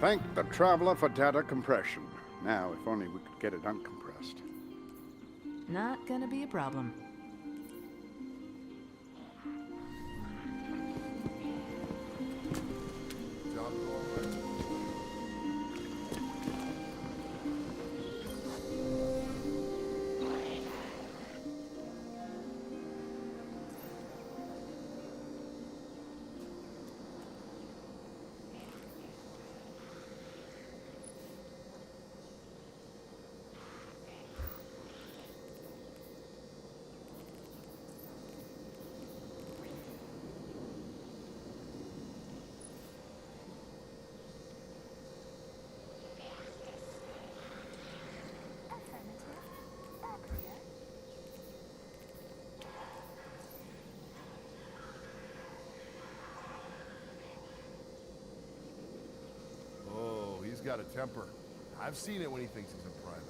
Thank the Traveler for data compression. Now, if only we could get it uncompressed. Not gonna be a problem. Got a temper. I've seen it when he thinks he's in private.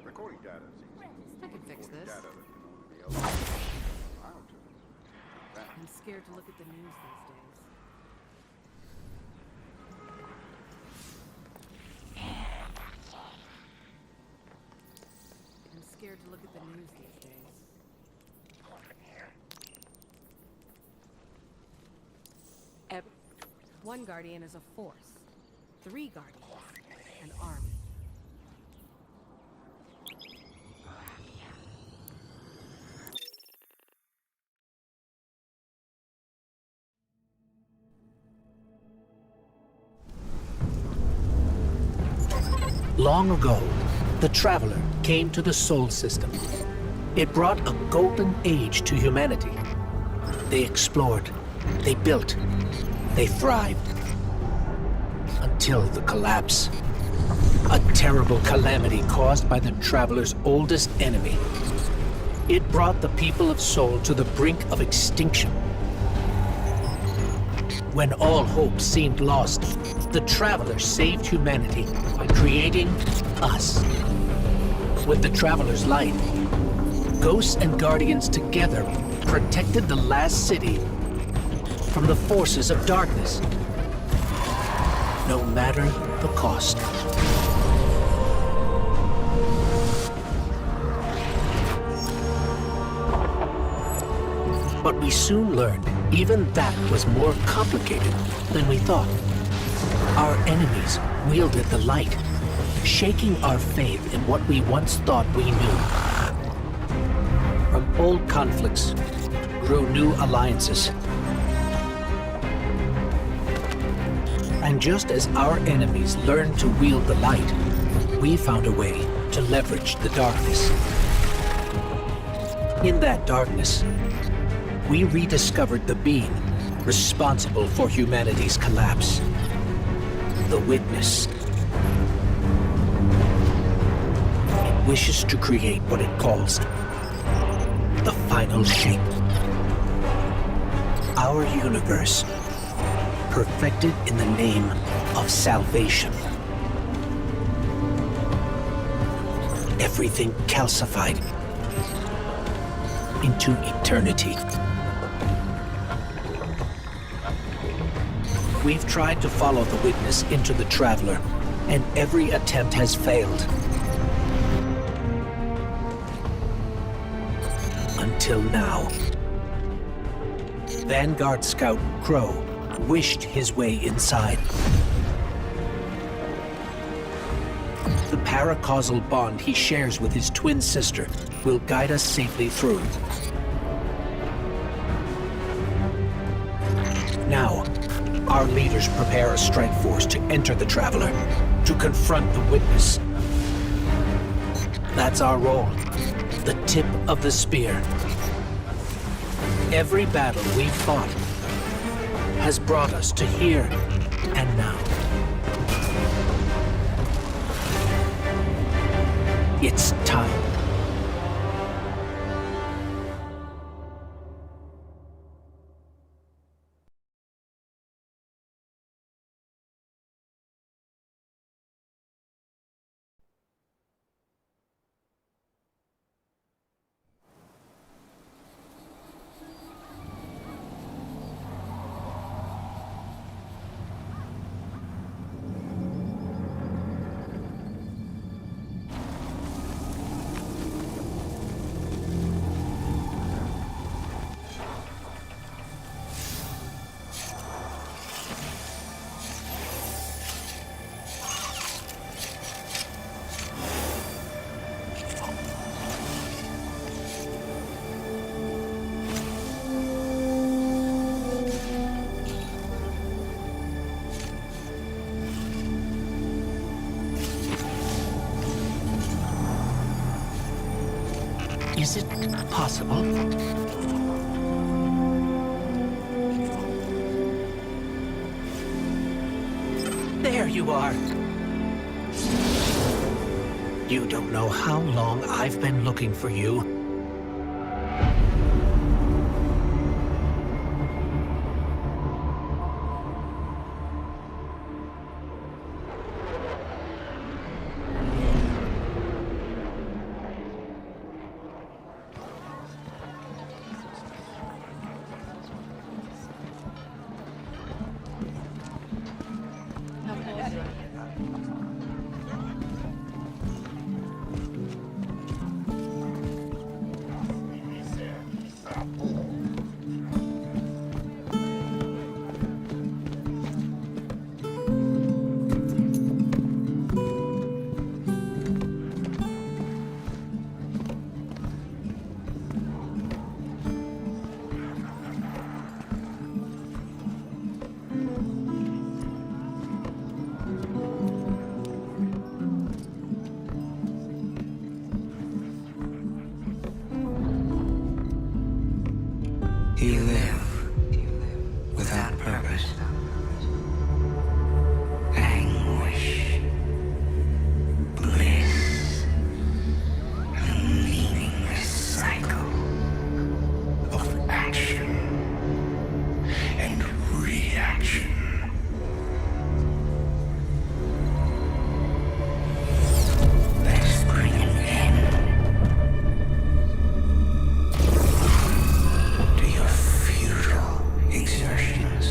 Recording data is easy. I can fix this. Data that can only be uploaded. How to? I'm scared to look at the news these days. I'm scared to look at the news these days. One guardian is a force. 3 guardians, an army. Long ago, the Traveler came to the Sol system. It brought a golden age to humanity. They explored, they built, they thrived. Until the collapse. A terrible calamity caused by the Traveler's oldest enemy. It brought the people of Sol to the brink of extinction. When all hope seemed lost, the Traveler saved humanity by creating us. With the Traveler's light, ghosts and guardians together protected the last city from the forces of darkness, no matter the cost. But we soon learned even that was more complicated than we thought. Our enemies wielded the light, shaking our faith in what we once thought we knew. From old conflicts grew new alliances. And just as our enemies learned to wield the light, we found a way to leverage the darkness. In that darkness, we rediscovered the being responsible for humanity's collapse. The Witness. It wishes to create what it calls the final shape. Our universe, perfected in the name of salvation. Everything calcified into eternity. We've tried to follow the Witness into the Traveler, and every attempt has failed. Until now. Vanguard Scout Crow wished his way inside. The paracausal bond he shares with his twin sister will guide us safely through. Now, our leaders prepare a strike force to enter the Traveler, to confront the Witness. That's our role, the tip of the spear. Every battle we've fought has brought us to here and now. It's time. Is it possible? There you are! You don't know how long I've been looking for you. You live without purpose, anguish, bliss, a meaningless cycle of action and reaction. Let's bring an end to your futile exertions.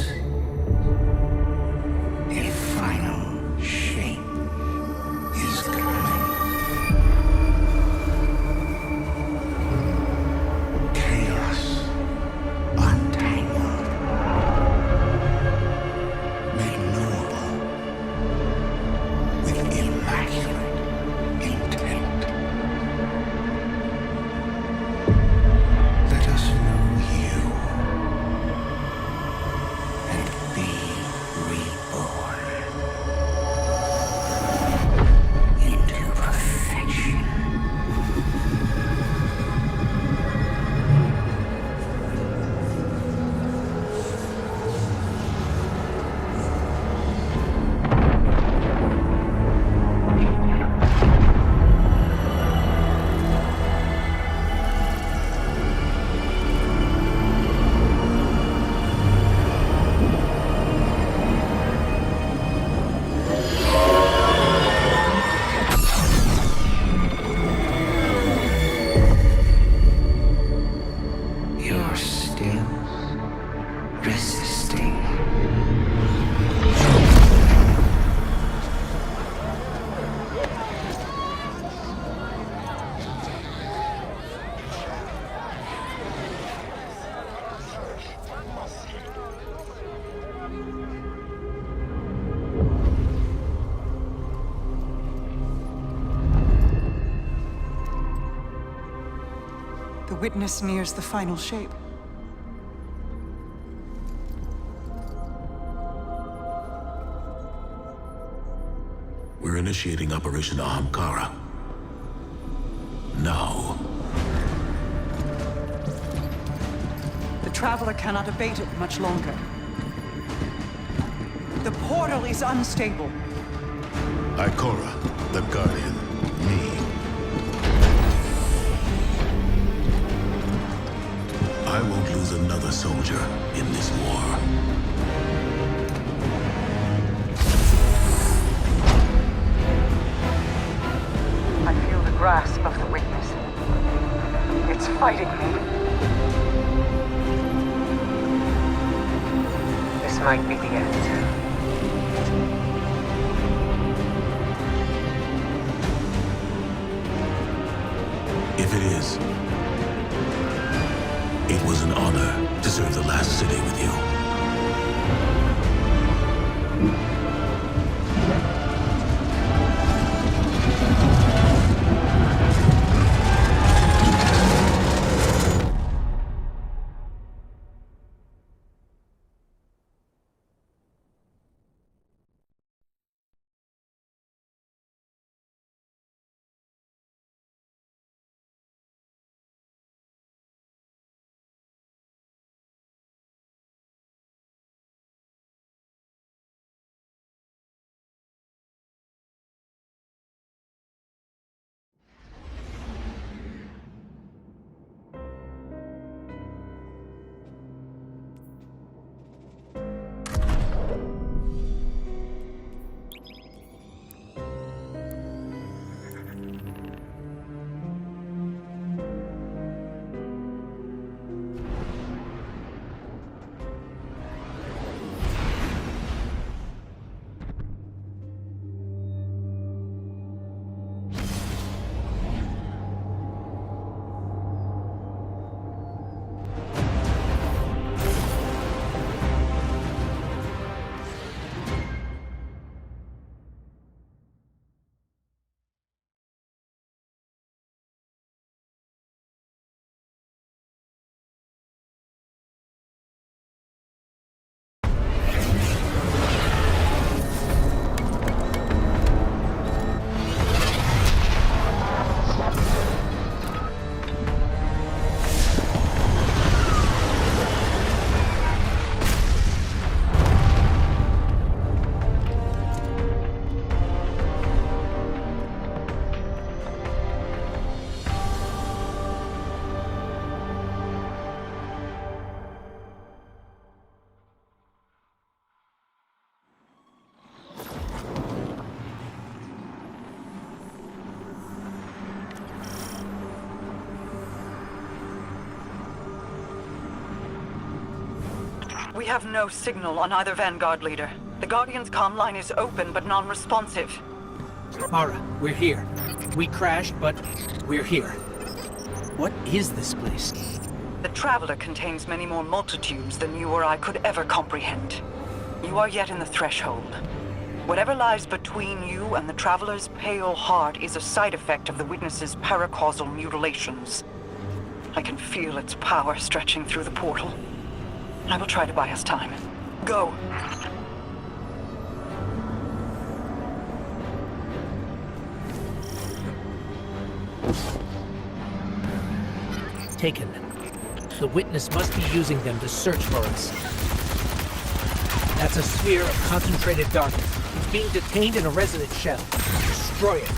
witness nears the final shape. We're initiating Operation Ahamkara. Now. The Traveler cannot abate it much longer. The portal is unstable. Ikora, the Guardian, me. I won't lose another soldier in this war. I feel the grasp of the witness. It's fighting me. This might be the end. If it is, it was an honor to serve the last city with you. We have no signal on either Vanguard leader. The Guardian's comm line is open but non-responsive. Mara, we're here. We crashed, but we're here. What is this place? The Traveler contains many more multitudes than you or I could ever comprehend. You are yet in the threshold. Whatever lies between you and the Traveler's pale heart is a side effect of the Witness's paracausal mutilations. I can feel its power stretching through the portal. I will try to buy us time. Go! Taken. The Witness must be using them to search for us. That's a sphere of concentrated darkness. It's being detained in a resonant shell. Destroy it.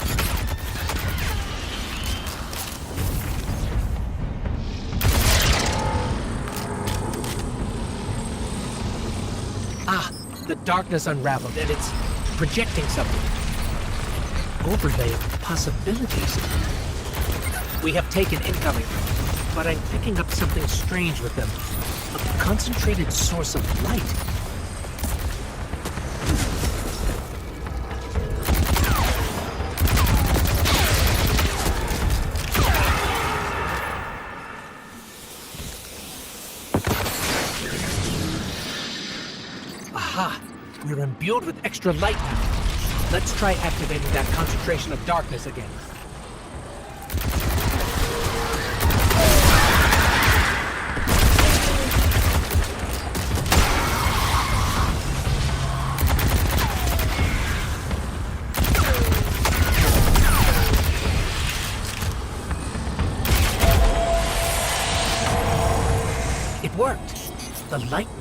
Ah, the darkness unraveled and it's projecting something. Overlay of possibilities. We have taken incoming, but I'm picking up something strange with them. A concentrated source of light. Aha! We're imbued with extra light now. Let's try activating that concentration of darkness again.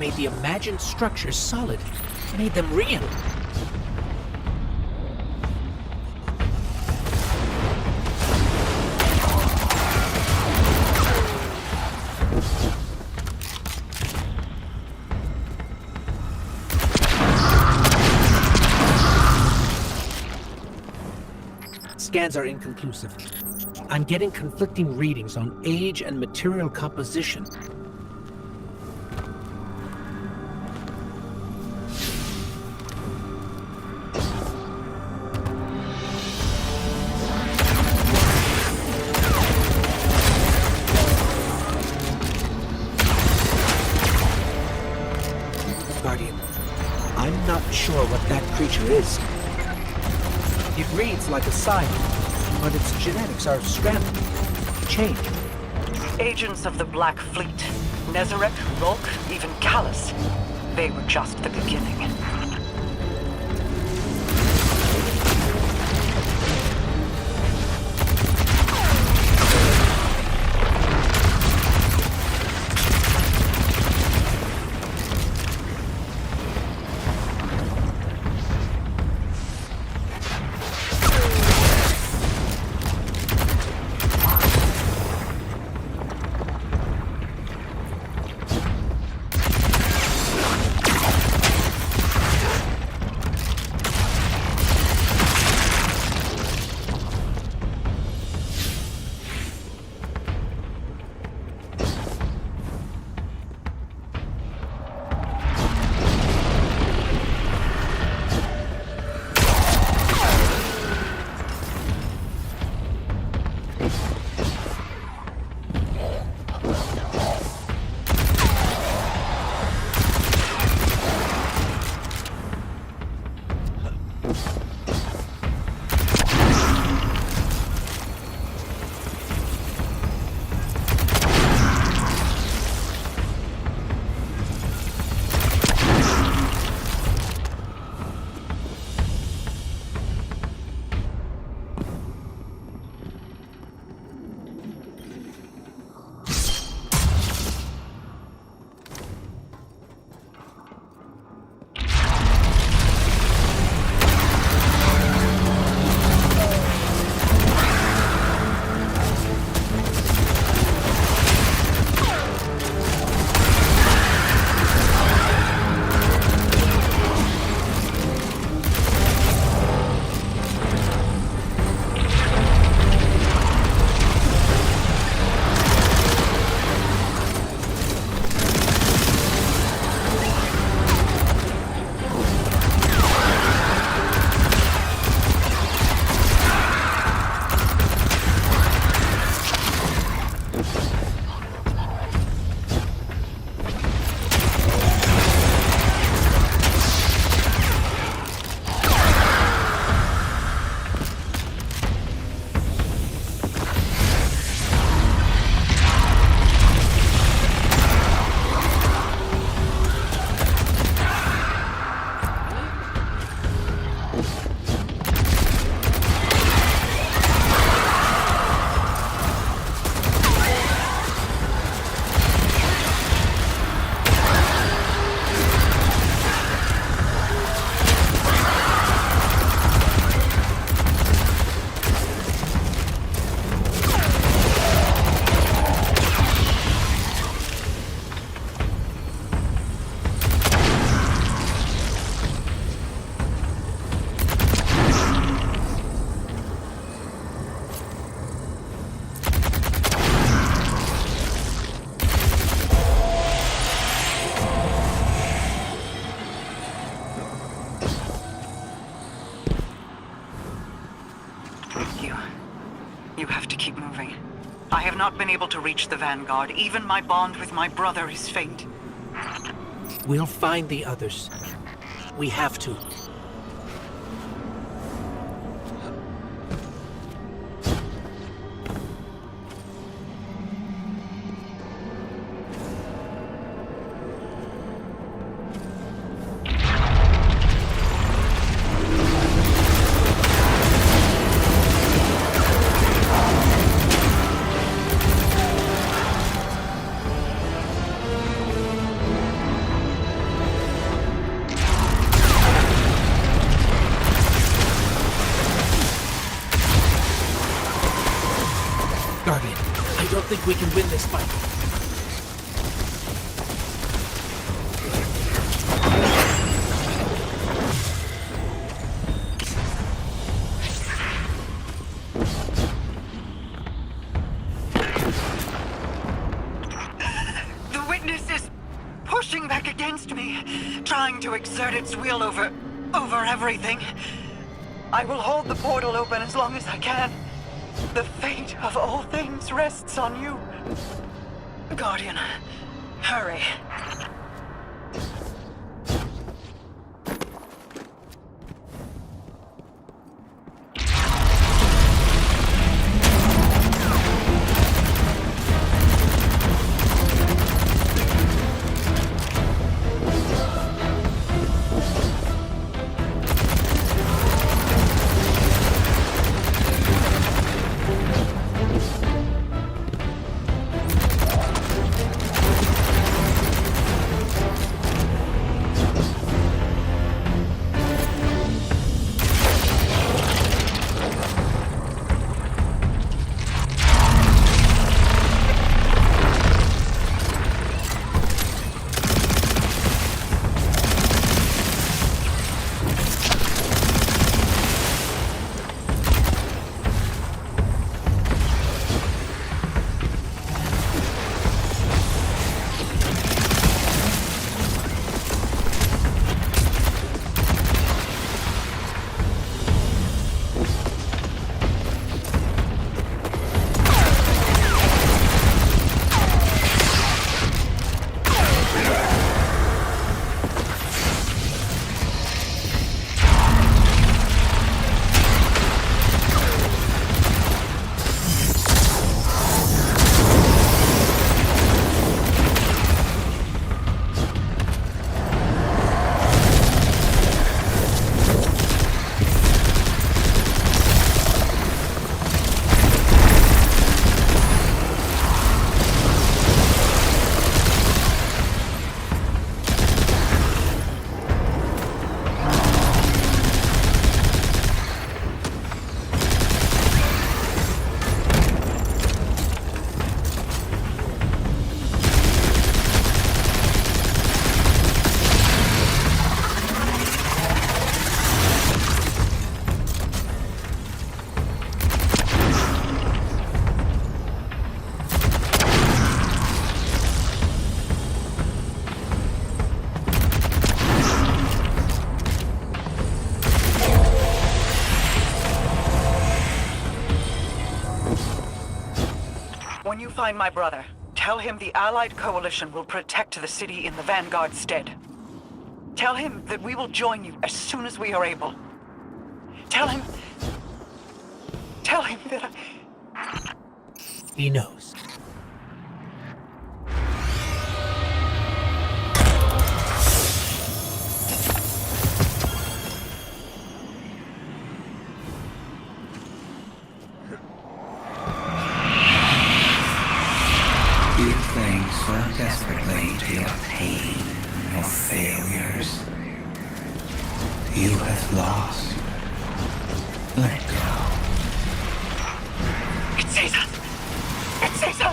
made the imagined structures solid, made them real. Scans are inconclusive. I'm getting conflicting readings on age and material composition. Guardian, I'm not sure what that creature is. It reads like a scion, but its genetics are scrambled, changed. Agents of the Black Fleet, Nezarec, Rolk, even Callus. They were just the beginning. You have to keep moving. I have not been able to reach the Vanguard. Even my bond with my brother is faint. We'll find the others. We have to. think we can win this fight. The witness is pushing back against me, trying to exert its will over everything. I will hold the portal open as long as I can. The fate of all things rests on you. Guardian, hurry. When you find my brother, tell him the Allied Coalition will protect the city in the Vanguard's stead. Tell him that we will join you as soon as we are able. Tell him that He knows. You cling so desperately to your pain, your failures. You have lost. Let go. It's Caesar! It's Caesar!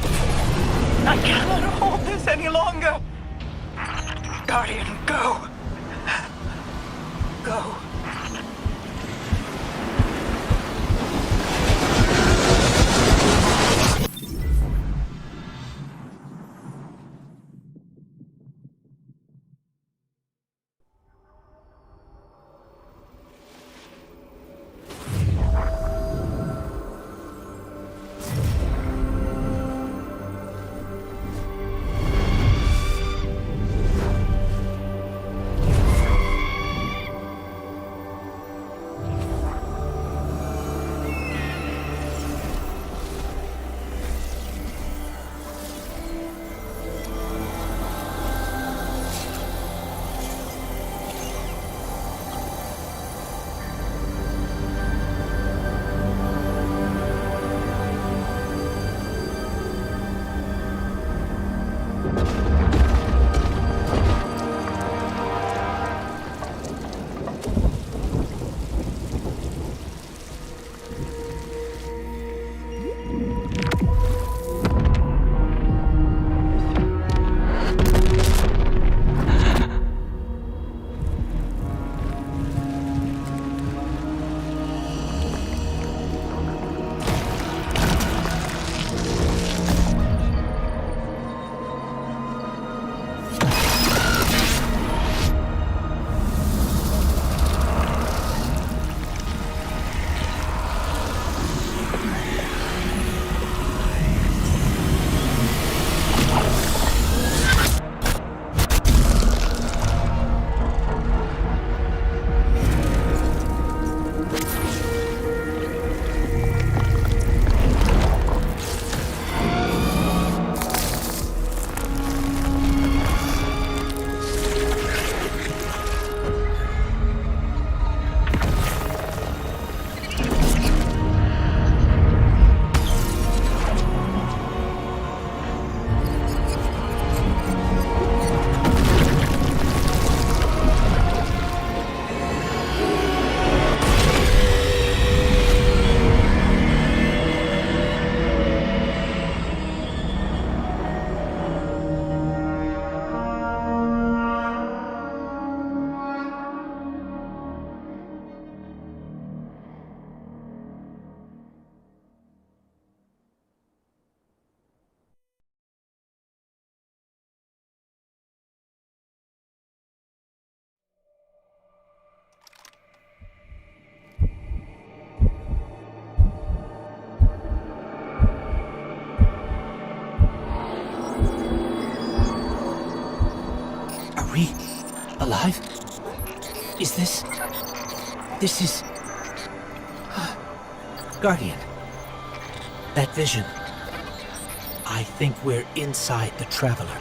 I cannot hold this any longer! Guardian, go! Go. Alive? Is this... This is... Guardian. That vision. I think we're inside the Traveler.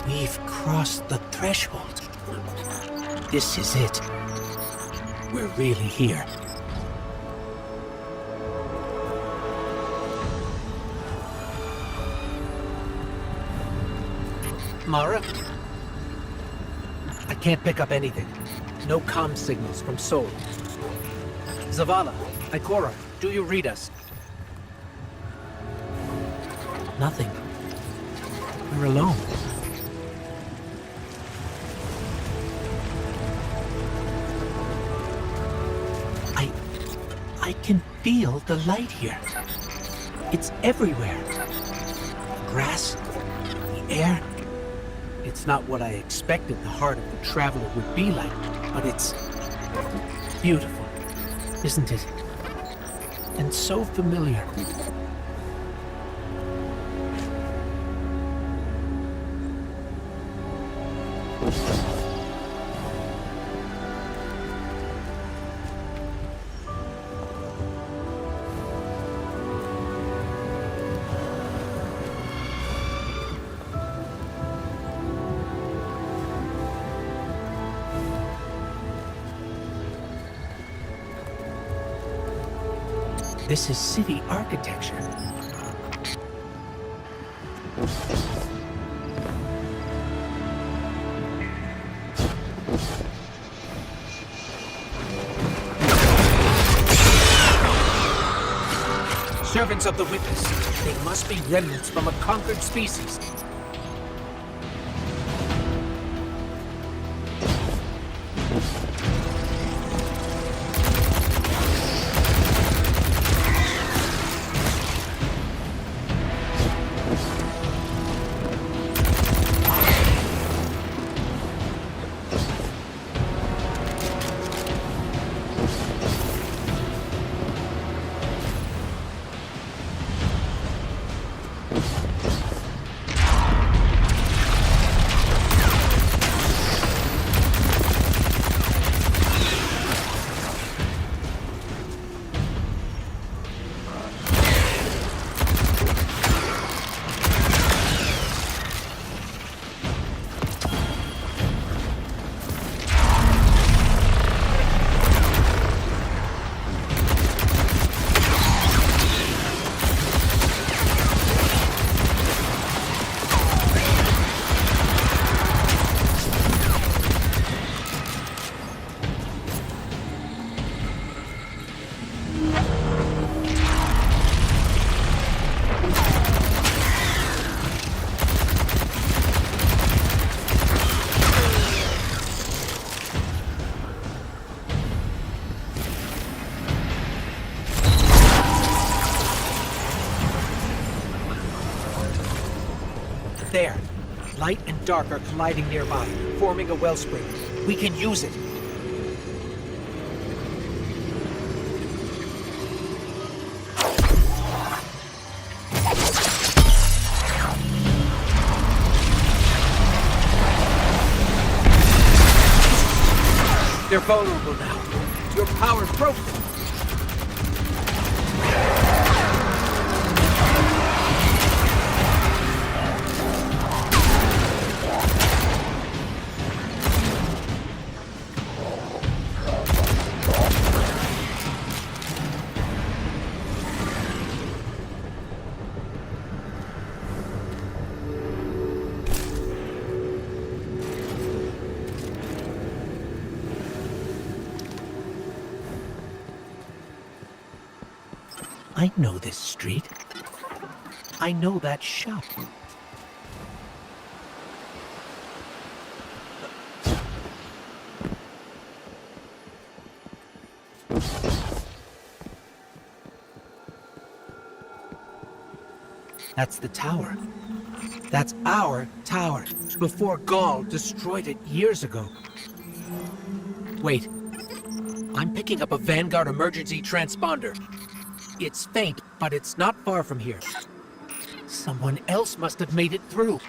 We've crossed the threshold. This is it. We're really here. Mara? I can't pick up anything. No comm signals from Sol. Zavala, Ikora, do you read us? Nothing. We're alone. I can feel the light here. It's everywhere. The grass, the air. It's not what I expected the heart of the Traveler would be like, but it's beautiful, isn't it? And so familiar. This is city architecture. Servants of the Witness. They must be remnants from a conquered species. There. Light and dark are colliding nearby, forming a wellspring. We can use it. They're vulnerable now. Your power's broken. I know this street. I know that shop. That's the tower. That's our tower, before Gaul destroyed it years ago. Wait. I'm picking up a Vanguard emergency transponder. It's faint, but it's not far from here. Someone else must have made it through.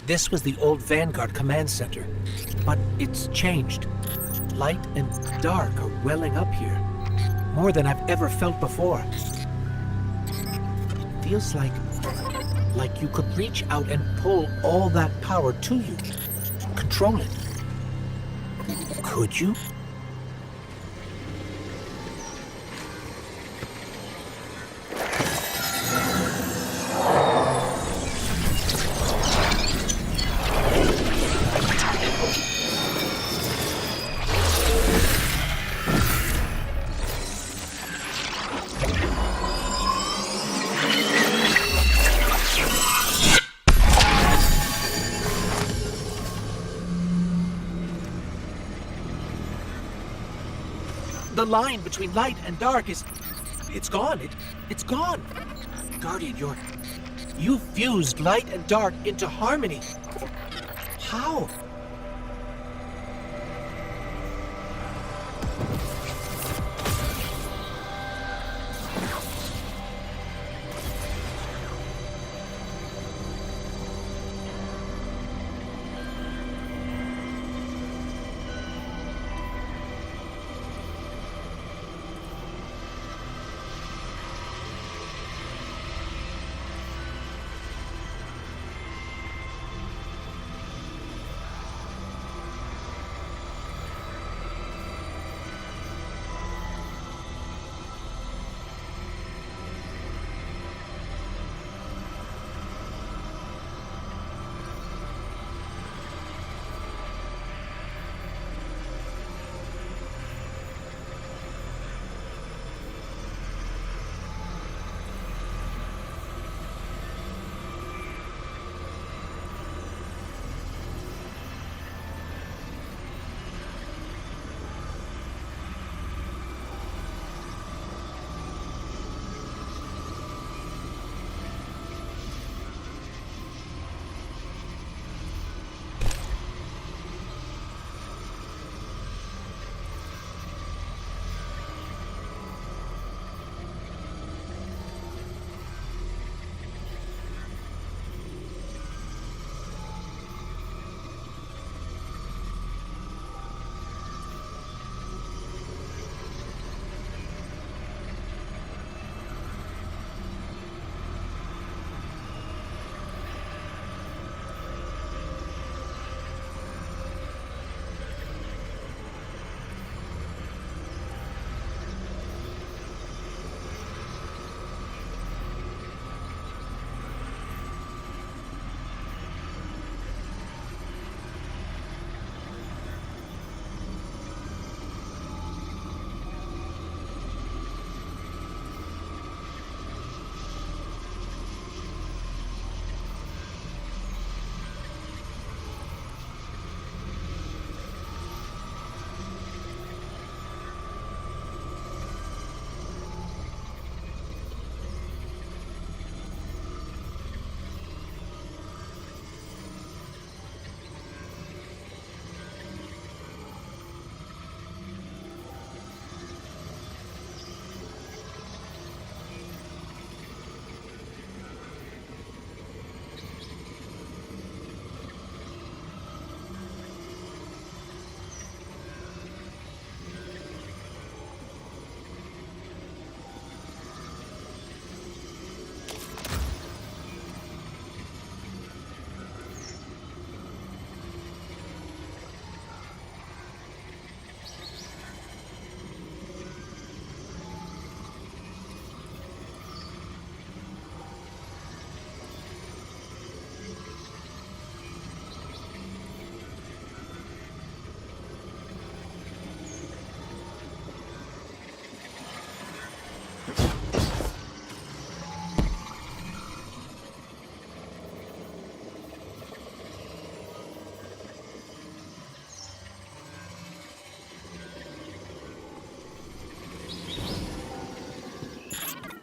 This was the old Vanguard command center, but it's changed. Light and dark are welling up here, more than I've ever felt before. Feels like you could reach out and pull all that power to you, control it. Could you? The line between light and dark it's gone. It's gone. Guardian, you fused light and dark into harmony. How?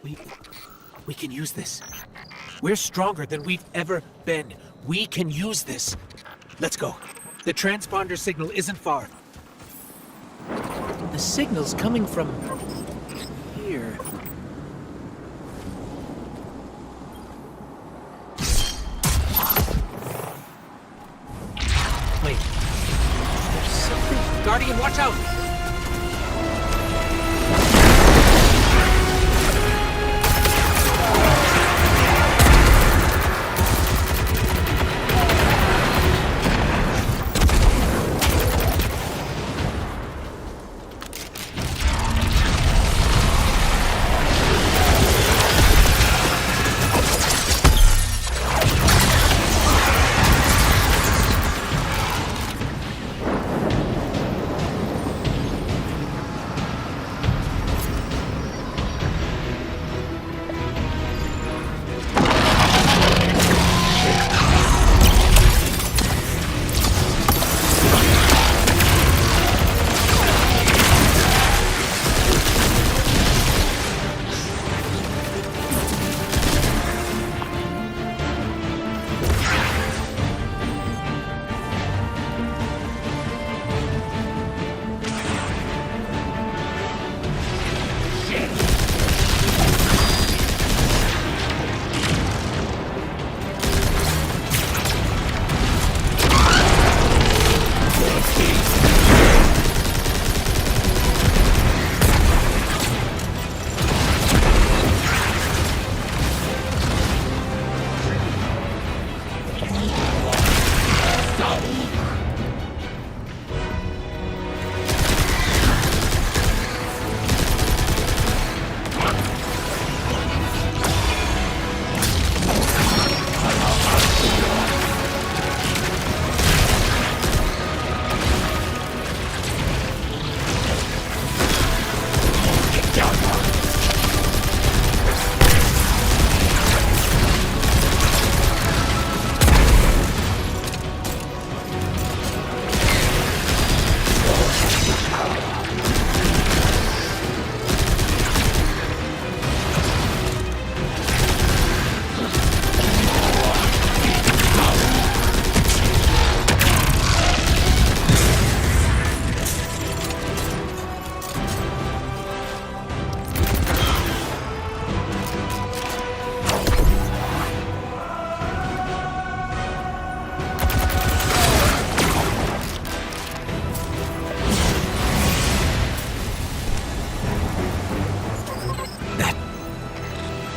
We can use this. We're stronger than we've ever been. We can use this. Let's go. The transponder signal isn't far. The signal's coming from here. Wait. There's something. Guardian, watch out!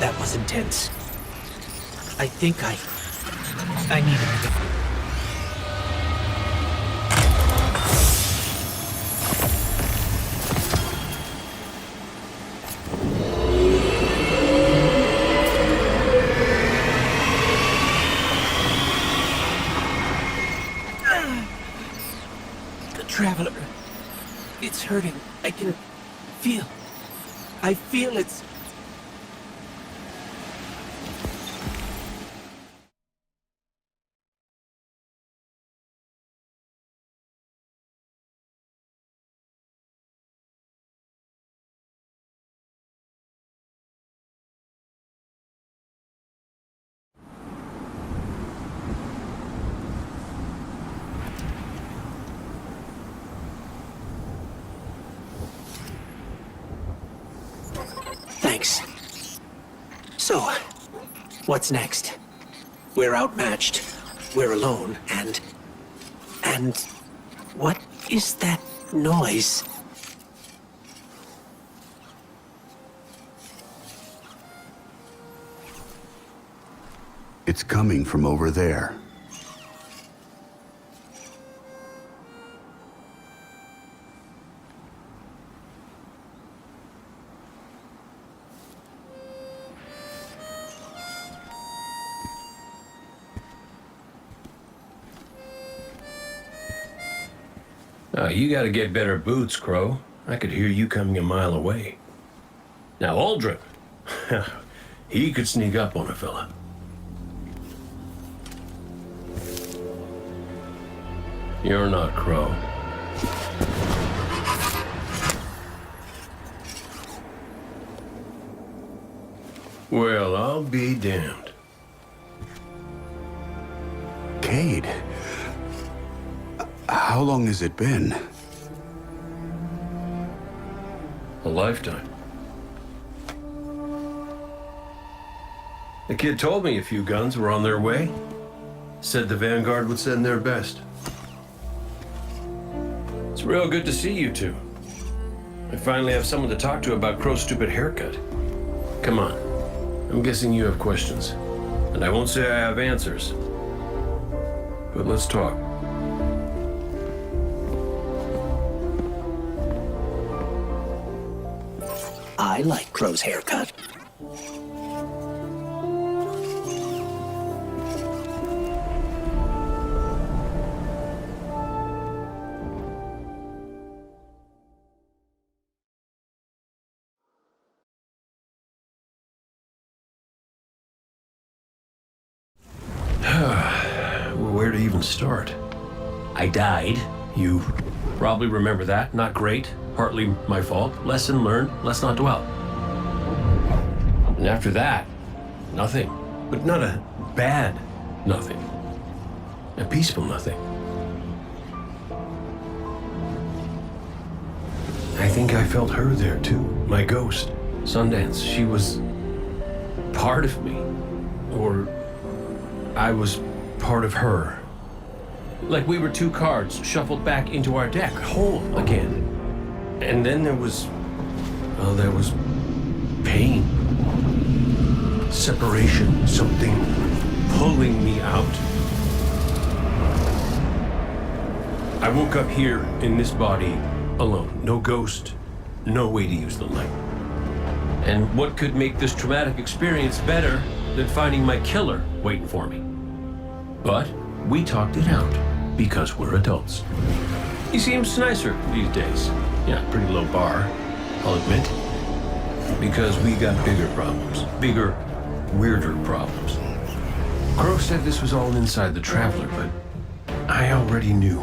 That was intense. I think I need it. The Traveler. It's hurting. I can feel. I feel it's... Thanks. So, what's next? We're outmatched. We're alone, and what is that noise? It's coming from over there. You gotta get better boots, Crow. I could hear you coming a mile away. Now, Aldrin, he could sneak up on a fella. You're not Crow. Well, I'll be damned. Cade, how long has it been? A lifetime. The kid told me a few guns were on their way. Said the Vanguard would send their best. It's real good to see you two. I finally have someone to talk to about Crow's stupid haircut. Come on. I'm guessing you have questions. And I won't say I have answers. But let's talk. I like Crow's haircut. Where to even start? I died. You probably remember that. Not great. Partly my fault. Lesson learned. Let's not dwell. And after that, nothing. But not a bad nothing. A peaceful nothing. I think I felt her there too. My ghost. Sundance. She was part of me. Or I was part of her. Like we were two cards shuffled back into our deck, whole again. And then there was pain. Separation, something pulling me out. I woke up here in this body alone. No ghost, no way to use the light. And what could make this traumatic experience better than finding my killer waiting for me? But we talked it out because we're adults. He seems nicer these days. Yeah, pretty low bar, I'll admit. Because we got bigger problems. Bigger, weirder problems. Crow said this was all inside the Traveler, but I already knew.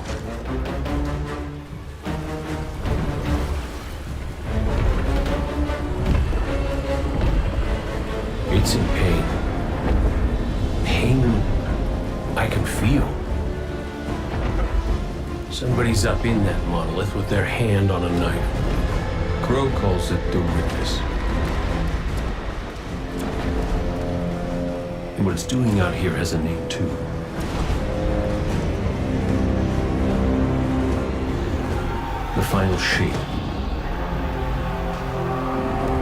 It's in pain. Pain I can feel. Somebody's up in that monolith with their hand on a knife. Crow calls it the witness. And what it's doing out here has a name too. The final shape.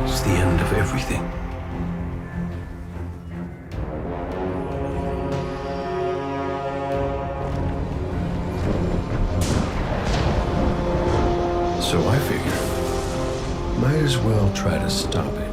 It's the end of everything. So I figure, might as well try to stop it.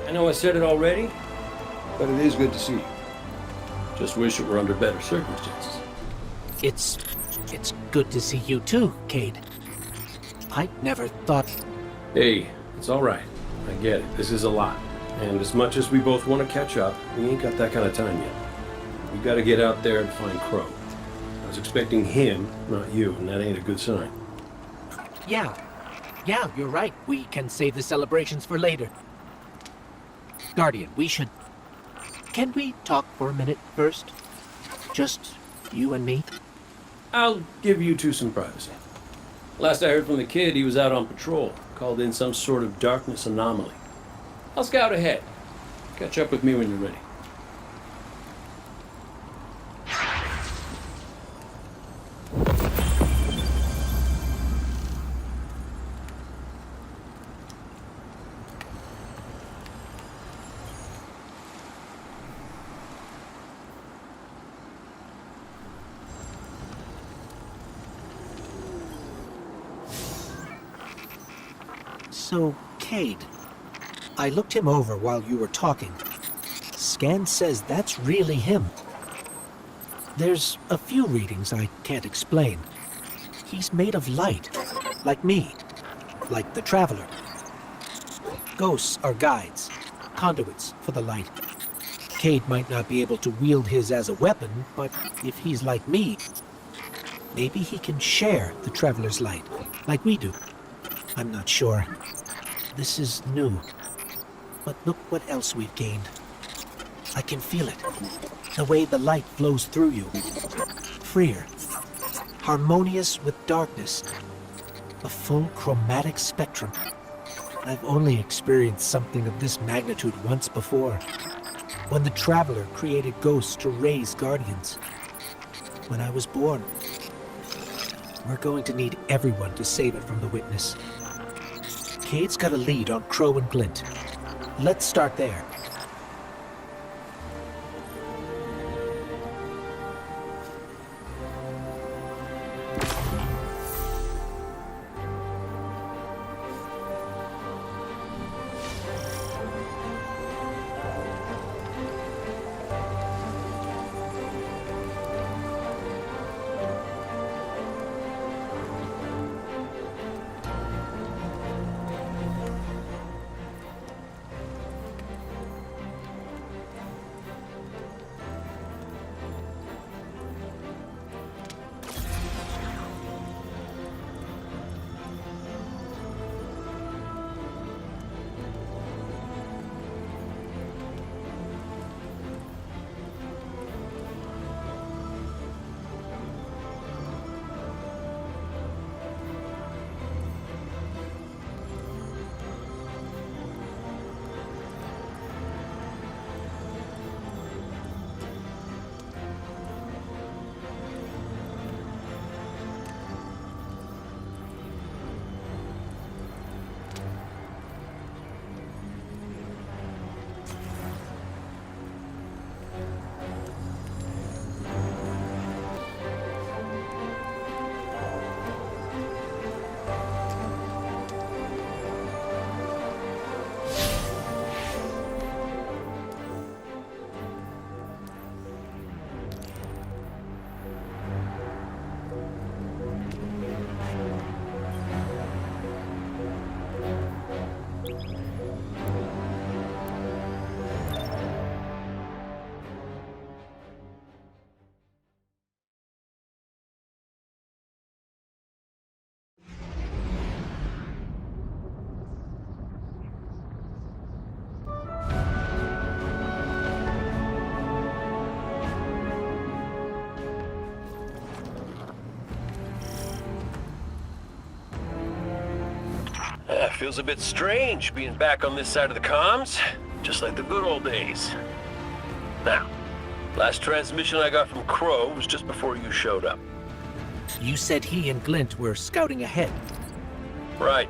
I know I said it already, but it is good to see you. Just wish it were under better circumstances. It's good to see you too, Cade. I never thought... Hey, it's all right. I get it. This is a lot. And as much as we both want to catch up, we ain't got that kind of time yet. We gotta get out there and find Crow. I was expecting him, not you, and that ain't a good sign. Yeah, you're right. We can save the celebrations for later. Guardian, we should... Can we talk for a minute first? Just you and me? I'll give you two some privacy. Last I heard from the kid, he was out on patrol, called in some sort of darkness anomaly. I'll scout ahead. Catch up with me when you're ready. So, Cade, I looked him over while you were talking. Scan says that's really him. There's a few readings I can't explain. He's made of light, like me, like the Traveler. Ghosts are guides, conduits for the light. Cade might not be able to wield his as a weapon, but if he's like me, maybe he can share the Traveler's light, like we do. I'm not sure. This is new. But look what else we've gained. I can feel it. The way the light flows through you. Freer. Harmonious with darkness. A full chromatic spectrum. I've only experienced something of this magnitude once before. When the Traveler created ghosts to raise guardians. When I was born. We're going to need everyone to save it from the Witness. Cade's got a lead on Crow and Glint. Let's start there. Feels a bit strange being back on this side of the comms, just like the good old days. Now, last transmission I got from Crow was just before you showed up. You said he and Glint were scouting ahead. Right.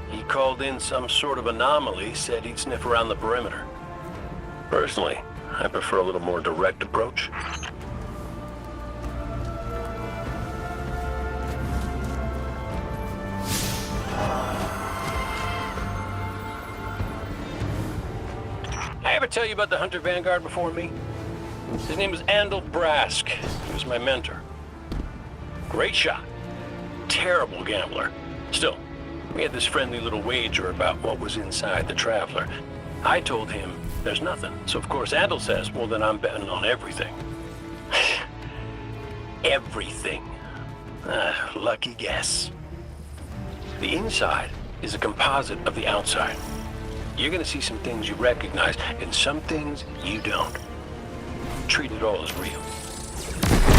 He called in some sort of anomaly, said he'd sniff around the perimeter. Personally, I prefer a little more direct approach. I ever tell you about the Hunter Vanguard before me? His name was Andal Brask. He was my mentor. Great shot. Terrible gambler. Still, we had this friendly little wager about what was inside the Traveler. I told him there's nothing. So of course Andal says, well then I'm betting on everything. Everything. Lucky guess. The inside is a composite of the outside. You're gonna see some things you recognize, and some things you don't. Treat it all as real.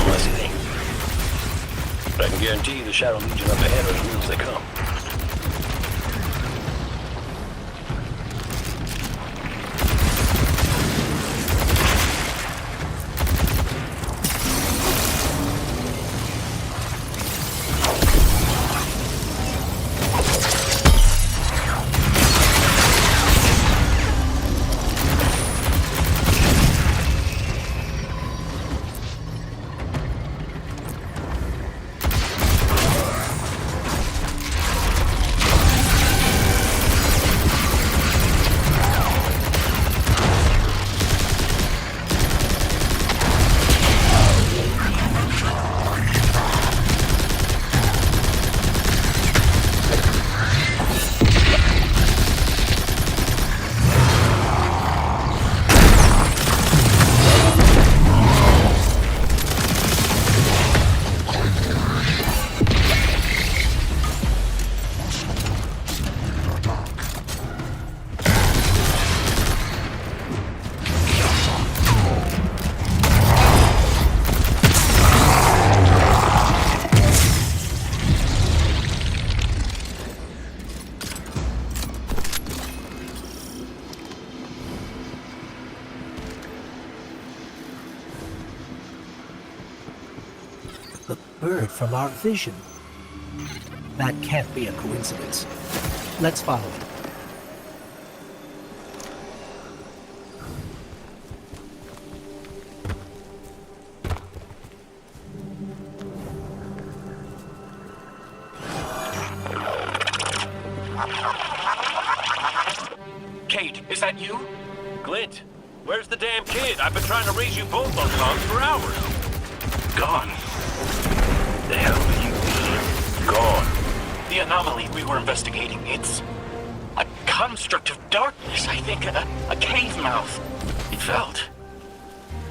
Unless it ain't. But I can guarantee you the Shadow Legion up ahead are as real as they come. disappeared from our vision. That can't be a coincidence. Let's follow it. Cade, is that you? Glint, where's the damn kid? I've been trying to raise you both on comms for hours. Gone. The hell do you mean, gone? The anomaly we were investigating, it's a construct of darkness, I think. A cave mouth. It felt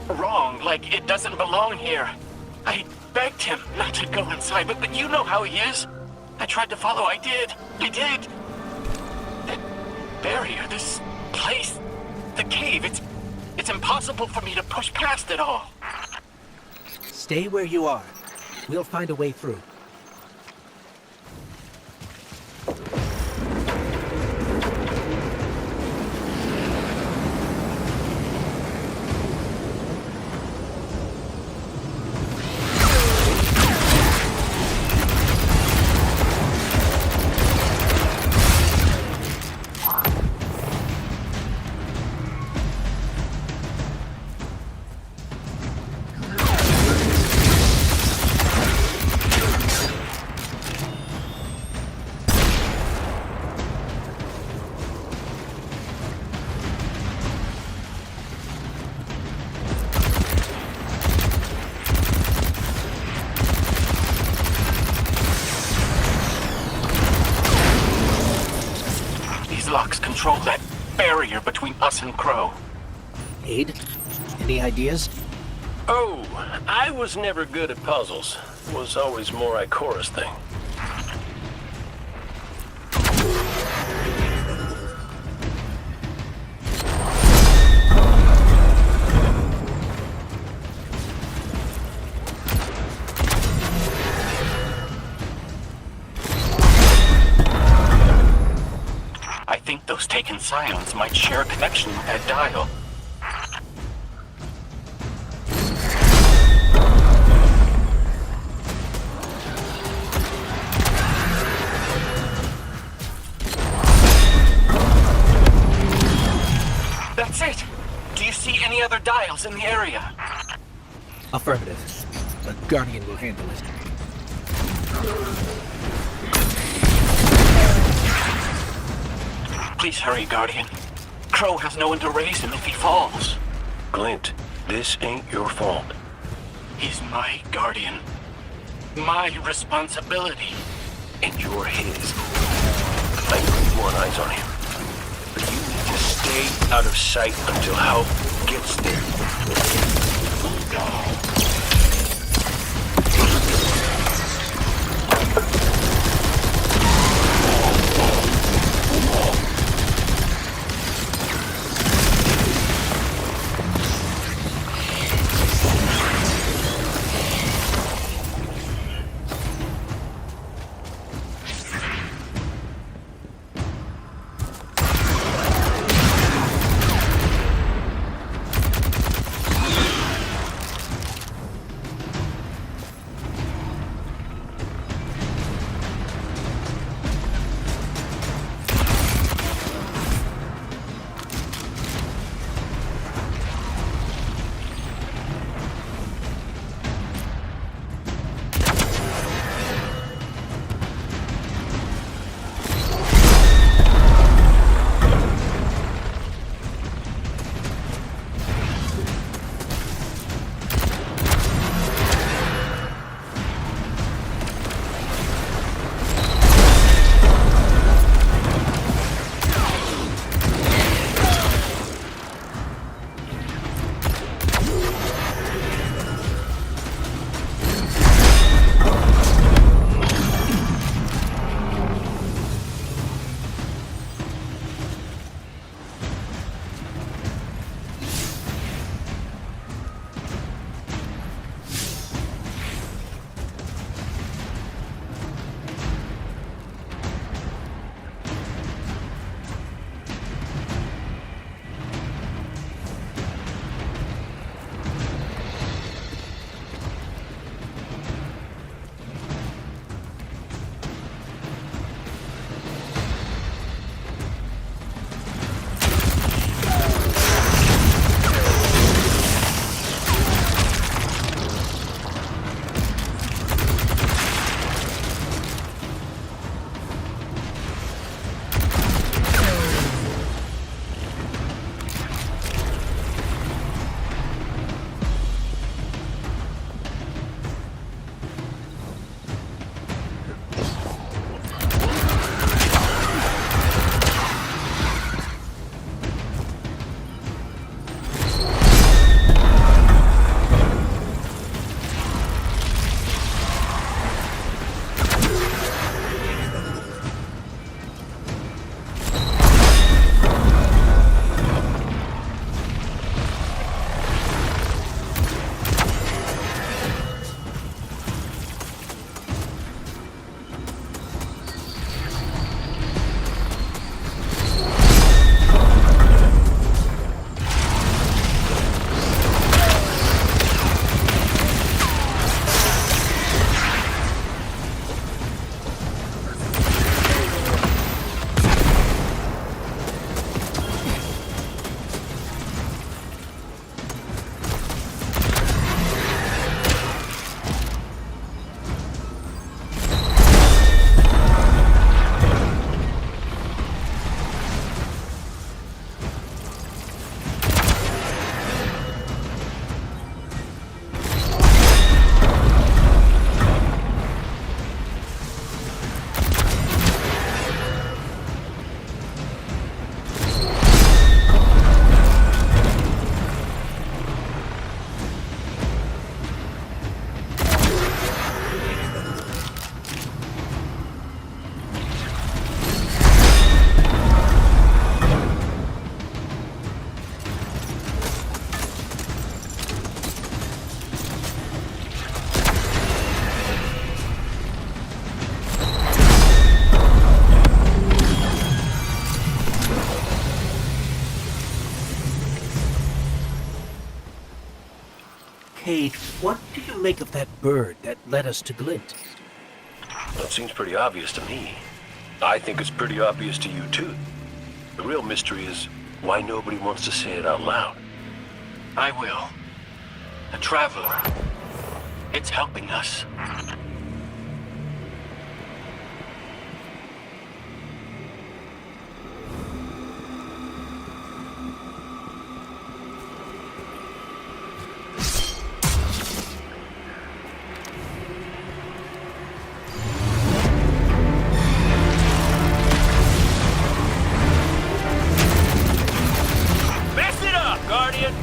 wrong, like it doesn't belong here. I begged him not to go inside, but you know how he is. I tried to follow, I did. That barrier, this place, the cave, it's impossible for me to push past it all. Stay where you are. We'll find a way through. Locks control that barrier between us and Crow. Cade, any ideas? Oh, I was never good at puzzles. Was always more Ikora's thing. I think those taken scions might share a connection with that dial. That's it! Do you see any other dials in the area? Affirmative. The Guardian will handle it. Please hurry, Guardian. Crow has no one to raise him if he falls. Glint, this ain't your fault. He's my Guardian. My responsibility. And you're his. I know you want eyes on him. But you need to stay out of sight until help gets there. Cade, what do you make of that bird that led us to Glint? That seems pretty obvious to me. I think it's pretty obvious to you, too. The real mystery is why nobody wants to say it out loud. I will. The Traveler. It's helping us. Mess it up, Guardian!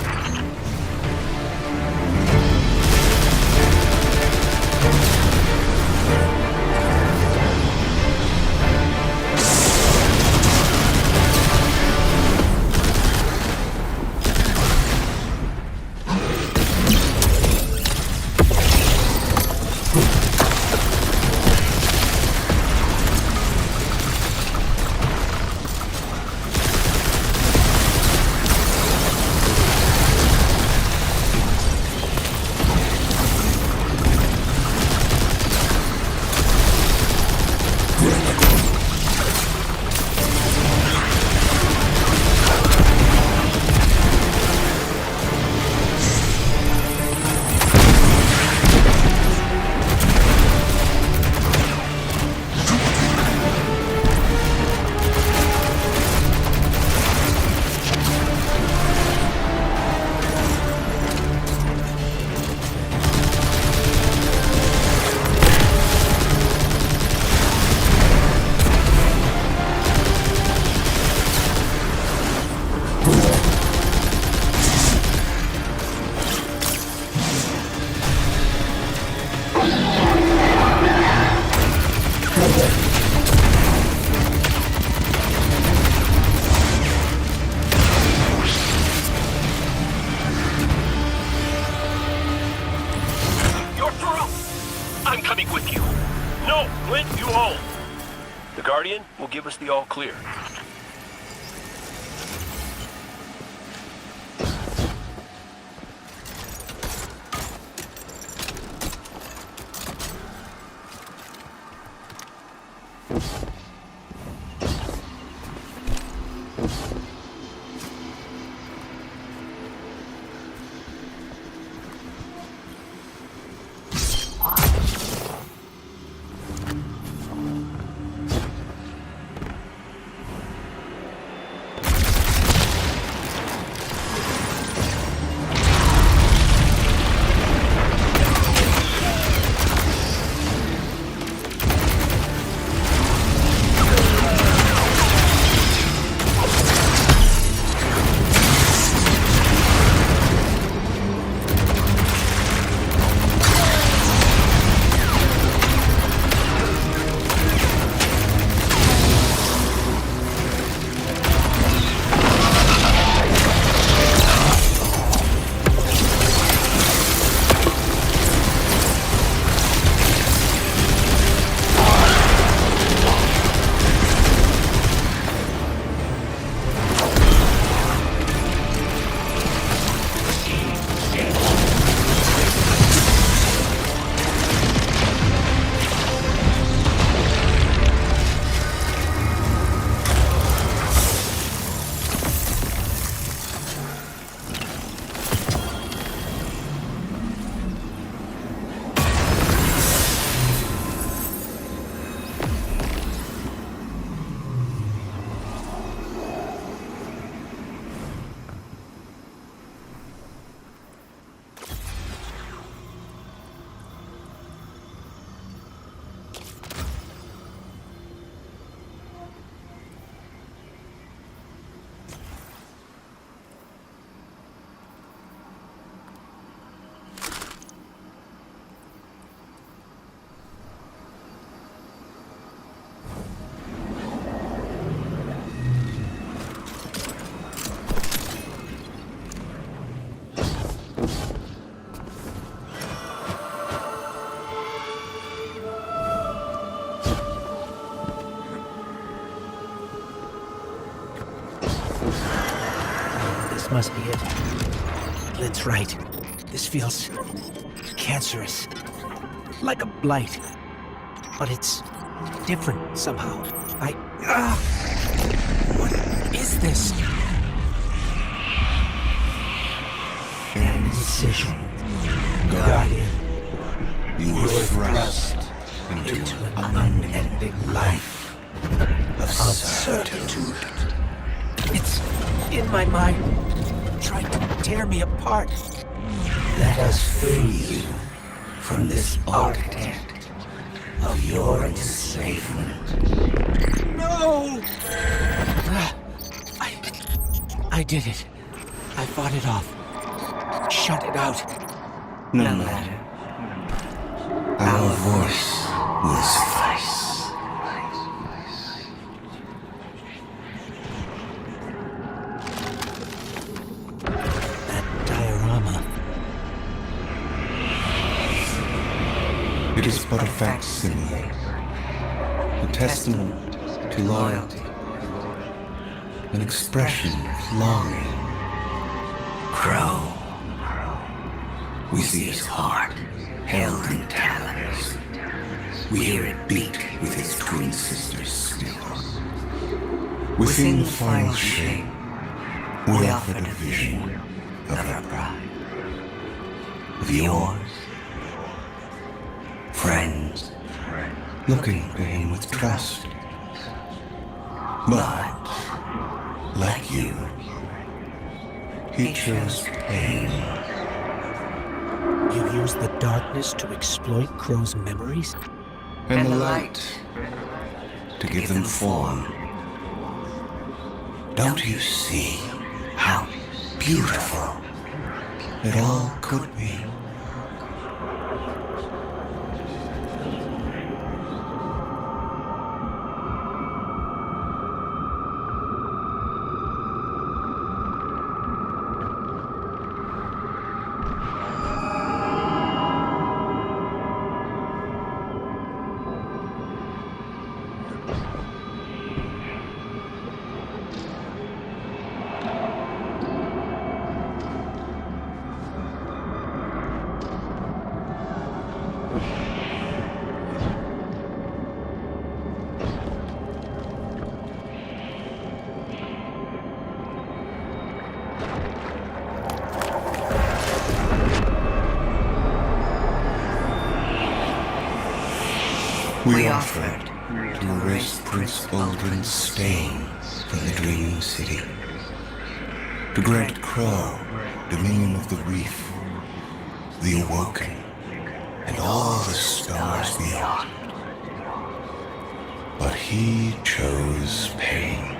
You're through! I'm coming with you. No, Clint, you hold. The Guardian will give us the all clear. Must be it. Glint's right. This feels cancerous, like a blight. But it's different somehow. What is this? An incision. Guardian, you were thrust into an unending life of certitude. It's in my mind, trying to tear me apart. Let us free you from this architect of your enslavement. No! I did it. I fought it off. Shut it out. No matter. Our voice will suffice. That diorama. It is but a facsimile, a testament to loyalty, an expression of longing. Crow. We see his heart held in talons. We hear it beat with his twin sister's still. Within the final shape, we offer a vision of our pride, of yours. Friends, looking to him with trust. But, like you, he chose pain. You use the darkness to exploit Crow's memories? And the light to give them form. Don't you see how beautiful it all could be? We offered to erase Prince Uldren's stain from the dreaming city, to grant Crow dominion of the reef, the awoken, and all the stars beyond. But he chose pain.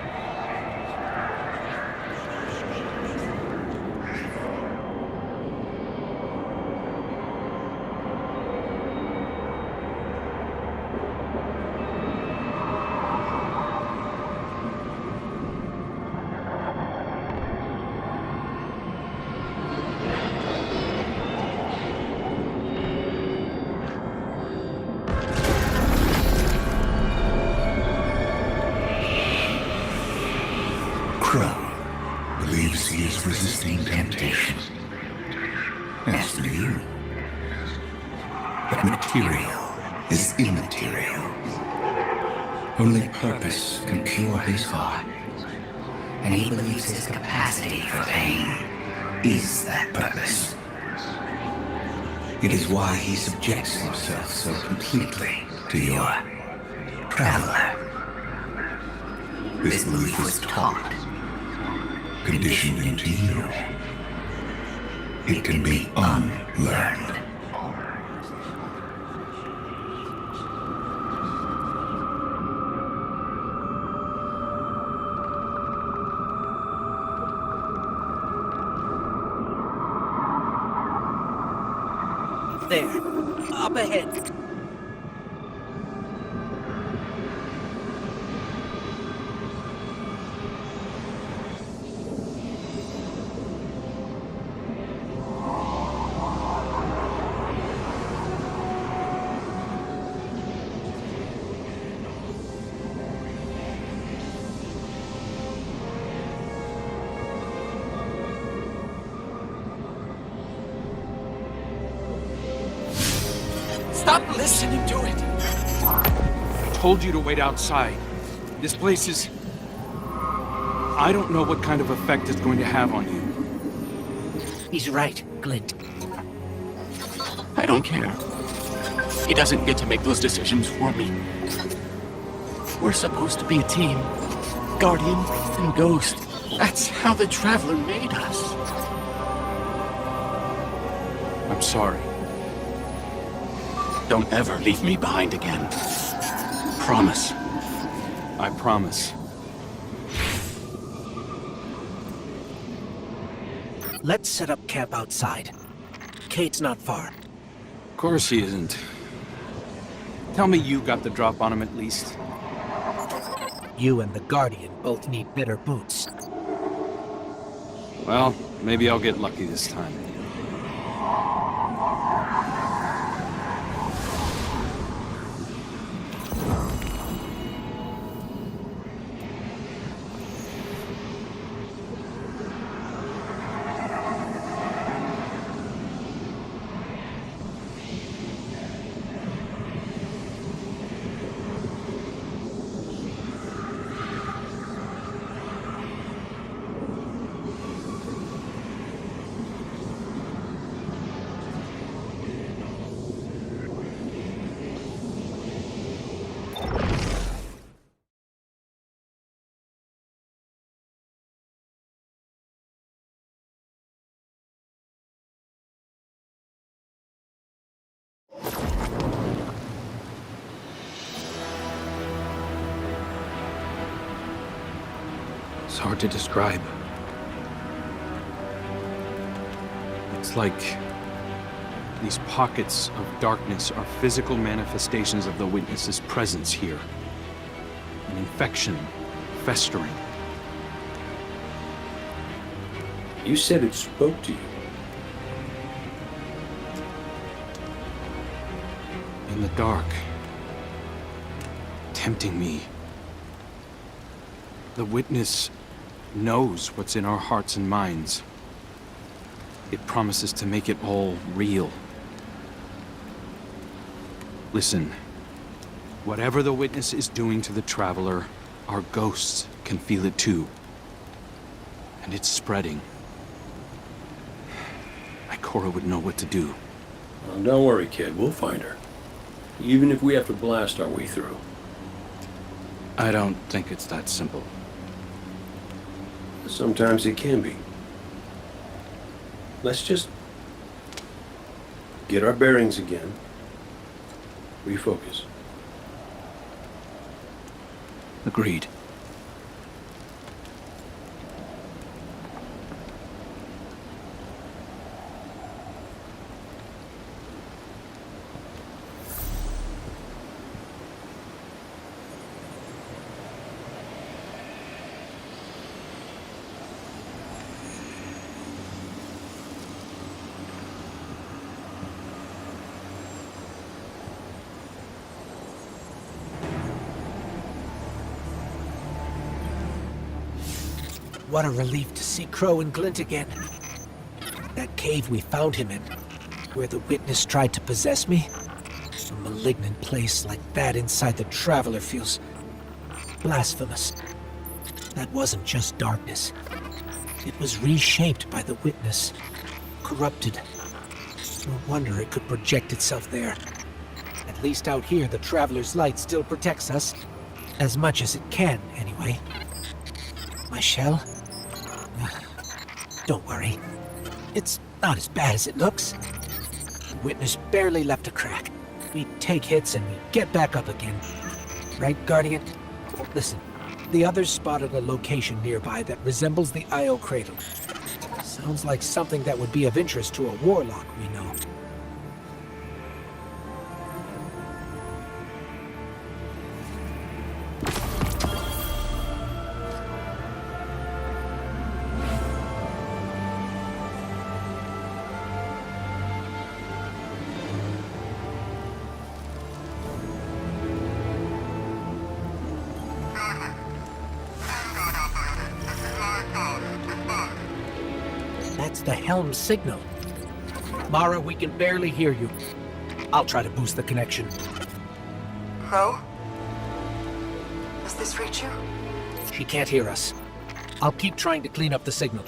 Crow believes he is resisting temptation, as do you. But material is immaterial. Only purpose can cure his heart, and he believes his capacity for pain is that purpose. It is why he subjects himself so completely to your traveler. This belief was taught, conditioned into you. It can be unlearned. There, up ahead. Stop listening to it! I told you to wait outside. This place is... I don't know what kind of effect it's going to have on you. He's right, Glint. I don't care. He doesn't get to make those decisions for me. We're supposed to be a team. Guardian and Ghost. That's how the Traveler made us. I'm sorry. Don't ever leave me behind again. Promise. I promise. Let's set up camp outside. Kate's not far. Of course he isn't. Tell me you got the drop on him at least. You and the Guardian both need better boots. Well, maybe I'll get lucky this time. It's hard to describe. It's like these pockets of darkness are physical manifestations of the Witness's presence here. An infection, festering. You said it spoke to you. In the dark. Tempting me. The Witness knows what's in our hearts and minds. It promises to make it all real. Listen, whatever the Witness is doing to the Traveler, our ghosts can feel it too. And it's spreading. Ikora would know what to do. Well, don't worry, kid. We'll find her. Even if we have to blast our way through. I don't think it's that simple. Sometimes it can be. Let's just get our bearings again. Refocus. Agreed. What a relief to see Crow and Glint again. That cave we found him in, where the Witness tried to possess me. A malignant place like that inside the Traveler feels blasphemous. That wasn't just darkness. It was reshaped by the Witness. Corrupted. No wonder it could project itself there. At least out here, the Traveler's light still protects us. As much as it can, anyway. My shell? Don't worry. It's not as bad as it looks. The Witness barely left a crack. We take hits and we get back up again. Right, Guardian? Listen, the others spotted a location nearby that resembles the Io Cradle. Sounds like something that would be of interest to a Warlock we know. That's the helm signal. Mara, we can barely hear you. I'll try to boost the connection. Crow? Does this reach you? She can't hear us. I'll keep trying to clean up the signal.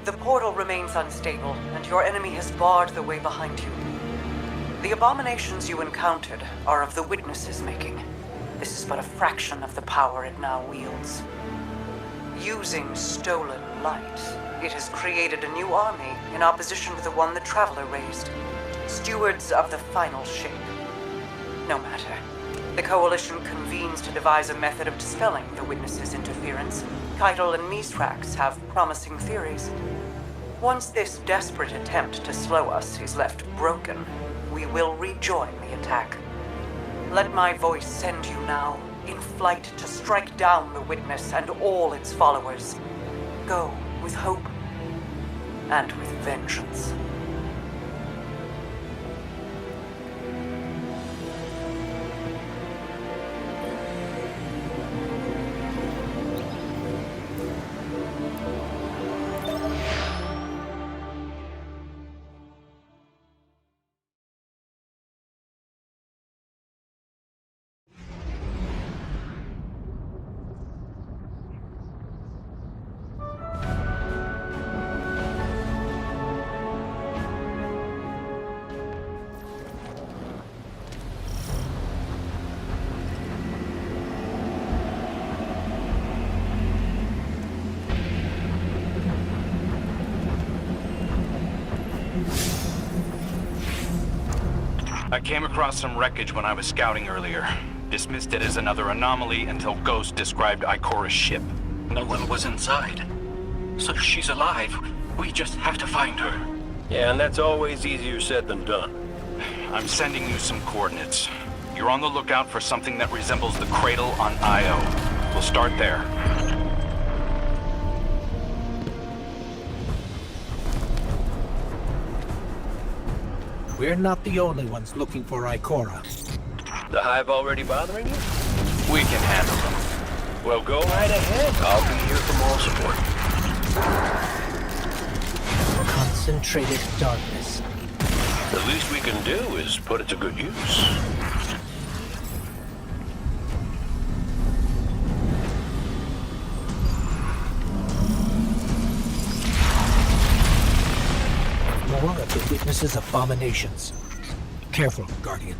The portal remains unstable, and your enemy has barred the way behind you. The abominations you encountered are of the Witness's making. This is but a fraction of the power it now wields. Using stolen light, it has created a new army in opposition to the one the Traveler raised. Stewards of the final shape. No matter. The Coalition convenes to devise a method of dispelling the Witness's interference. Keitel and Mithrax have promising theories. Once this desperate attempt to slow us is left broken, we will rejoin the attack. Let my voice send you now, in flight to strike down the Witness and all its followers. Go with hope and with vengeance. I came across some wreckage when I was scouting earlier. Dismissed it as another anomaly until Ghost described Ikora's ship. No one was inside. So she's alive. We just have to find her. Yeah, and that's always easier said than done. I'm sending you some coordinates. You're on the lookout for something that resembles the cradle on Io. We'll start there. We're not the only ones looking for Ikora. The Hive already bothering you? We can handle them. Well, go right ahead. I'll be here for moral support. Concentrated darkness. The least we can do is put it to good use. More of the Witness's abominations. Careful, Guardian.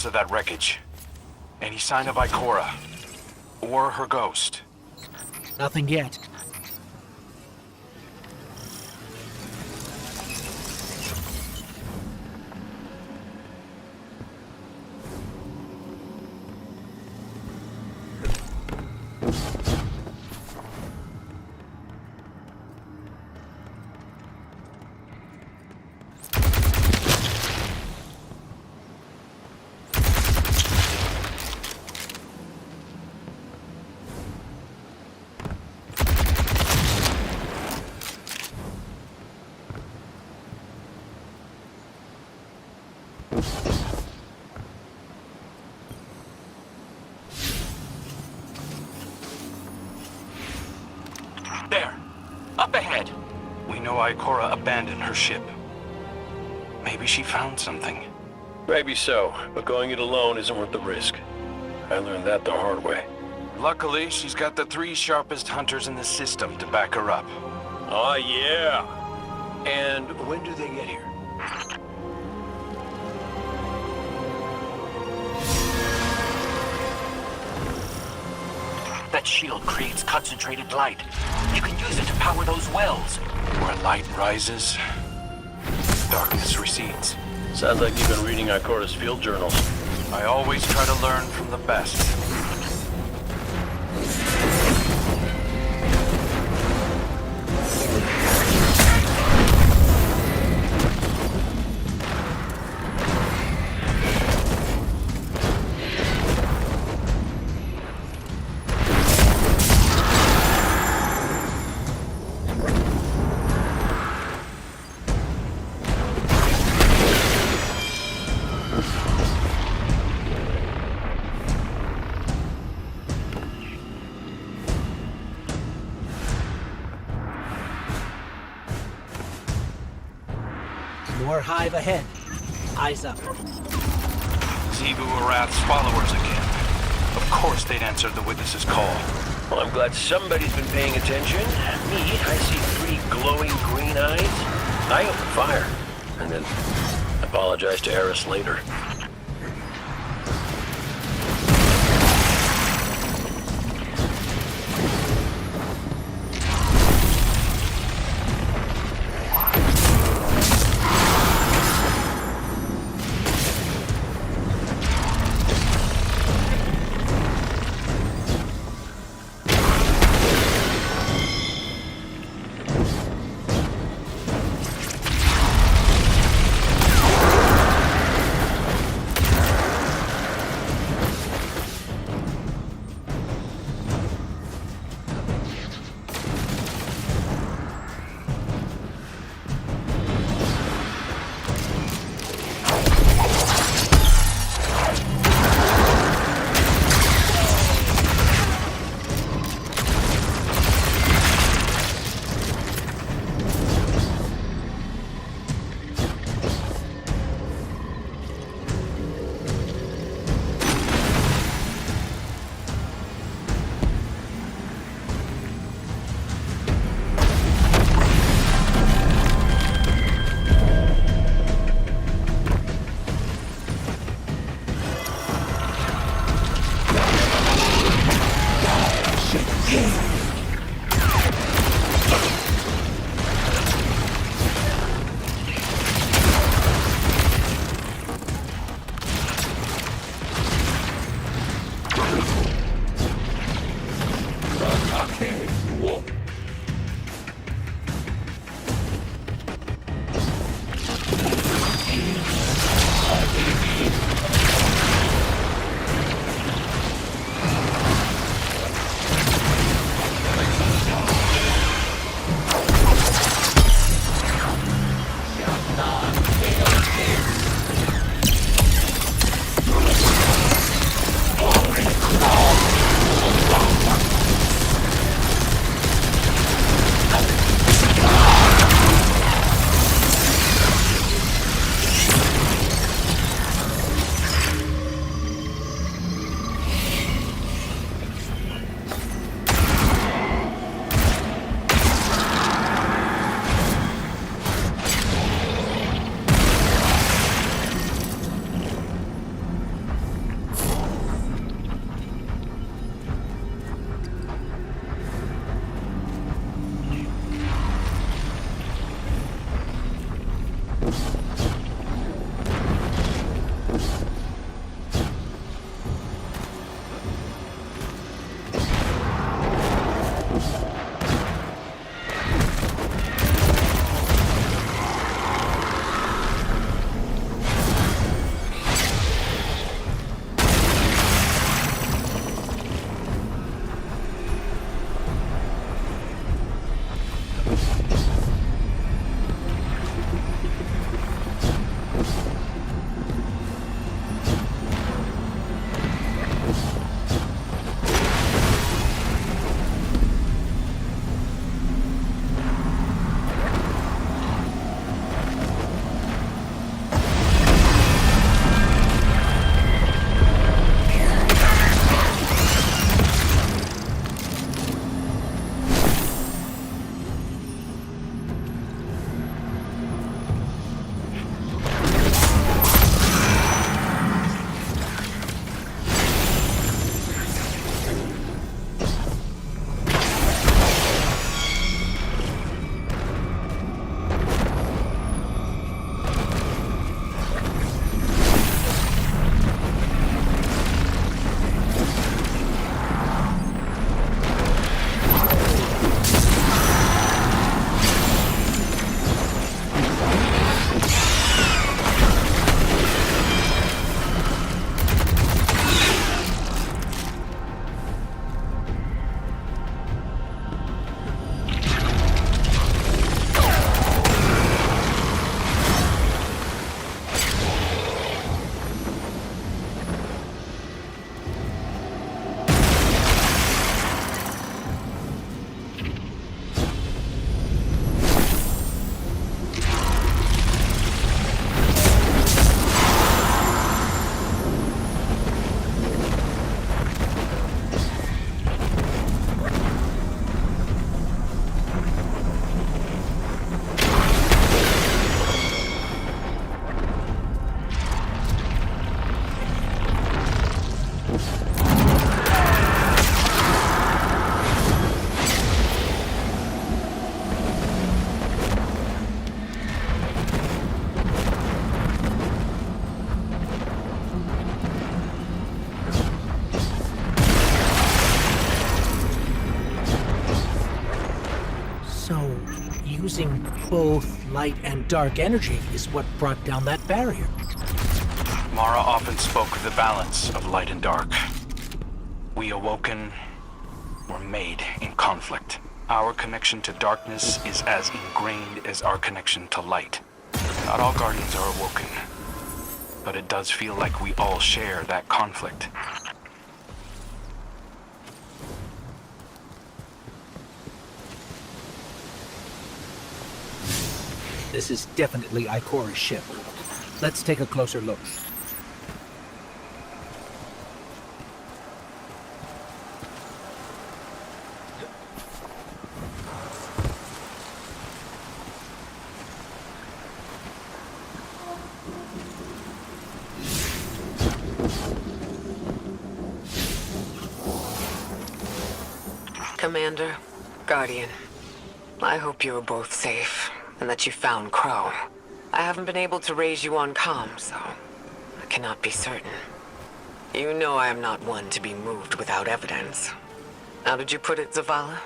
Of that wreckage. Any sign of Ikora? Or her ghost? Nothing yet. There! Up ahead! We know Ikora abandoned her ship. Maybe she found something. Maybe so, but going it alone isn't worth the risk. I learned that the hard way. Luckily, she's got the 3 sharpest hunters in the system to back her up. Oh, yeah! And when do they get here? That shield creates concentrated light. You can use it to power those wells. Where light rises, darkness recedes. Sounds like you've been reading Ikora's field journals. I always try to learn from the best. our hive ahead. Eyes up. Zebu Arath's followers again. Of course they'd answer the witness's call. Well, I'm glad somebody's been paying attention. Me, I see 3 glowing green eyes. I open fire, and then apologize to Eris later. both light and dark energy is what brought down that barrier. Mara often spoke of the balance of light and dark. We awoken were made in conflict. Our connection to darkness is as ingrained as our connection to light. Not all Guardians are awoken, but it does feel like we all share that conflict. This is definitely Ikora's ship. Let's take a closer look. Commander, Guardian, I hope you are both safe, and that you found Crow. I haven't been able to raise you on comm, so I cannot be certain. You know I am not one to be moved without evidence. How did you put it, Zavala?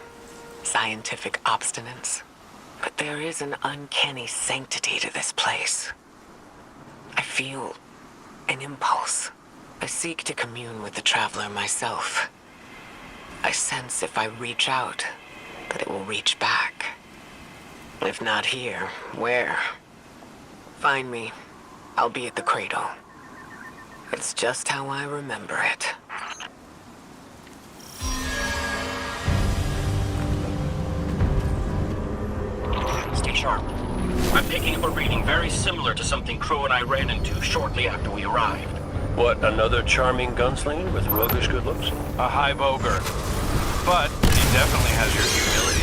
Scientific obstinance. But there is an uncanny sanctity to this place. I feel an impulse. I seek to commune with the Traveler myself. I sense if I reach out, that it will reach back. If not here, where? Find me. I'll be at the cradle. It's just how I remember it. Stay sharp. I'm picking up a reading very similar to something Crow and I ran into shortly after we arrived. What, another charming gunslinger with roguish good looks? A hive ogre. But he definitely has your humility.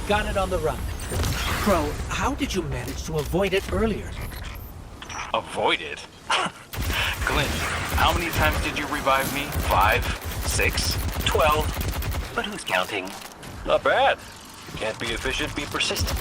Got it on the run. Crow, how did you manage to avoid it earlier? Avoid it? Clint, how many times did you revive me? 5? 6? 12? But who's counting? Not bad. Can't be efficient, be persistent.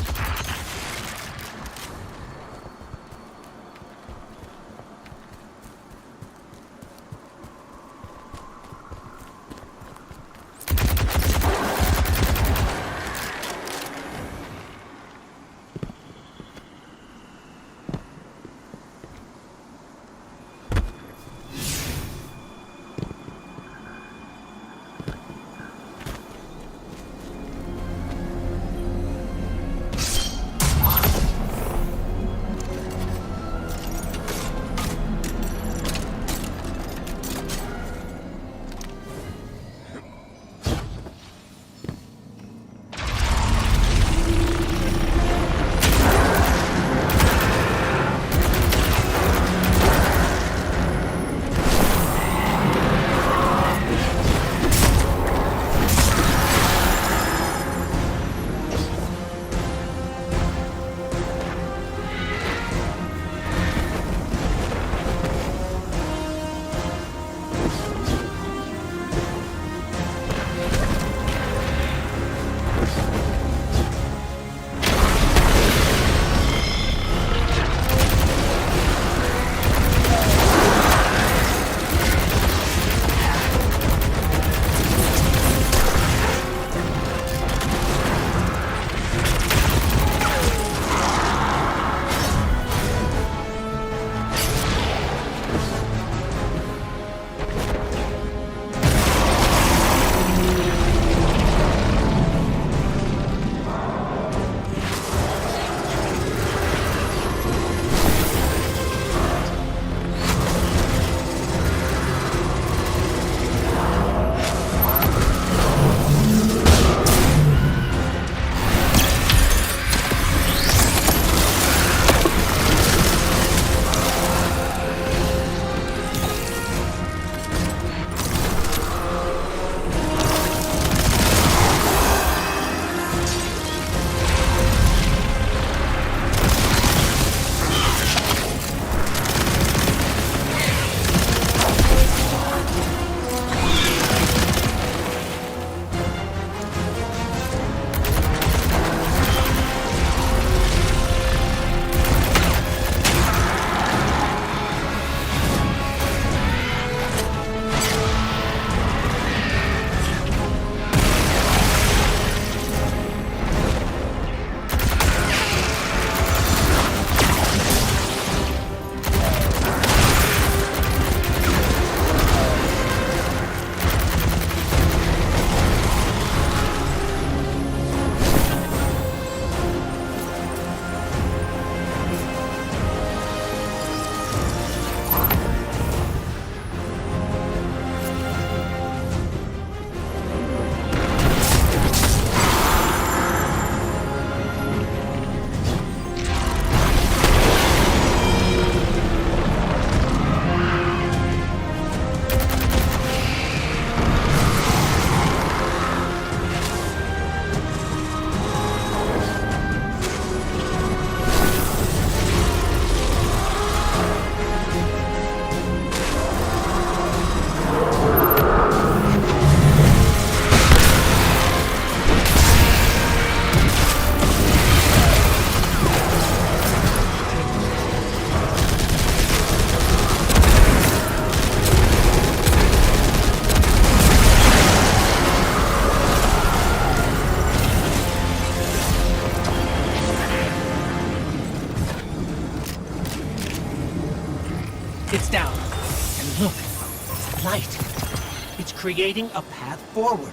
creating a path forward.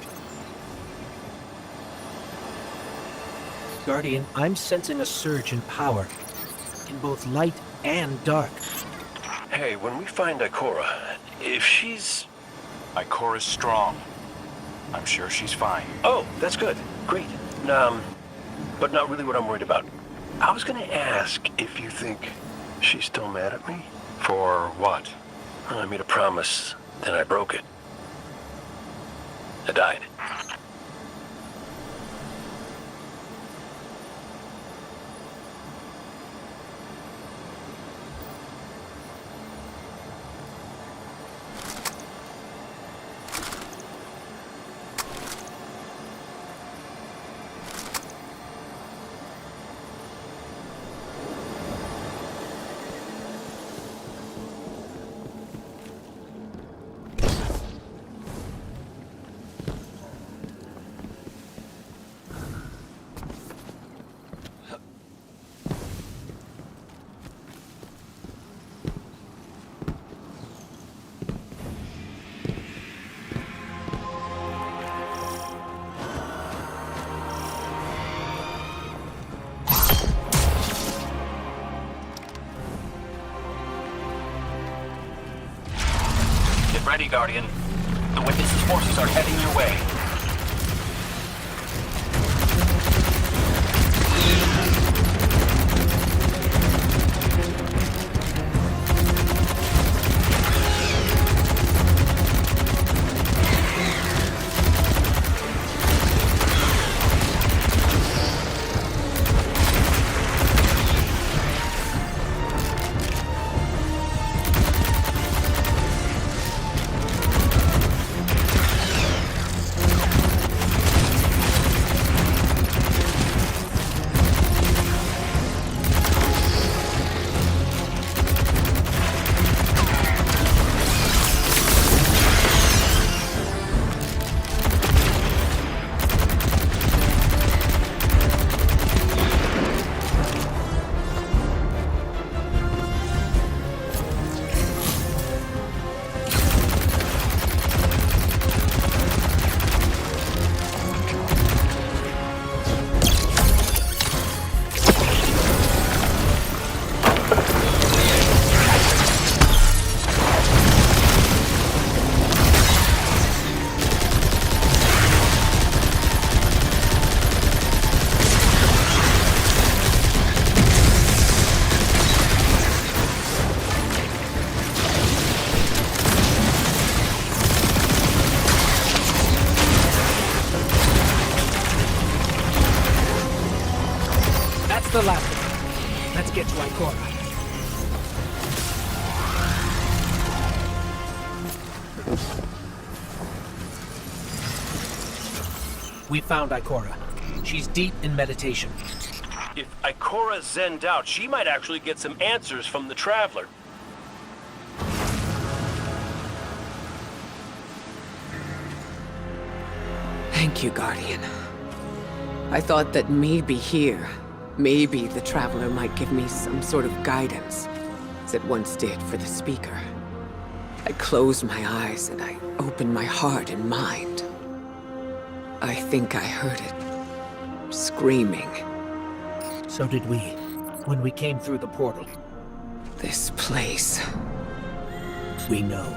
Guardian, I'm sensing a surge in power, in both light and dark. Hey, when we find Ikora, if she's... Ikora's strong. I'm sure she's fine. Oh, that's good. Great. But not really what I'm worried about. I was gonna ask if you think she's still mad at me? For what? Well, I made a promise, then I broke it. I died. Get ready, Guardian. The Witness's forces are heading your way. The last one. Let's get to Ikora. We found Ikora. She's deep in meditation. If Ikora zenned out, she might actually get some answers from the Traveler. Thank you, Guardian. I thought that maybe here, maybe the Traveler might give me some sort of guidance, as it once did for the Speaker. I closed my eyes and I opened my heart and mind. I think I heard it, screaming. So did we, when we came through the portal. This place. We know.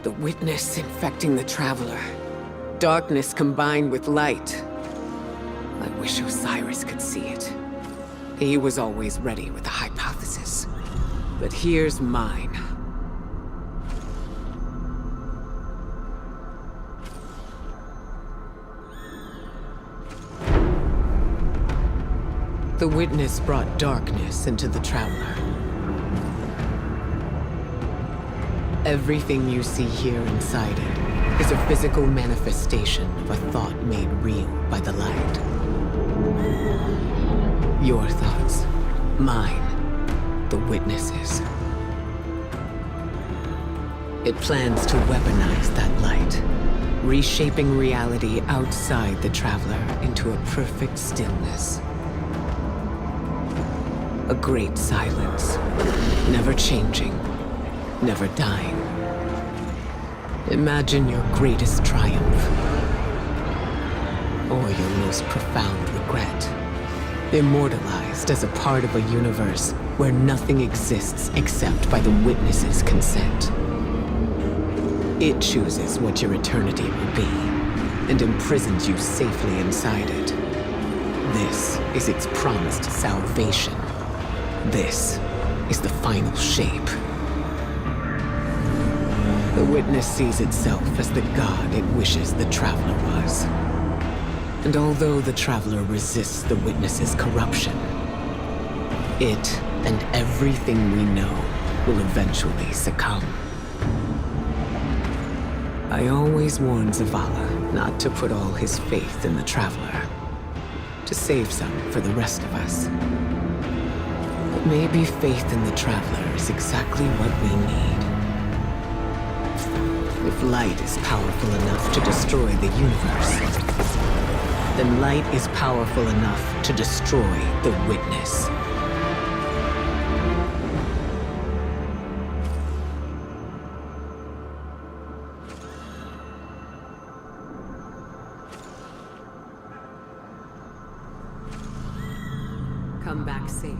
The Witness infecting the Traveler. Darkness combined with light. I wish Osiris could see it. He was always ready with a hypothesis. But here's mine. The Witness brought darkness into the Traveler. Everything you see here inside it is a physical manifestation of a thought made real by the light. Your thoughts, mine, the Witness's. It plans to weaponize that light, reshaping reality outside the Traveler into a perfect stillness. A great silence, never changing, never dying. Imagine your greatest triumph. Or your most profound regret. Immortalized as a part of a universe where nothing exists except by the witness's consent. It chooses what your eternity will be, and imprisons you safely inside it. This is its promised salvation. This is the final shape. The witness sees itself as the god it wishes the Traveler was. And although the Traveler resists the witness's corruption, it and everything we know will eventually succumb. I always warned Zavala not to put all his faith in the Traveler, to save some for the rest of us. But maybe faith in the Traveler is exactly what we need. If light is powerful enough to destroy the universe, then light is powerful enough to destroy the witness. Come back safe.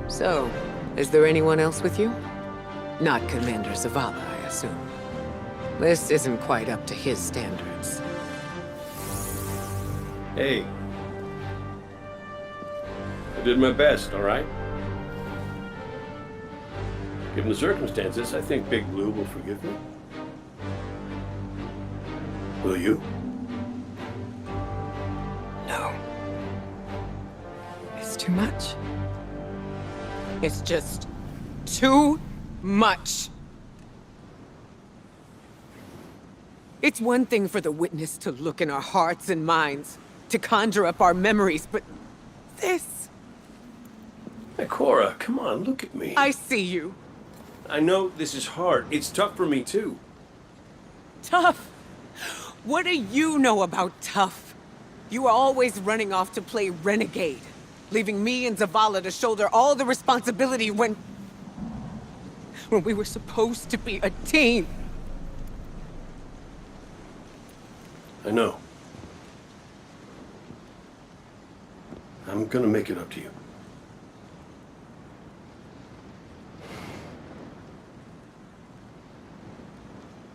So, is there anyone else with you? Not Commander Zavala, I assume. This isn't quite up to his standards. Hey. I did my best, all right? Given the circumstances, I think Big Blue will forgive me. Will you? No. It's too much. It's just too much. It's one thing for the witness to look in our hearts and minds, to conjure up our memories, but this... Hey, Cora, come on, look at me. I see you. I know this is hard. It's tough for me, too. Tough? What do you know about tough? You are always running off to play renegade, leaving me and Zavala to shoulder all the responsibility when we were supposed to be a team. I know. I'm gonna make it up to you.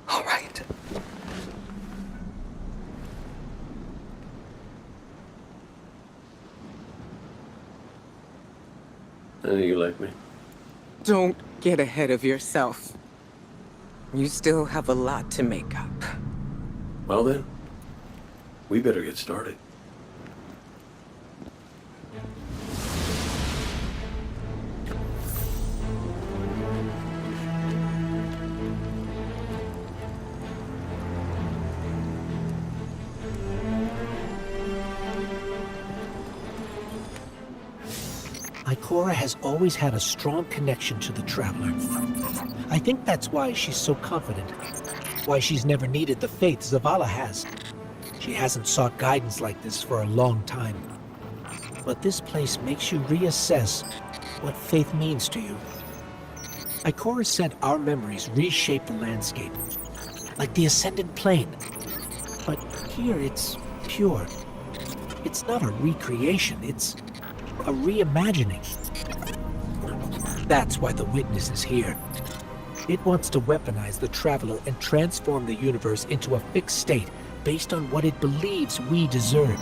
All right. I know you like me. Don't get ahead of yourself. You still have a lot to make up. Well then, we better get started. Ikora has always had a strong connection to the Traveler. I think that's why she's so confident. Why she's never needed the faith Zavala has. She hasn't sought guidance like this for a long time. But this place makes you reassess what faith means to you. Ikora said our memories reshape the landscape, like the Ascended Plane. But here it's pure. It's not a recreation, it's a reimagining. That's why the witness is here. It wants to weaponize the Traveler and transform the universe into a fixed state based on what it believes we deserve.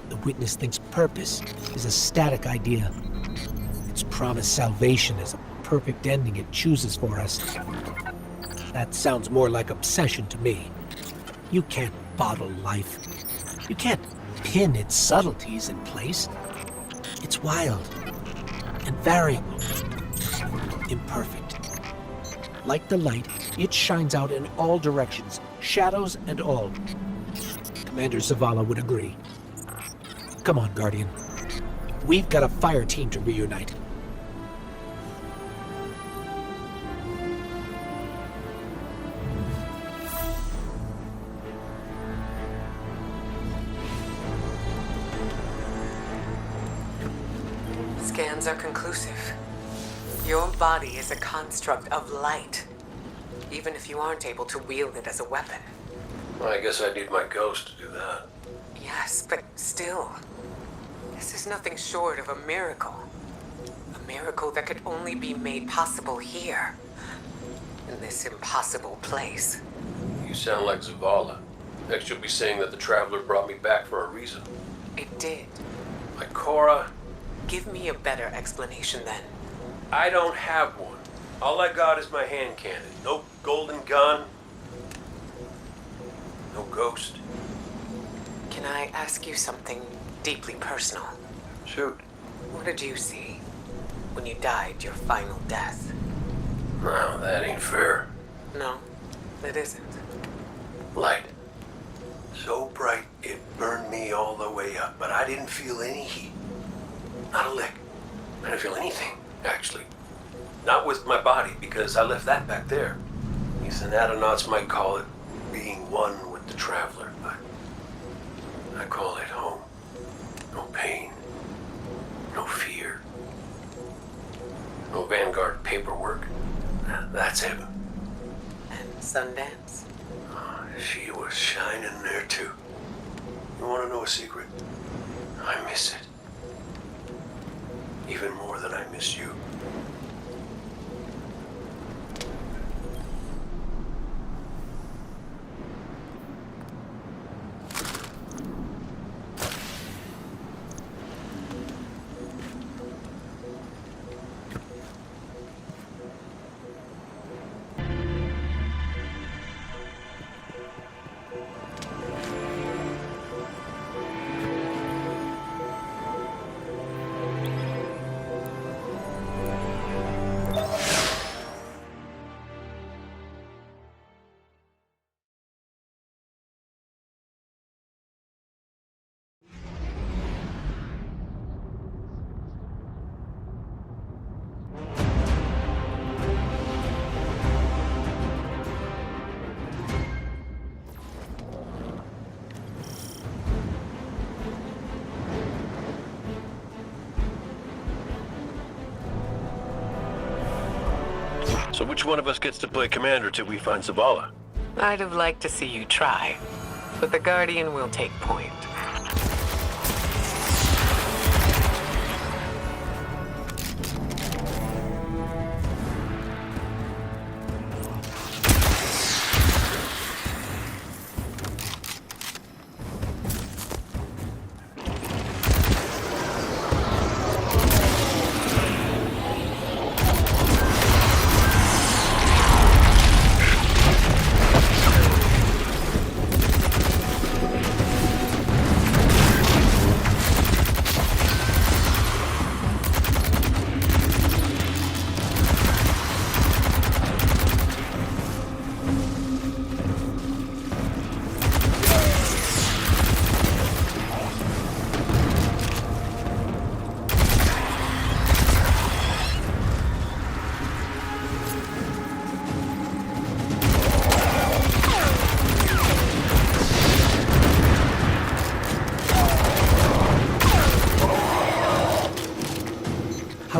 The Witness thinks purpose is a static idea. Its promised salvation is a perfect ending it chooses for us. That sounds more like obsession to me. You can't bottle life. You can't pin its subtleties in place. It's wild and variable, imperfect. Like the light, it shines out in all directions, shadows and all. Commander Zavala would agree. Come on, Guardian. We've got a fire team to reunite. Scans are conclusive. Your body is a construct of light, even if you aren't able to wield it as a weapon. Well, I guess I need my ghost to do that. Yes, but still, this is nothing short of a miracle. A miracle that could only be made possible here, in this impossible place. You sound like Zavala. Next you'll be saying that the Traveler brought me back for a reason. It did. Like Cora? Give me a better explanation then. I don't have one. All I got is my hand cannon. No golden gun. No ghost. Can I ask you something deeply personal? Shoot. What did you see when you died your final death? No, that ain't fair. No, it isn't. Light. So bright it burned me all the way up, but I didn't feel any heat. Not a lick. I didn't feel anything, actually. Not with my body, because I left that back there. These anatronauts might call it being one with the Traveler, but I call it home. No pain. No fear. No Vanguard paperwork. That's heaven. And Sundance? Oh, she was shining there too. You want to know a secret? I miss it. Even more than I miss you. So which one of us gets to play commander till we find Zavala? I'd have liked to see you try, but the Guardian will take point.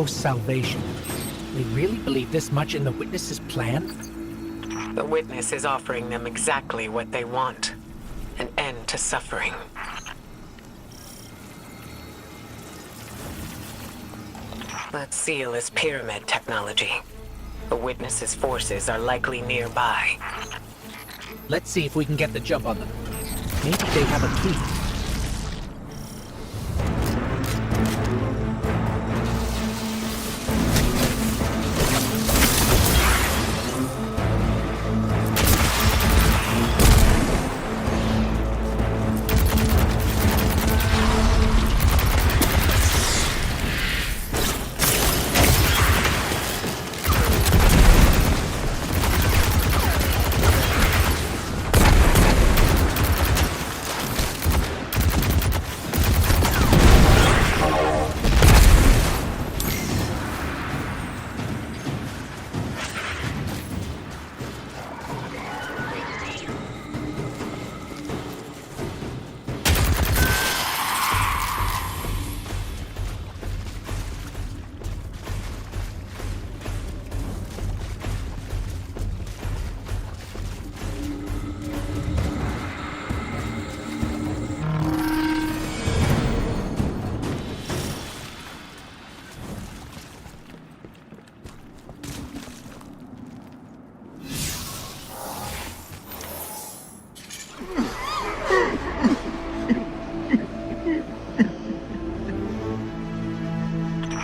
Salvation. They really believe this much in the Witness's plan? The Witness is offering them exactly what they want. An end to suffering. That seal is pyramid technology. The Witness's forces are likely nearby. Let's see if we can get the jump on them. Maybe they have a key.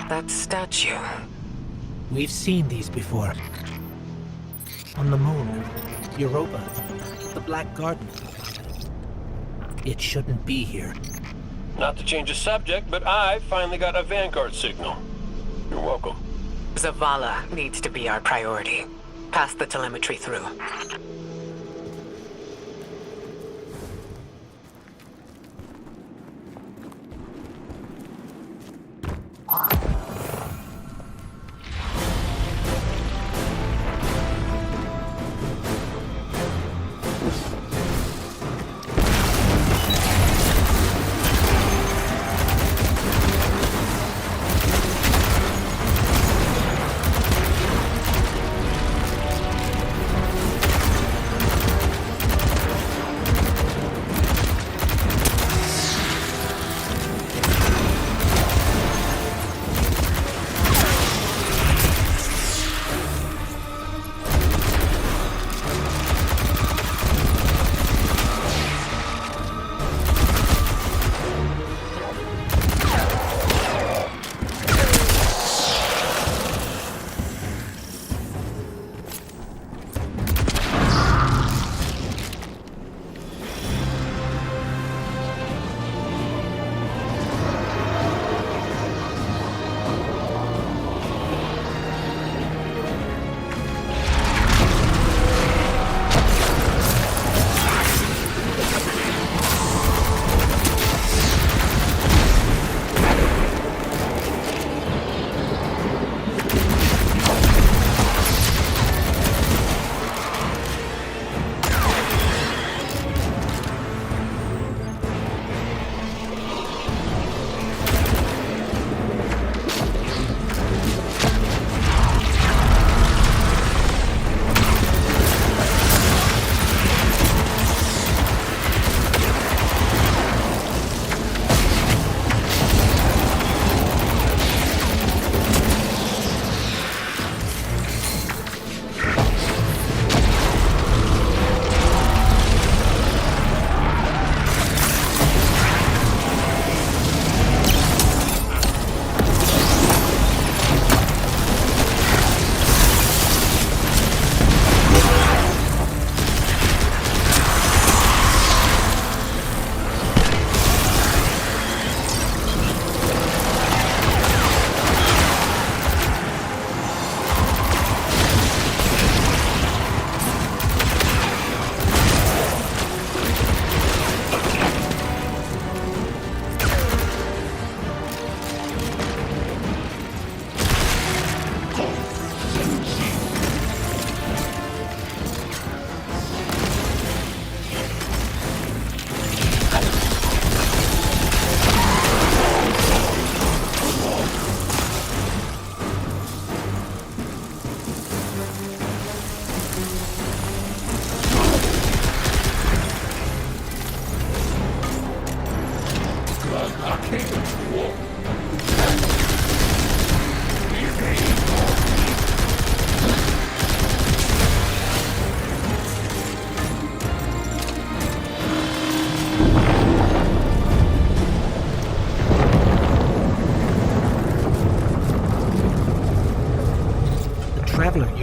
That statue. We've seen these before. On the moon, Europa, the Black Garden. It shouldn't be here. Not to change the subject, but I finally got a Vanguard signal. You're welcome. Zavala needs to be our priority. Pass the telemetry through.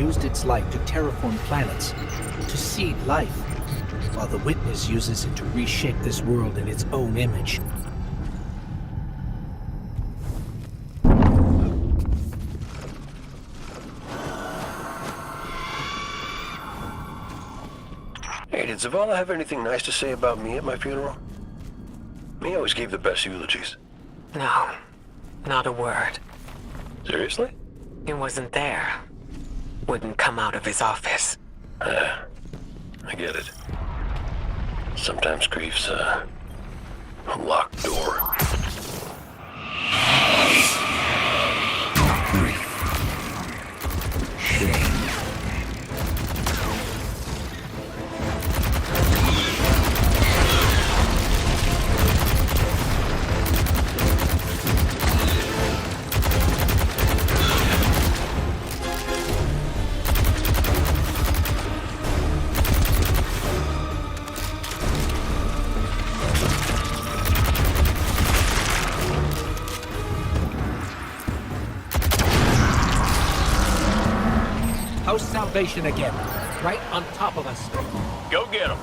used its light to terraform planets, to seed life, while the Witness uses it to reshape this world in its own image. Hey, did Zavala have anything nice to say about me at my funeral? He always gave the best eulogies. No, not a word. Seriously? He wasn't there. Wouldn't come out of his office. I get it. Sometimes grief's a locked door. Grief. Shame. How's Salvation again? Right on top of us. Go get him.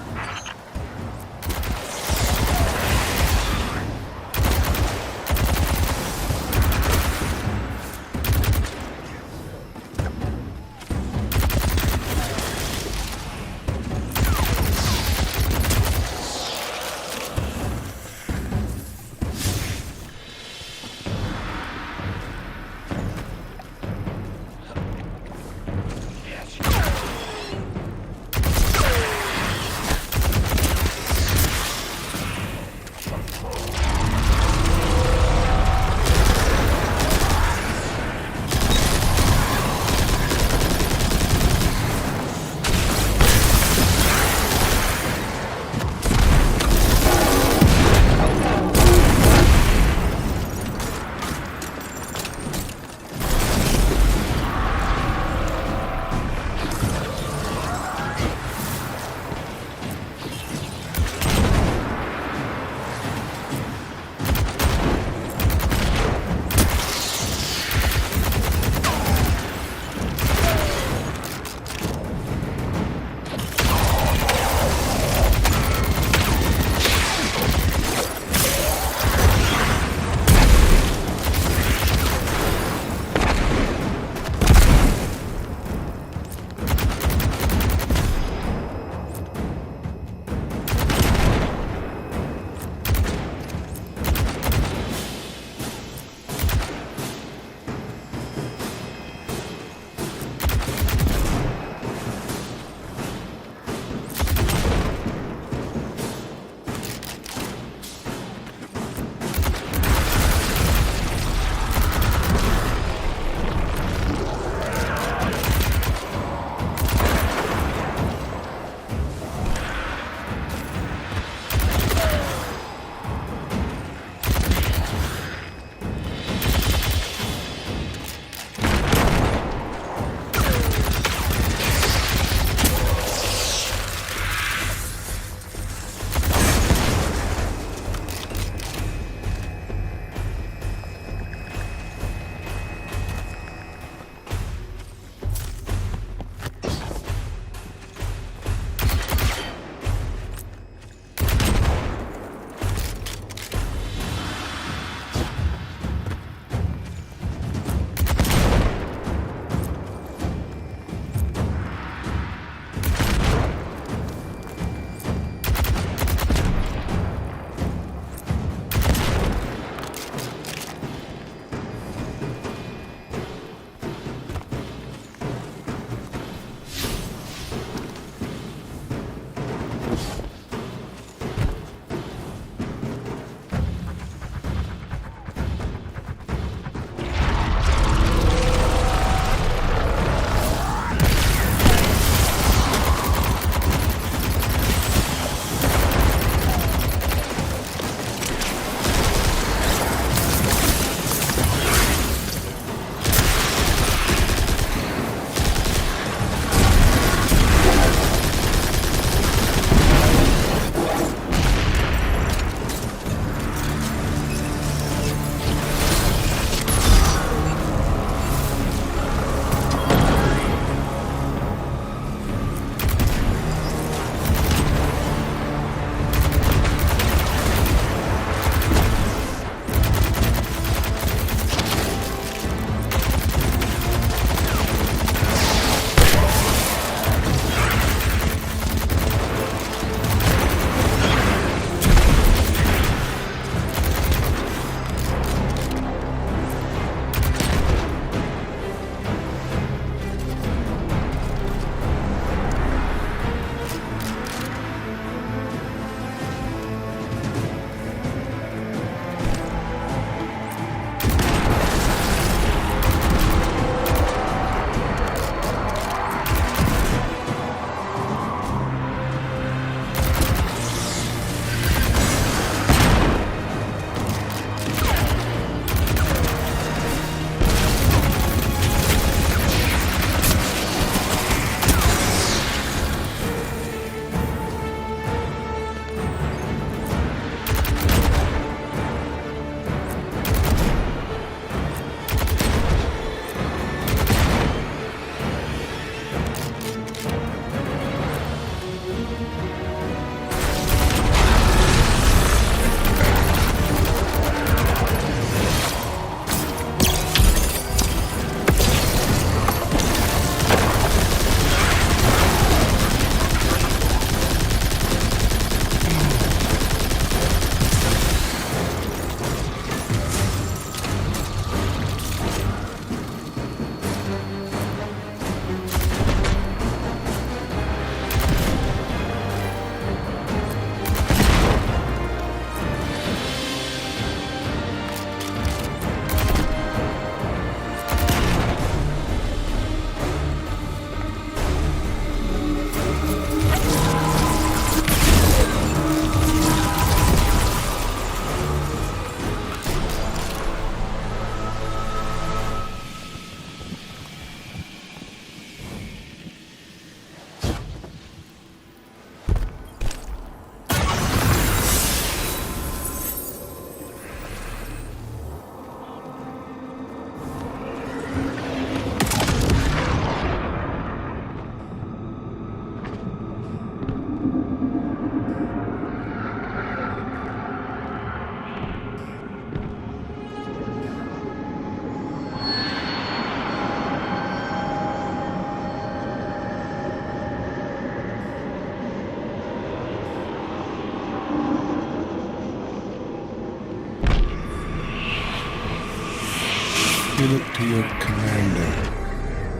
You look to your commander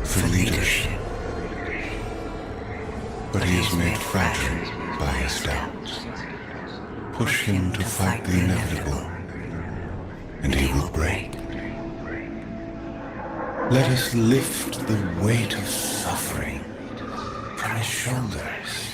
for leadership. But he is made fragile by his doubts. Push him to fight the inevitable, and he will break. Let us lift the weight of suffering from his shoulders.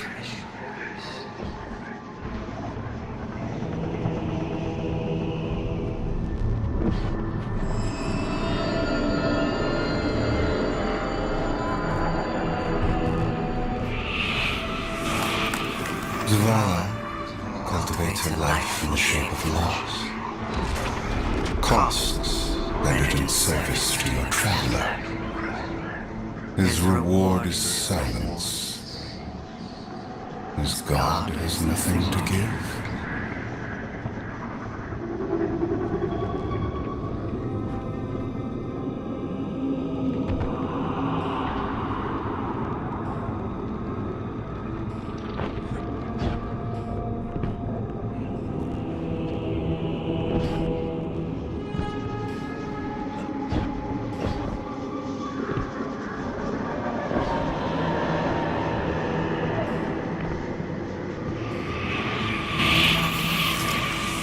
Zavala cultivates her life in the shape of loss. Costs rendered in service to your traveler. His reward is silence. His god has nothing to give.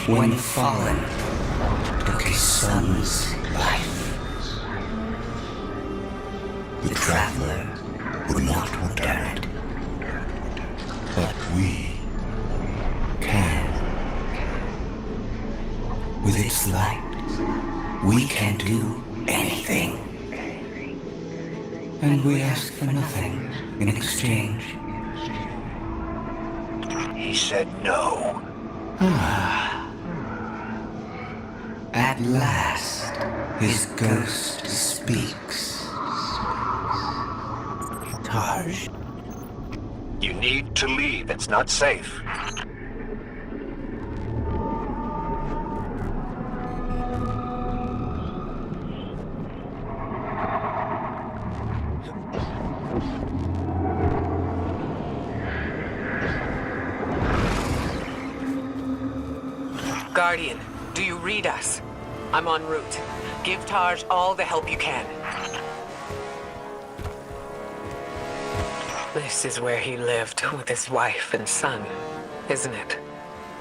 When the fallen took his son's life, the traveler would not return it. But we can. With its light, we can do anything. And we ask for nothing in exchange. He said no. At last, his ghost speaks. Taj. You need to leave. It's not safe. Guardian, do you read us? I'm en route. Give Taj all the help you can. This is where he lived with his wife and son, isn't it?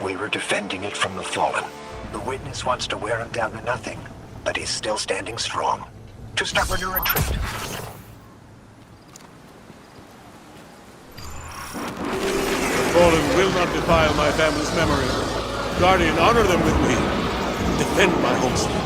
We were defending it from the fallen. The witness wants to wear him down to nothing, but he's still standing strong. To stubborn a retreat. The fallen will not defile my family's memory. Guardian, honor them with me. Defend my homestead.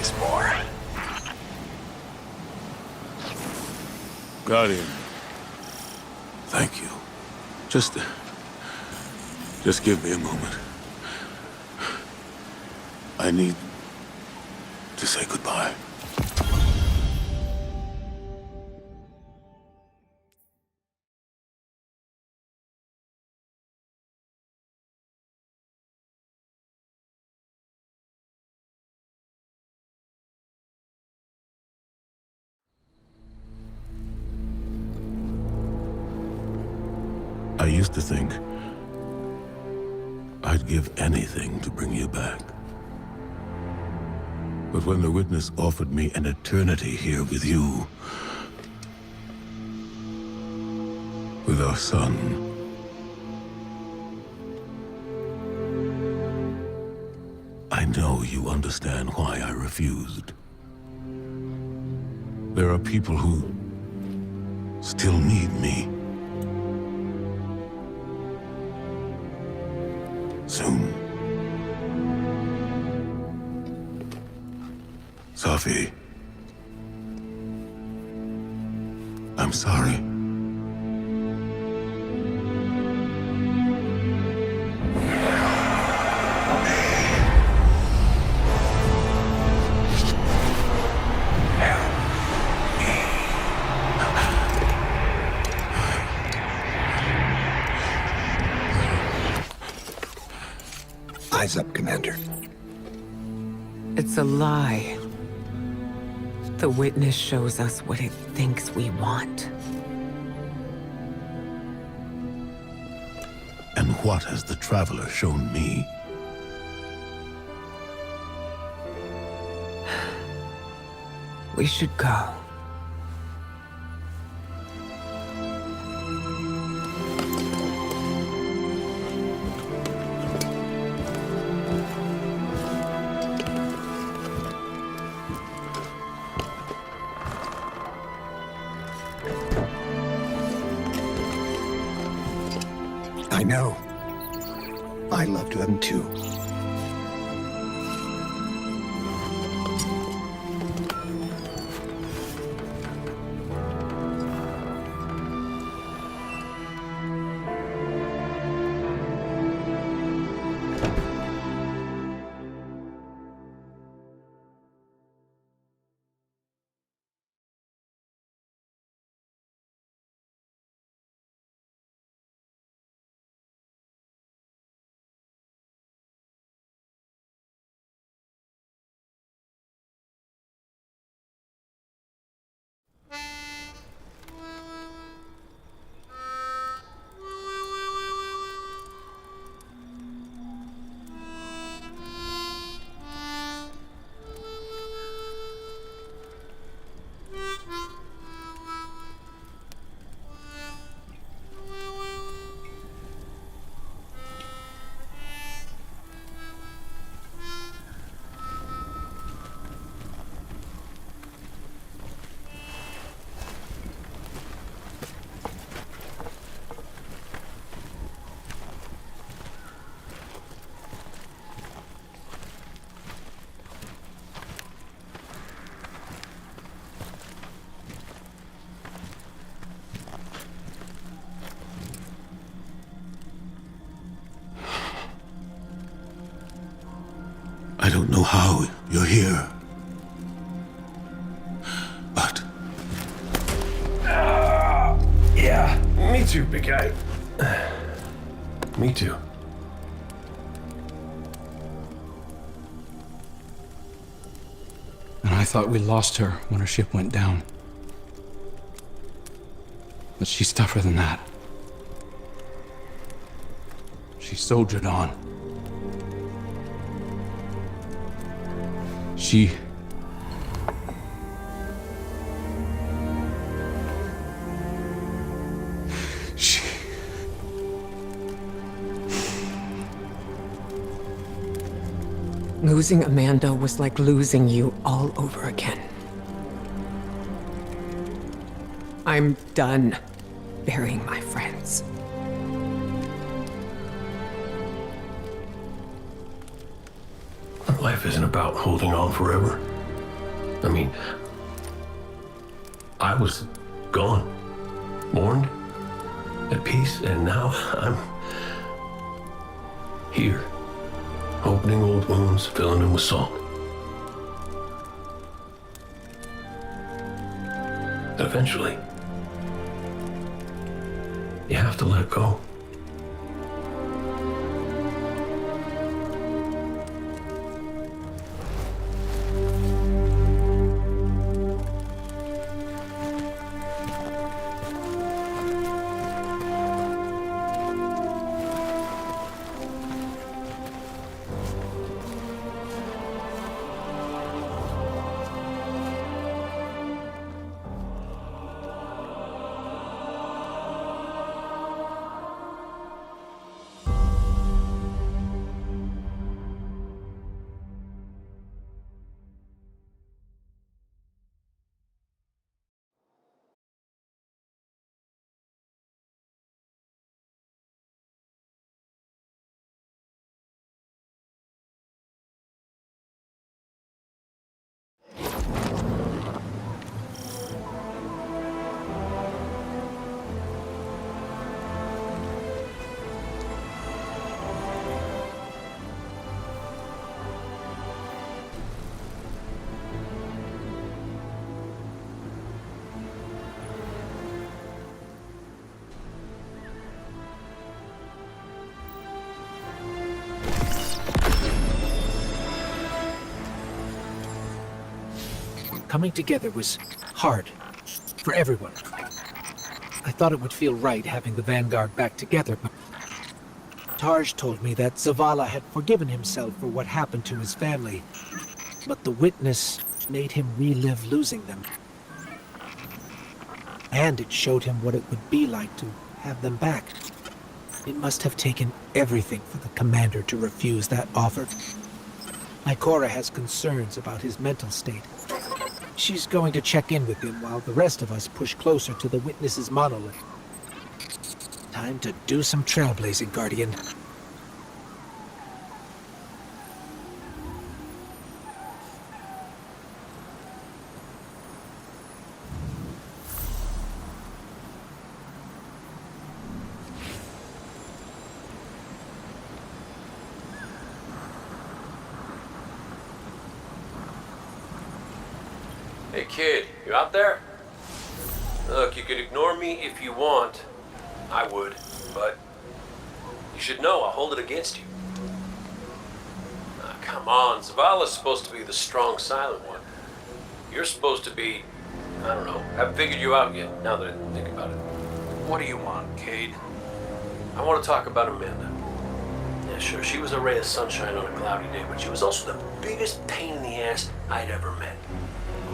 once more. Guardian, thank you. Just give me a moment. I need to say goodbye. I used to think I'd give anything to bring you back. But when the witness offered me an eternity here with you, with our son, I know you understand why I refused. There are people who still need me. Soon. Sophie. I'm sorry. Eyes up, Commander. It's a lie. The witness shows us what it thinks we want. And what has the Traveler shown me? We should go. I know. I loved them too. I don't know how you're here. But... Yeah, me too, big guy. Me too. And I thought we lost her when her ship went down. But she's tougher than that. She soldiered on. She... Losing Amanda was like losing you all over again. I'm done burying my friends. Life isn't about holding on forever. I mean, I was gone, mourned, at peace, and now I'm here, opening old wounds, filling them with salt. Eventually, you have to let it go. Coming together was hard for everyone. I thought it would feel right having the Vanguard back together, but Tarj told me that Zavala had forgiven himself for what happened to his family, but the witness made him relive losing them. And it showed him what it would be like to have them back. It must have taken everything for the commander to refuse that offer. Ikora has concerns about his mental state. She's going to check in with him while the rest of us push closer to the witness's monolith. Time to do some trailblazing, Guardian. Hey kid, you out there? Look, you could ignore me if you want. I would, but you should know I'll hold it against you. Come on, Zavala's supposed to be the strong, silent one. You're supposed to be, I don't know, haven't figured you out yet, now that I think about it. What do you want, Cade? I want to talk about Amanda. Yeah, sure, she was a ray of sunshine on a cloudy day, but she was also the biggest pain in the ass I'd ever met.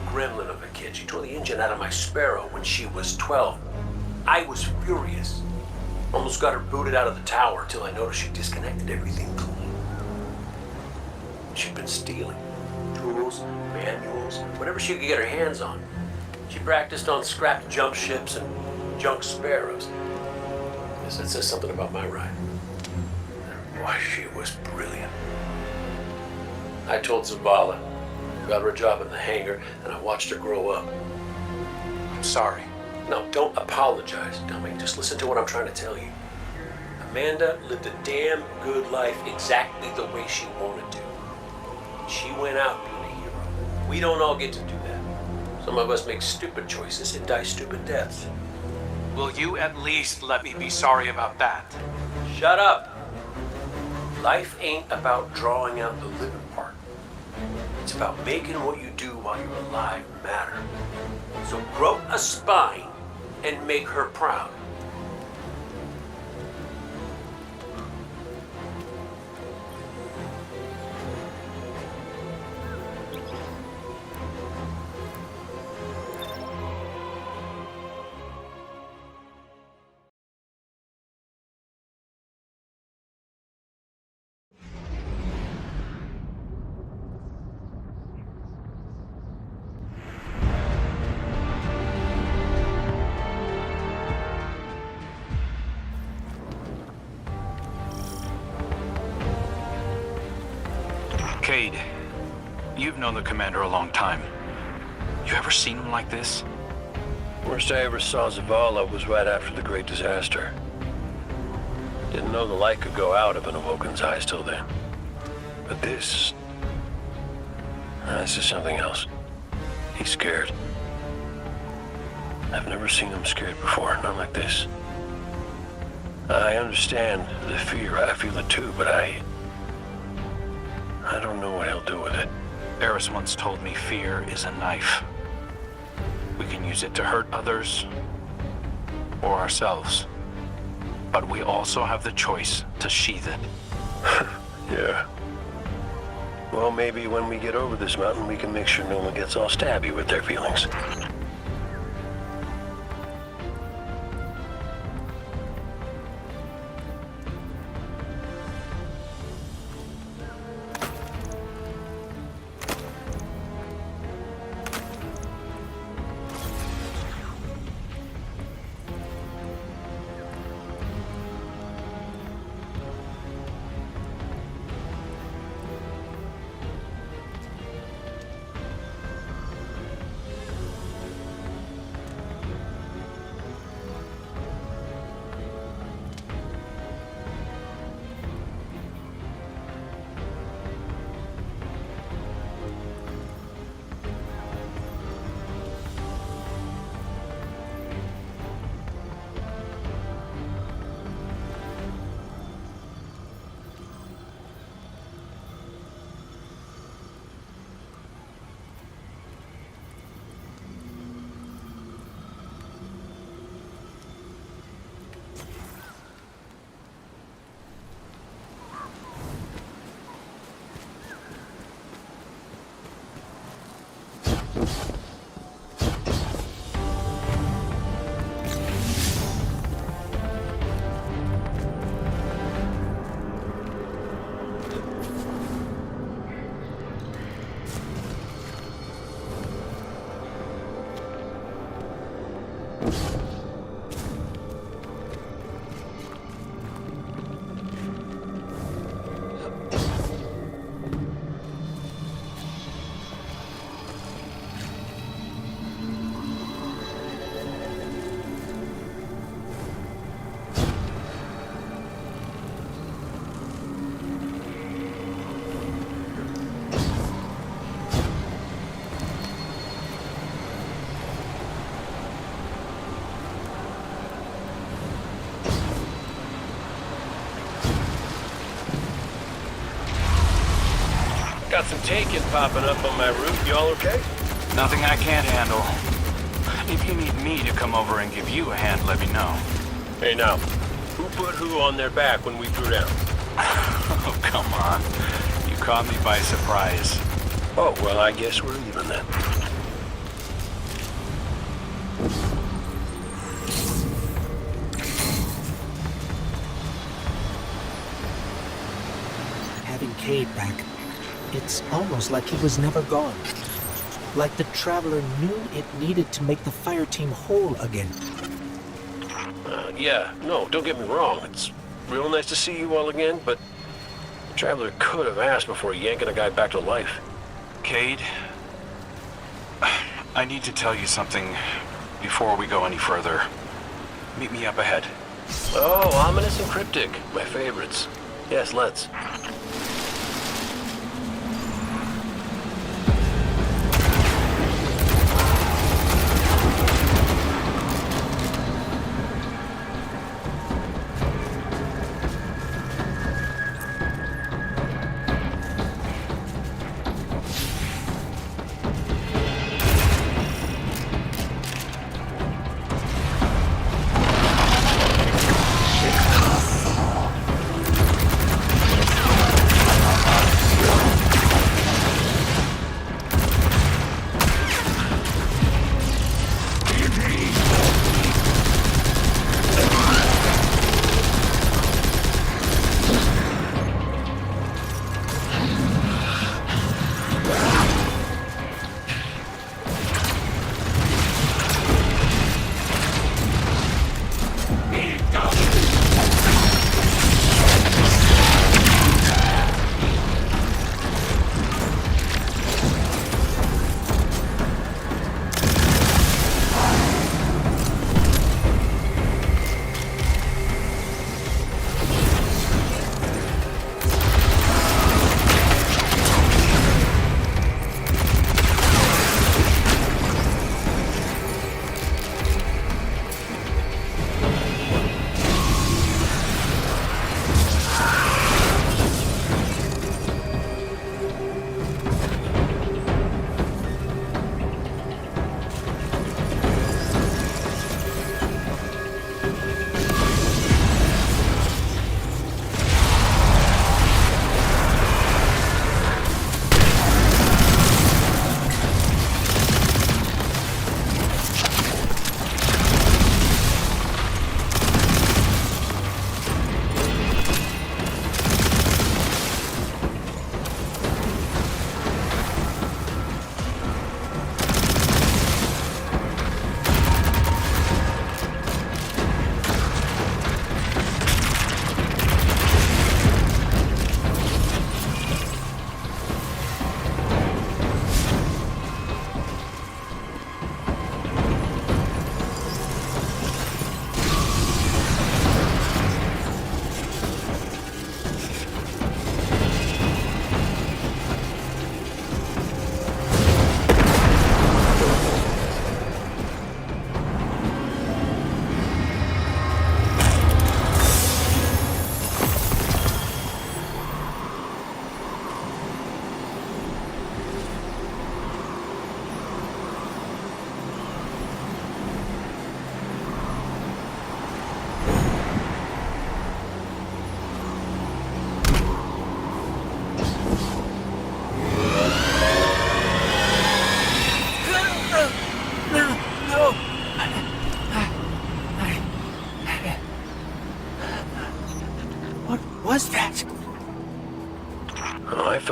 Gremlin of a kid. She tore the engine out of my Sparrow when she was 12. I was furious. Almost got her booted out of the tower until I noticed she disconnected everything clean. She'd been stealing tools, manuals, whatever she could get her hands on. She practiced on scrapped jump ships and junk Sparrows. Guess that says something about my ride. Boy, she was brilliant. I told Zavala. Got her a job in the hangar, and I watched her grow up. I'm sorry. No, don't apologize, dummy. Just listen to what I'm trying to tell you. Amanda lived a damn good life exactly the way she wanted to. She went out being a hero. We don't all get to do that. Some of us make stupid choices and die stupid deaths. Will you at least let me be sorry about that? Shut up! Life ain't about drawing out the living part. It's about making what you do while you're alive matter. So grow a spine and make her proud. Cade, you've known the commander a long time. You ever seen him like this? Worst I ever saw Zavala was right after the Great Disaster. Didn't know the light could go out of an Awoken's eyes till then. But this is something else. He's scared. I've never seen him scared before, not like this. I understand the fear, I feel it too, but I don't know what he'll do with it. Eris once told me fear is a knife. We can use it to hurt others or ourselves. But we also have the choice to sheath it. Yeah. Well, maybe when we get over this mountain, we can make sure no one gets all stabby with their feelings. Got some taking popping up on my route. Y'all okay? Nothing I can't handle. If you need me to come over and give you a hand, let me know. Hey now, who put who on their back when we threw down? Oh, come on. You caught me by surprise. Oh, well, I guess we're even then. Having Cade back, it's almost like he was never gone. Like the Traveler knew it needed to make the fire team whole again. Yeah, no, don't get me wrong. It's real nice to see you all again, but the Traveler could have asked before yanking a guy back to life. Cade, I need to tell you something before we go any further. Meet me up ahead. Oh, ominous and cryptic. My favorites. Yes, let's.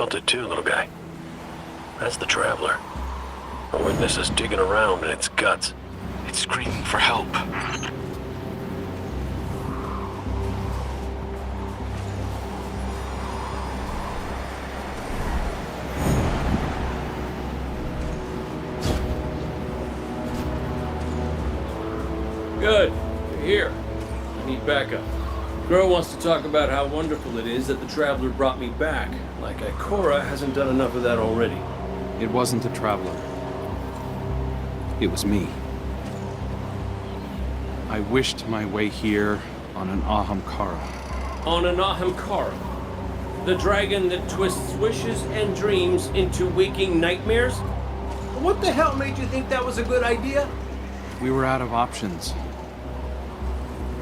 felt it too, little guy. That's the Traveler. The witness is digging around in its guts. It's screaming for help. Good. You're here. I need backup. Crow wants to talk about how wonderful it is that the Traveler brought me back. Like Ikora hasn't done enough of that already. It wasn't the Traveler. It was me. I wished my way here on an Ahamkara. On an Ahamkara? The dragon that twists wishes and dreams into waking nightmares? What the hell made you think that was a good idea? We were out of options.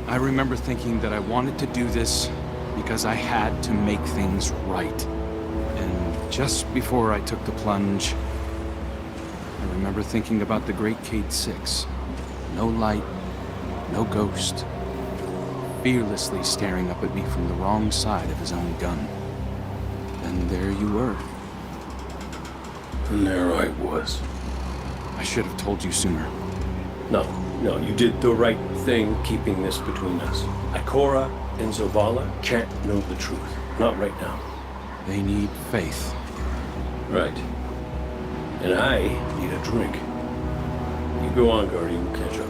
I remember thinking that I wanted to do this because I had to make things right. And just before I took the plunge, I remember thinking about the Great Cade 6. No light, no ghost. Fearlessly staring up at me from the wrong side of his own gun. And there you were. And there I was. I should have told you sooner. No, you did the right thing keeping this between us. Ikora and Zavala can't know the truth. Not right now. They need faith. Right. And I need a drink. You go on, Guardian. We'll catch up.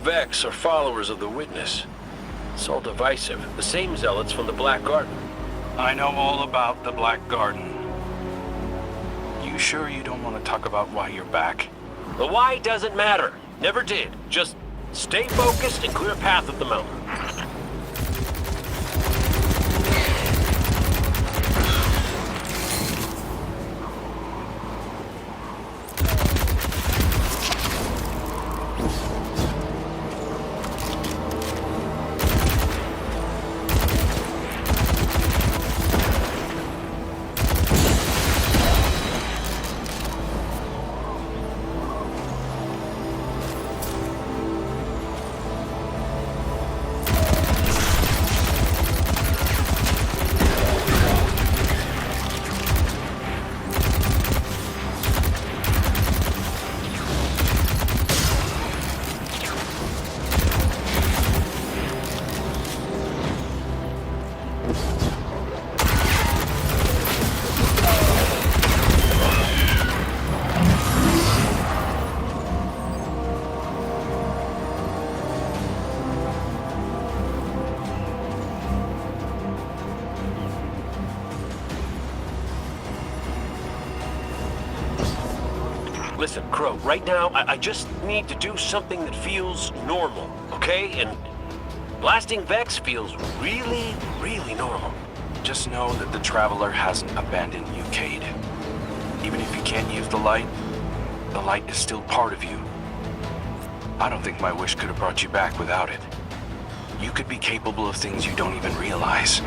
Vex are followers of the Witness. It's all divisive. The same zealots from the Black Garden. I know all about the Black Garden. You sure you don't want to talk about why you're back? The why doesn't matter. Never did. Just stay focused and clear a path up the mountain. Listen, Crow, right now, I just need to do something that feels normal, okay? And blasting Vex feels really, really normal. Just know that the Traveler hasn't abandoned you, Cade. Even if you can't use the light is still part of you. I don't think my wish could have brought you back without it. You could be capable of things you don't even realize.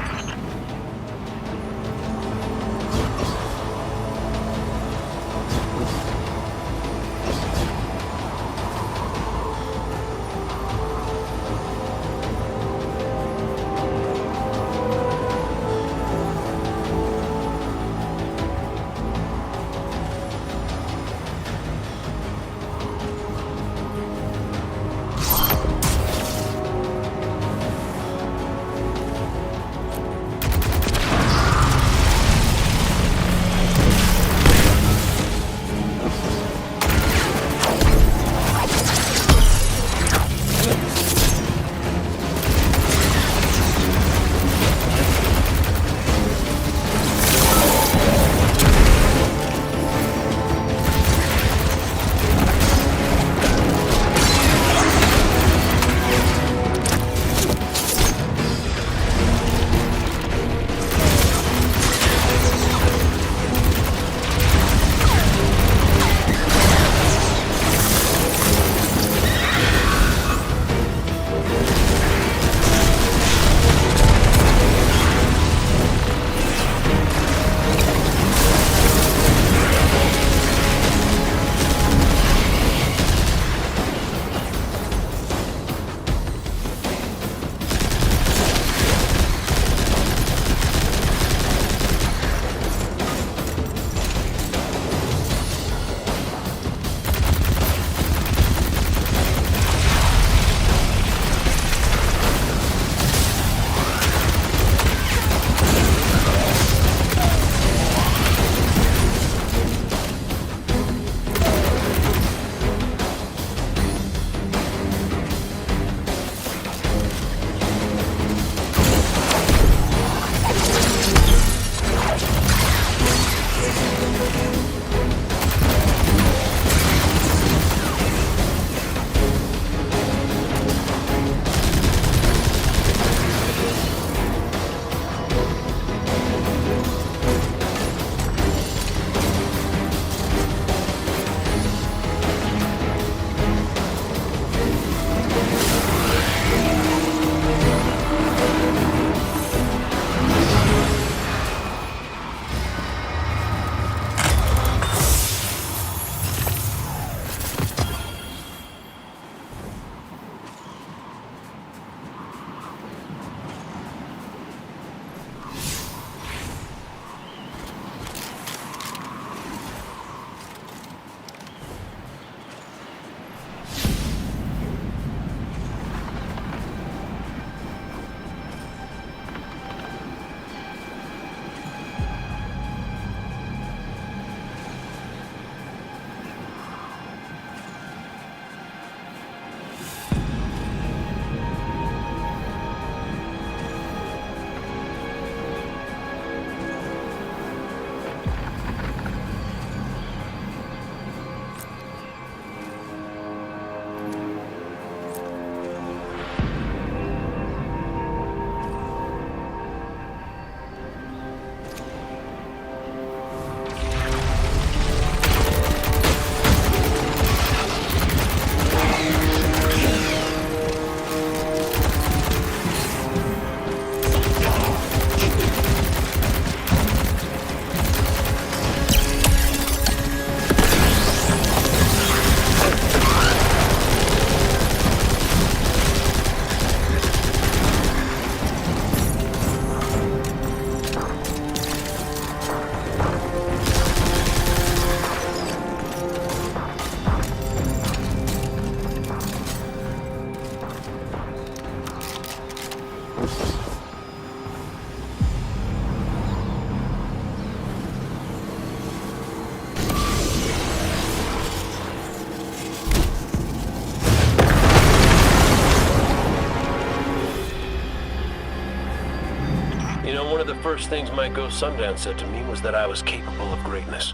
of the first things my ghost Sundown said to me was that I was capable of greatness.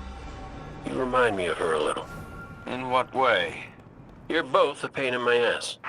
You remind me of her a little. In what way? You're both a pain in my ass.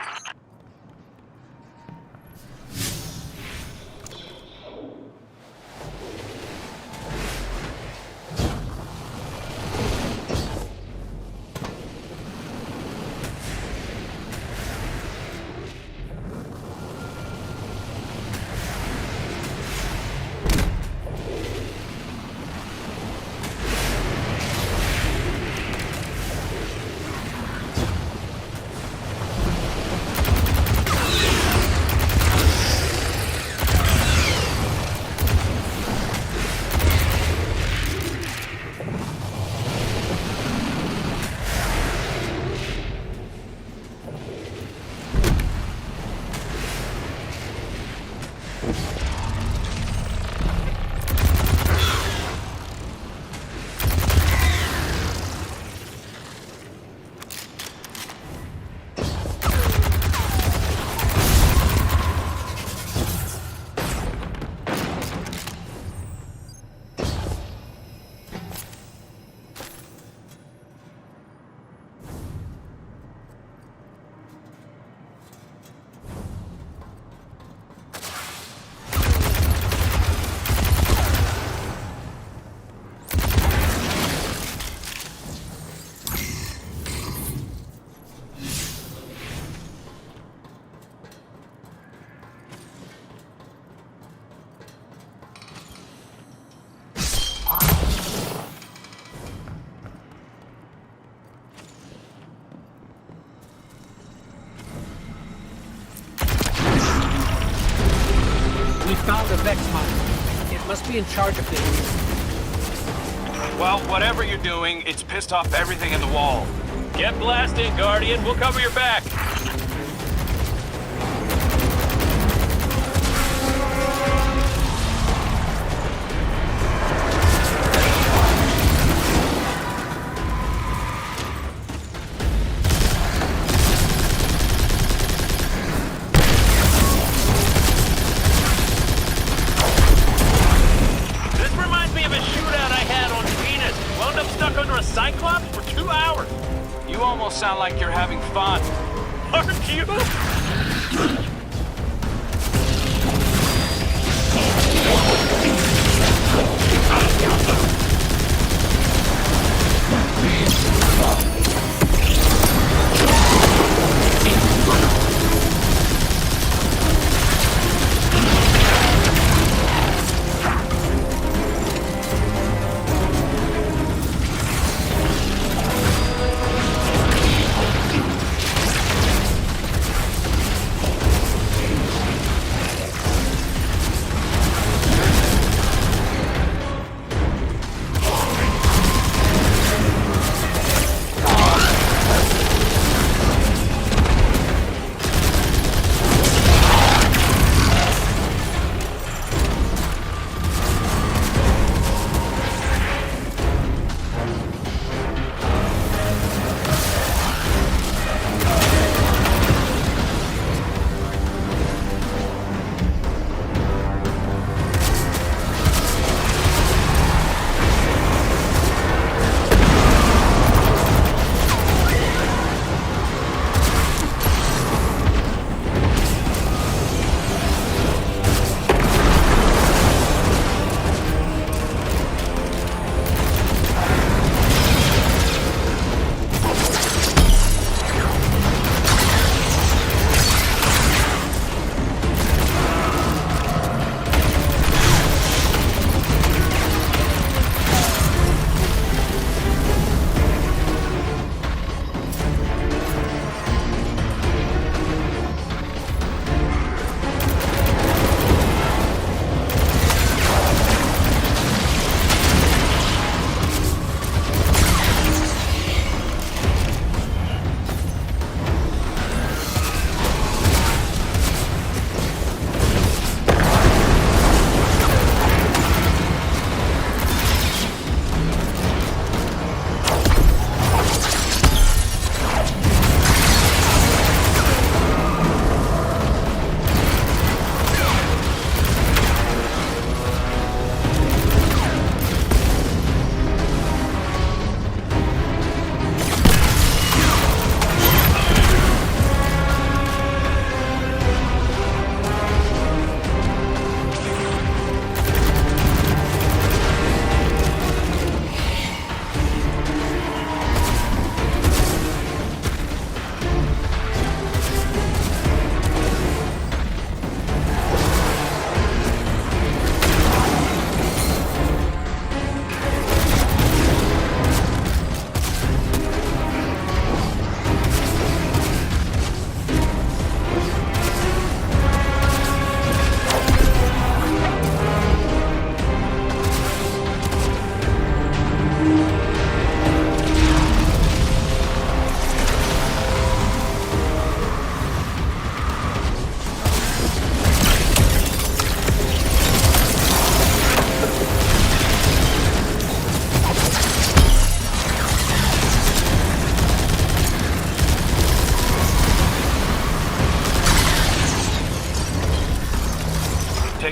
Found the Vex mine. It must be in charge of things. Well, whatever you're doing, it's pissed off everything in the wall. Get blasting, Guardian. We'll cover your back. Sound like you're having fun. Aren't you?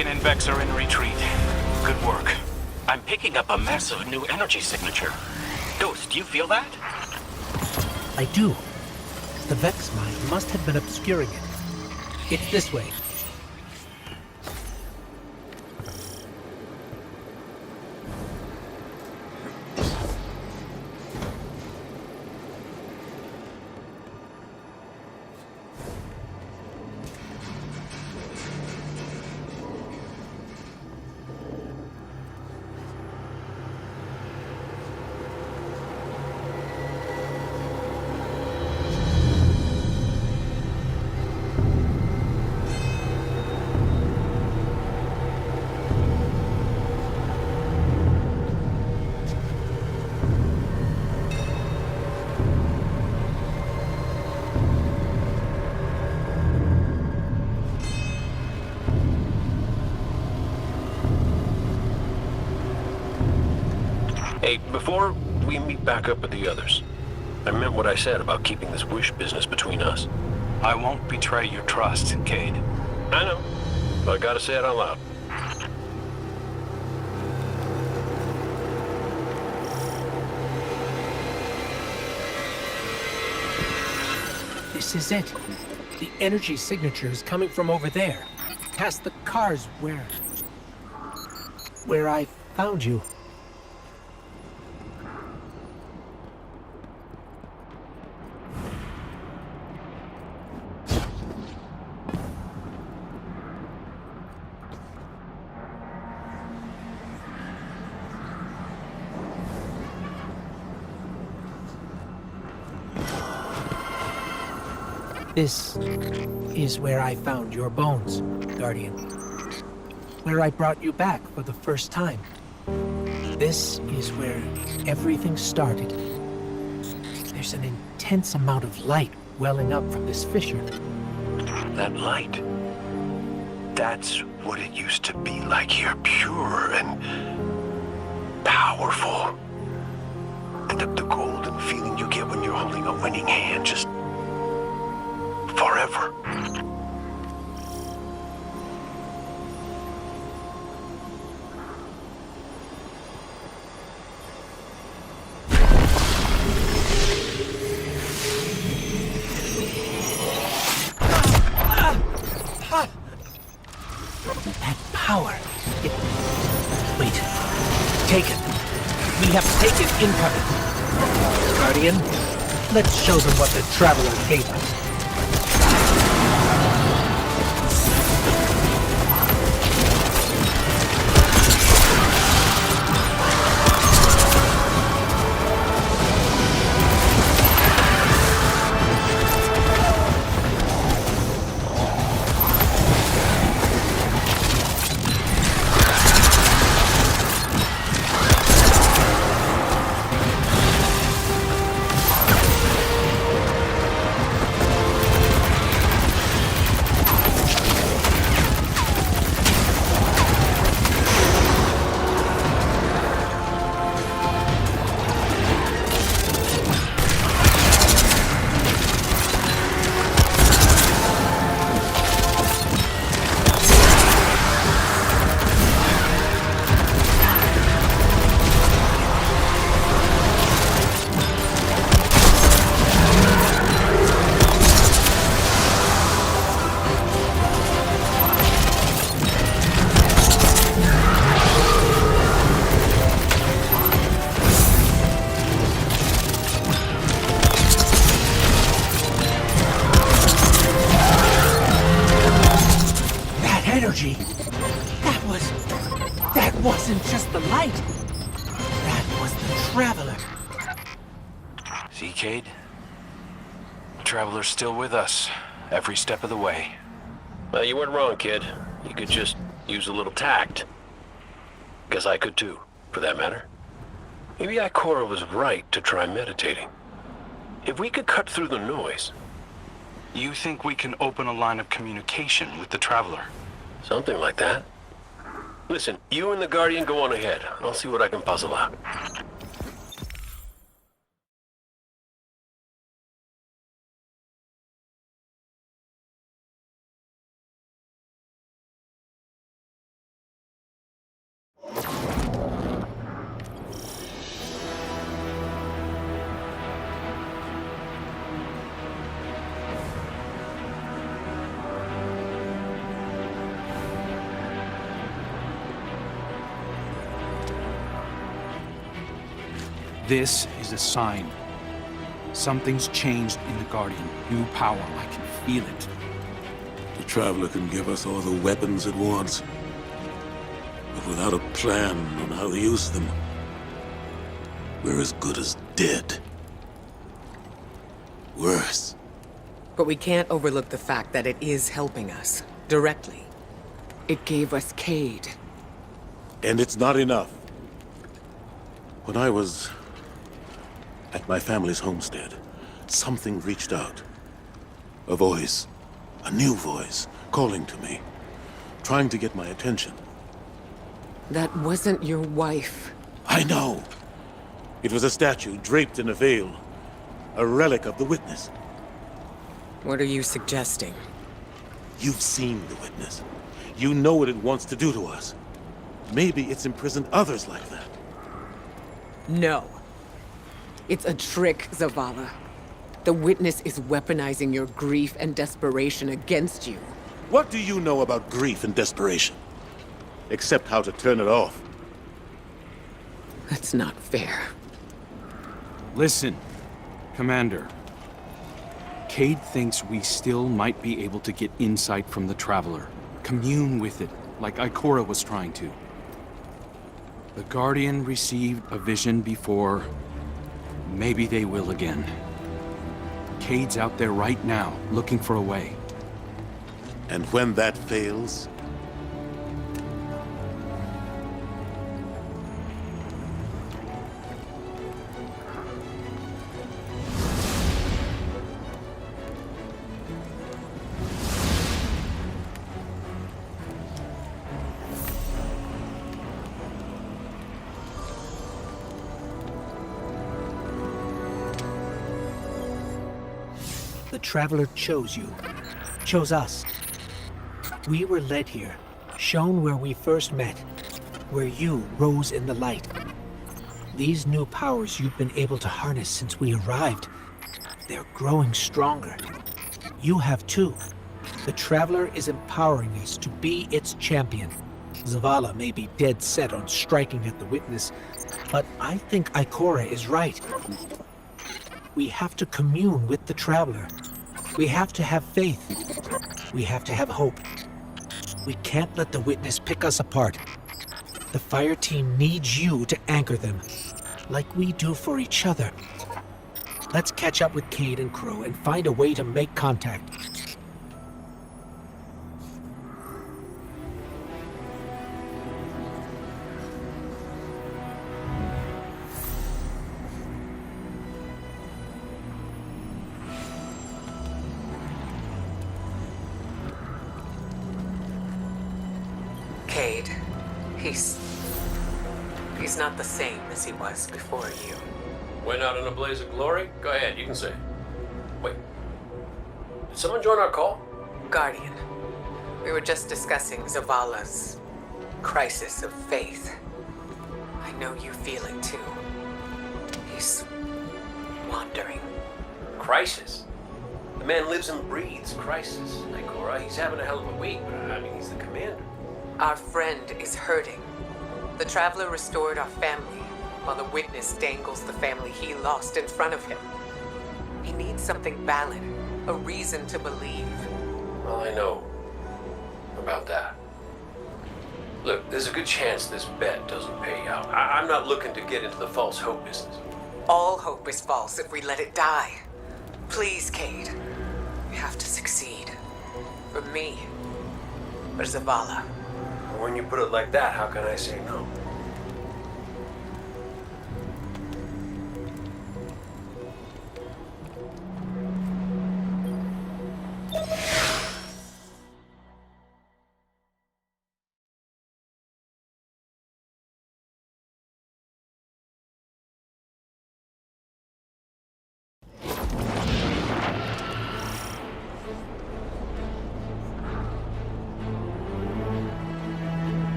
Dragon and Vex are in retreat. Good work. I'm picking up a massive new energy signature. Ghost, do you feel that? I do. The Vex mine must have been obscuring it. It's this way. Hey, before we meet back up with the others, I meant what I said about keeping this wish business between us. I won't betray your trust, Cade. I know, but I gotta say it out loud. This is it. The energy signature is coming from over there, past the cars where I found you. This is where I found your bones, Guardian. Where I brought you back for the first time. This is where everything started. There's an intense amount of light welling up from this fissure. That light. That's what it used to be like here, pure and powerful. And the golden feeling you get when you're holding a winning hand, just forever. That power. Wait. Take it. We have taken incoming. Guardian, let's show them what the Traveler gave us. Energy. That wasn't just the light. That was the Traveler. See, Cade? The Traveler's still with us, every step of the way. Well, you weren't wrong, kid. You could just use a little tact. Guess I could too, for that matter. Maybe Ikora was right to try meditating. If we could cut through the noise... You think we can open a line of communication with the Traveler? Something like that. Listen, you and the Guardian go on ahead. I'll see what I can puzzle out. This is a sign. Something's changed in the Guardian. New power. I can feel it. The Traveler can give us all the weapons it wants, but without a plan on how to use them, we're as good as dead. Worse. But we can't overlook the fact that it is helping us, directly. It gave us Cade. And it's not enough. When I was at my family's homestead, something reached out. A voice, a new voice, calling to me, trying to get my attention. That wasn't your wife. I know. It was a statue draped in a veil, a relic of the Witness. What are you suggesting? You've seen the Witness. You know what it wants to do to us. Maybe it's imprisoned others like that. No. It's a trick, Zavala. The Witness is weaponizing your grief and desperation against you. What do you know about grief and desperation? Except how to turn it off. That's not fair. Listen, Commander. Cade thinks we still might be able to get insight from the Traveler. Commune with it, like Ikora was trying to. The Guardian received a vision before. Maybe they will again. Cade's out there right now, looking for a way. And when that fails, The Traveler chose you, chose us. We were led here, shown where we first met, where you rose in the light. These new powers you've been able to harness since we arrived, they're growing stronger. You have too. The Traveler is empowering us to be its champion. Zavala may be dead set on striking at the Witness, but I think Ikora is right. We have to commune with the Traveler. We have to have faith. We have to have hope. We can't let the Witness pick us apart. The fire team needs you to anchor them, like we do for each other. Let's catch up with Cade and Crow and find a way to make contact. Cade, he's not the same as he was before you. Went out in a blaze of glory? Go ahead, you can say it. Wait. Did someone join our call? Guardian, we were just discussing Zavala's crisis of faith. I know you feel it too. He's wandering. Crisis? The man lives and breathes crisis. Ikora, he's having a hell of a week, but I mean, he's the commander. Our friend is hurting. The Traveler restored our family, while the Witness dangles the family he lost in front of him. He needs something valid, a reason to believe. Well, I know about that. Look, there's a good chance this bet doesn't pay out. I'm not looking to get into the false hope business. All hope is false if we let it die. Please, Cade. We have to succeed. For me. For Zavala. When you put it like that, how can I say no?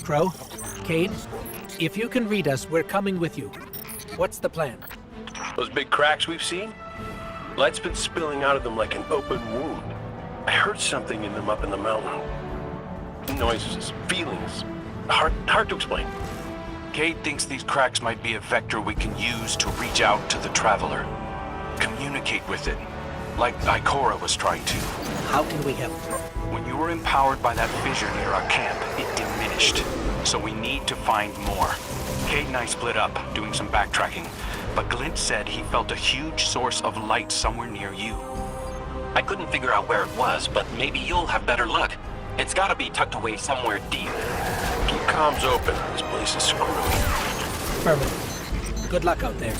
Crow, Cade, if you can read us, we're coming with you. What's the plan? Those big cracks we've seen? Light's been spilling out of them like an open wound. I heard something in them up in the mountain. Noises, feelings. hard to explain. Cade thinks these cracks might be a vector we can use to reach out to the Traveler. Communicate with it, like Ikora was trying to. How can we help? When you were empowered by that fissure near our camp, it diminished. So we need to find more. Cade and I split up, doing some backtracking, but Glint said he felt a huge source of light somewhere near you. I couldn't figure out where it was, but maybe you'll have better luck. It's gotta be tucked away somewhere deep. Keep comms open. This place is screwy. Affirmative. Good luck out there.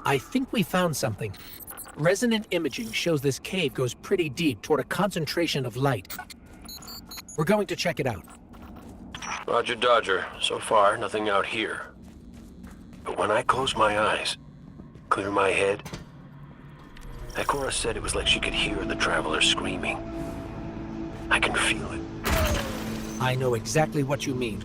I think we found something. Resonant imaging shows this cave goes pretty deep toward a concentration of light. We're going to check it out. Roger Dodger. So far, nothing out here. But when I close my eyes, clear my head, Ikora said it was like she could hear the Traveler screaming. I can feel it. I know exactly what you mean.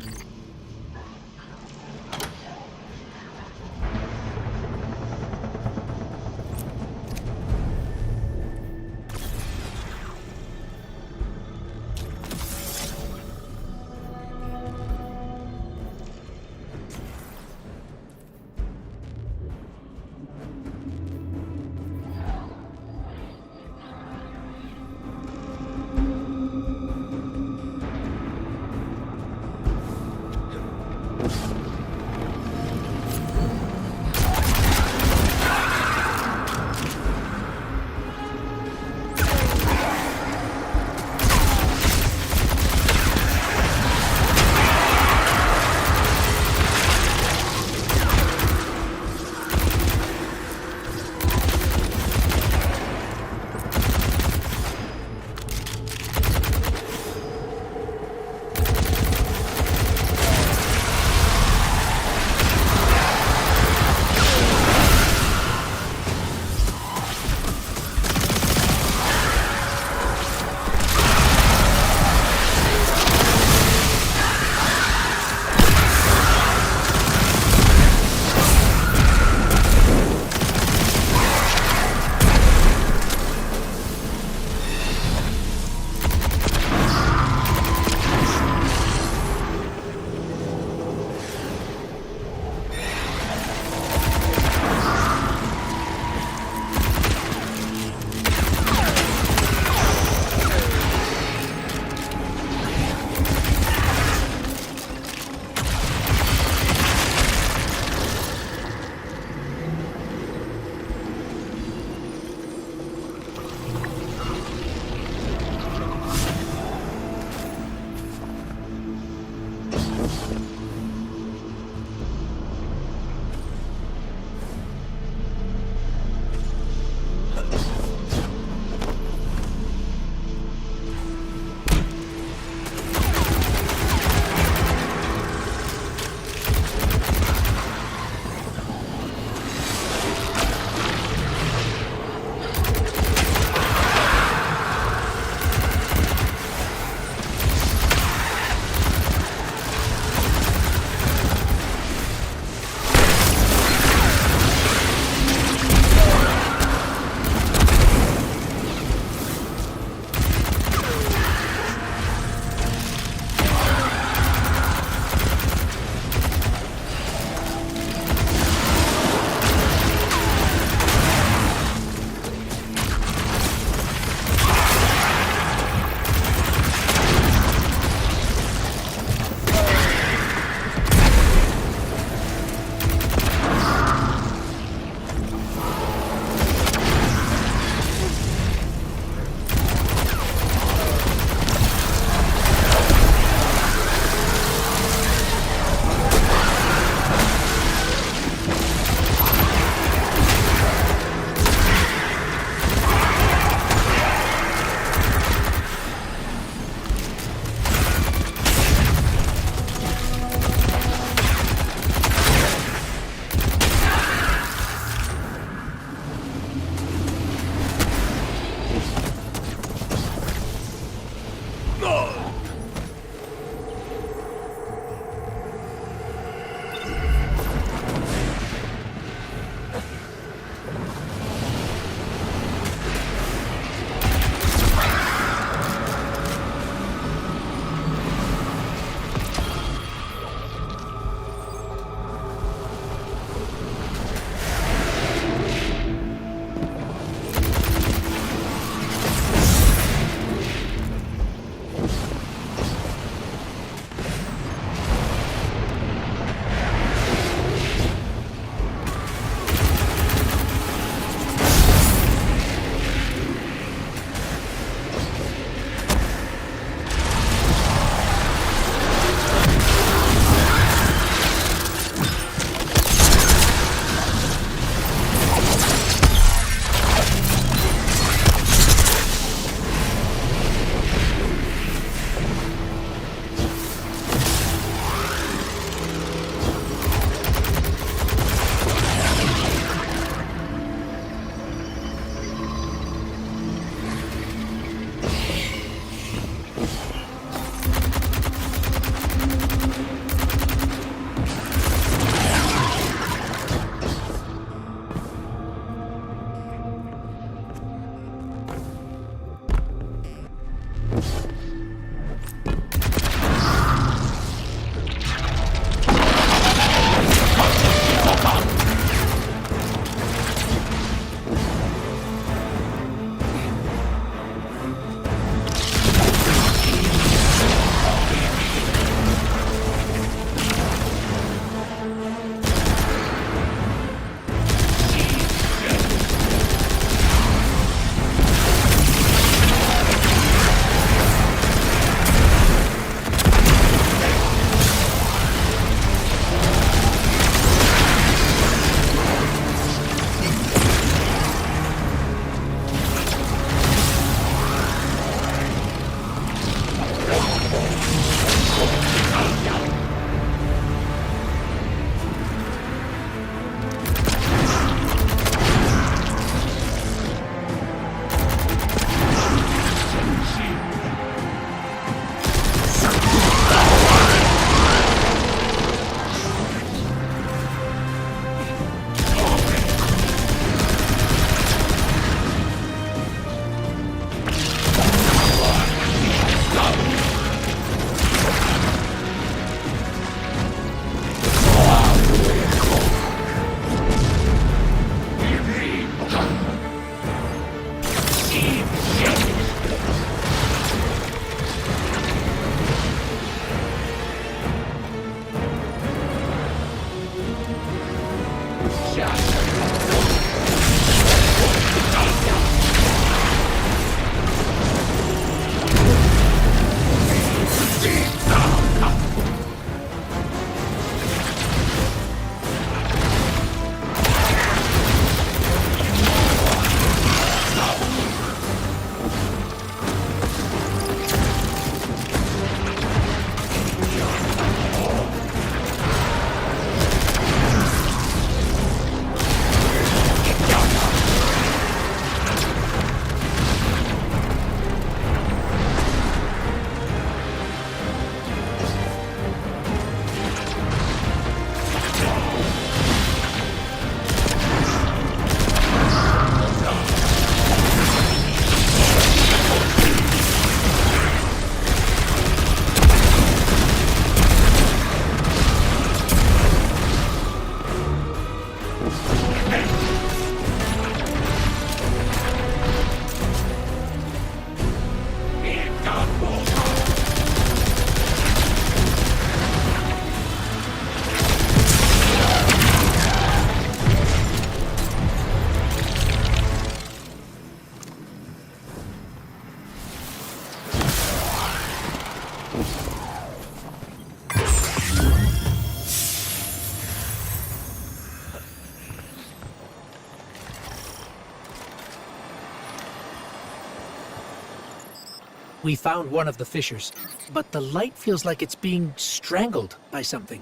We found one of the fissures, but the light feels like it's being strangled by something.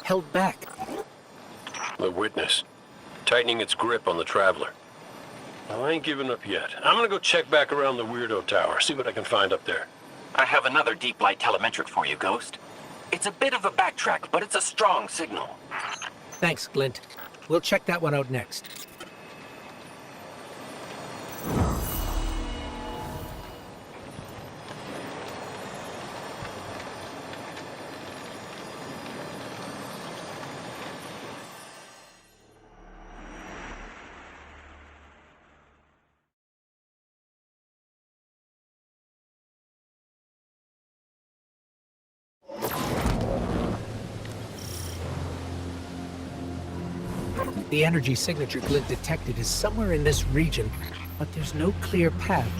Held back. The witness. Tightening its grip on the Traveler. Well, I ain't giving up yet. I'm gonna go check back around the Weirdo Tower, see what I can find up there. I have another deep light telemetric for you, Ghost. It's a bit of a backtrack, but it's a strong signal. Thanks, Glint. We'll check that one out next. The energy signature Glint detected is somewhere in this region, but there's no clear path.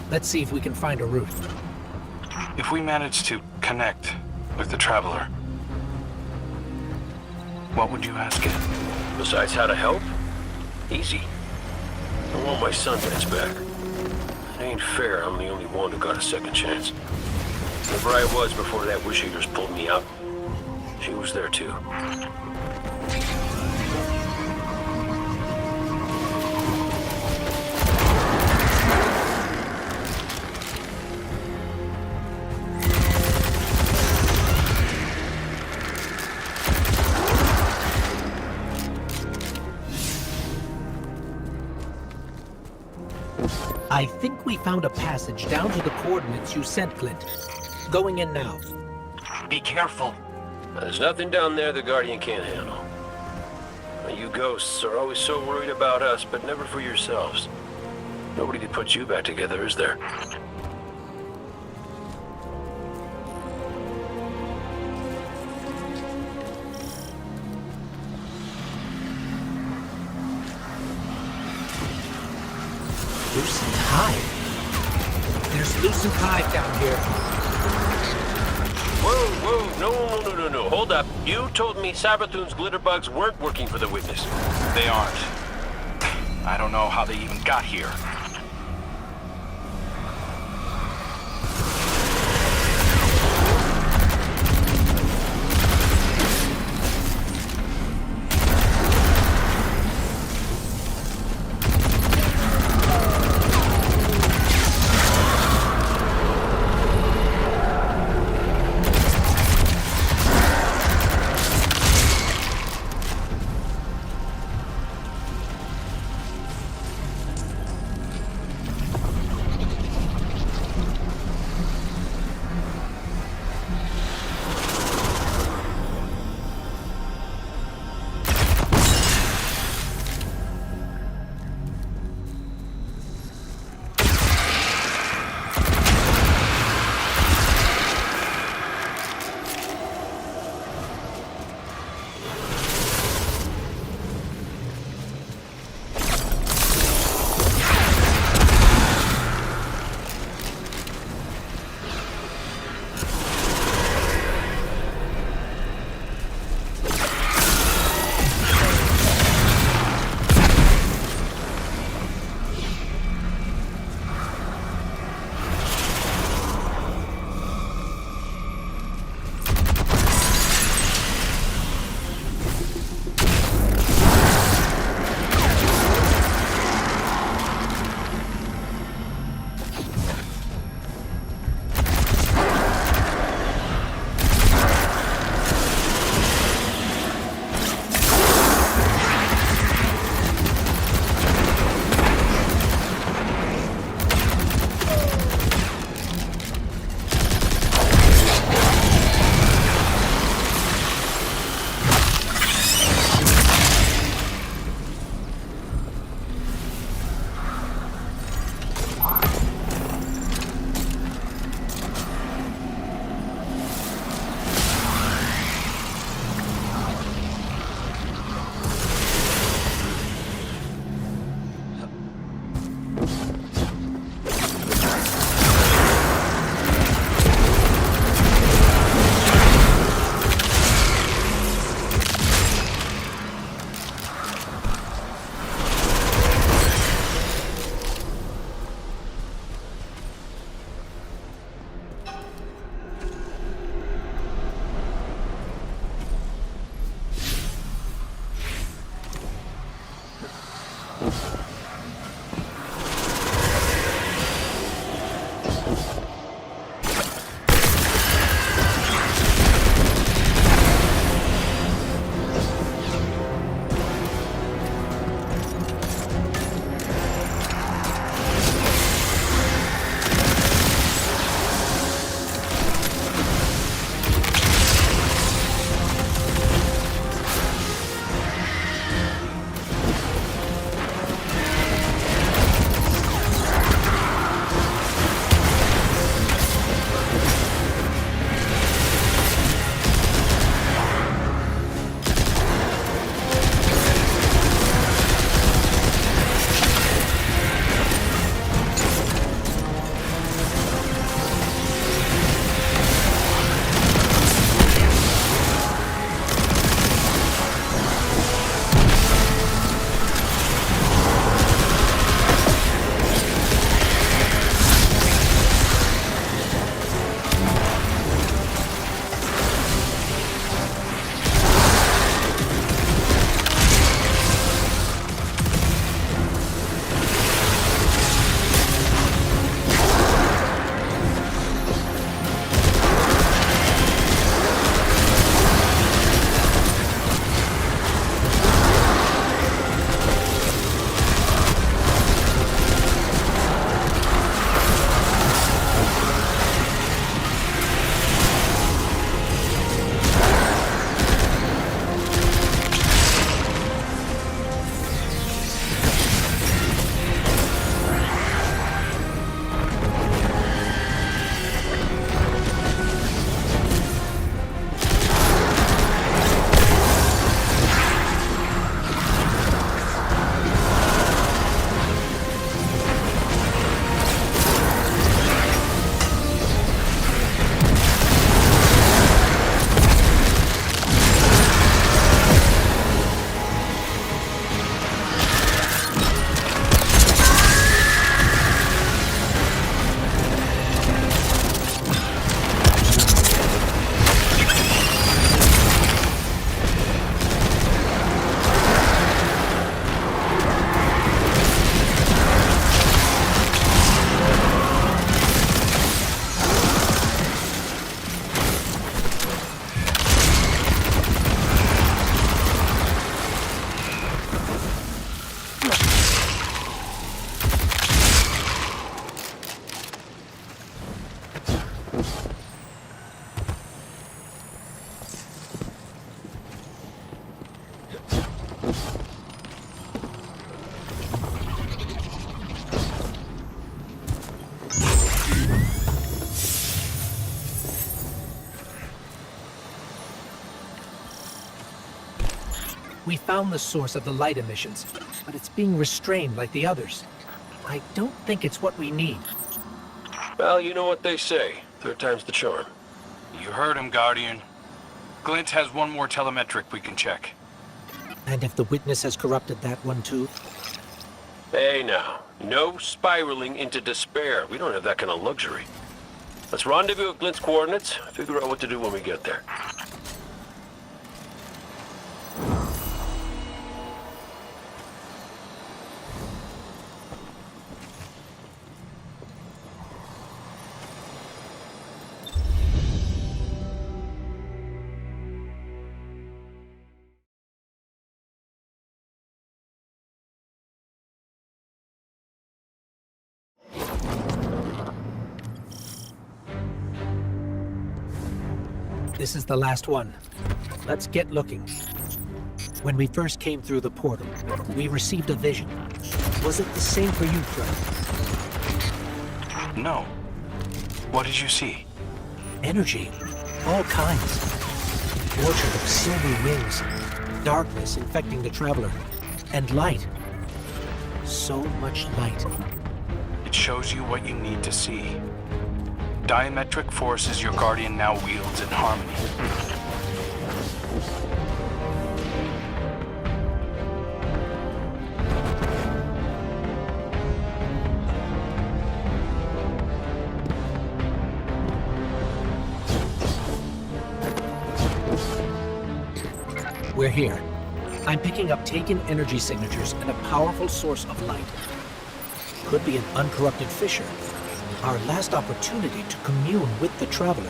Let's see if we can find a route. If we manage to connect with the Traveler, what would you ask it? Besides how to help? Easy. I want my Sundance back. It ain't fair I'm the only one who got a second chance. Wherever I was before that Wish Eaters pulled me out, she was there too. I think we found a passage down to the coordinates you sent, Glint. Going in now. Be careful. There's nothing down there the Guardian can't handle. You ghosts are always so worried about us, but never for yourselves. Nobody to put you back together, is there? Loosened hive. There's loosened hive down here. Whoa, no. Hold up. You told me Sabathun's glitterbugs weren't working for the Witness. They aren't. I don't know how they even got here. We found the source of the light emissions, but it's being restrained like the others. I don't think it's what we need. Well, you know what they say. Third time's the charm. You heard him, Guardian. Glint has one more telemetric we can check. And if the witness has corrupted that one too? Hey now, no spiraling into despair. We don't have that kind of luxury. Let's rendezvous at Glint's coordinates, figure out what to do when we get there. This is the last one. Let's get looking. When we first came through the portal, we received a vision. Was it the same for you, Crow? No. What did you see? Energy. All kinds. Orchard of silvery wings. Darkness infecting the traveler. And light. So much light. It shows you what you need to see. Diametric forces your Guardian now wields in harmony. We're here. I'm picking up taken energy signatures and a powerful source of light. Could be an uncorrupted fissure. Our last opportunity to commune with the Traveler.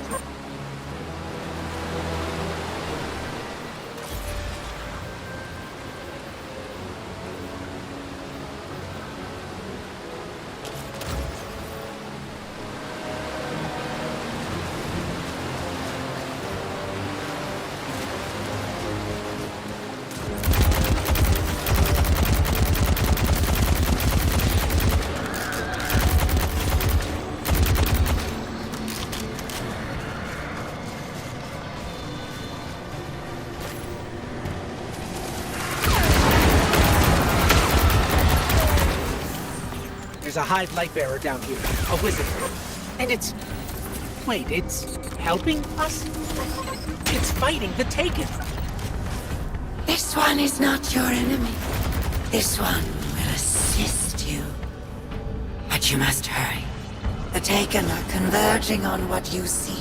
There's a Hive Lightbearer down here, a wizard. And it's... Wait, it's helping us? It's fighting the Taken. This one is not your enemy. This one will assist you. But you must hurry. The Taken are converging on what you seek.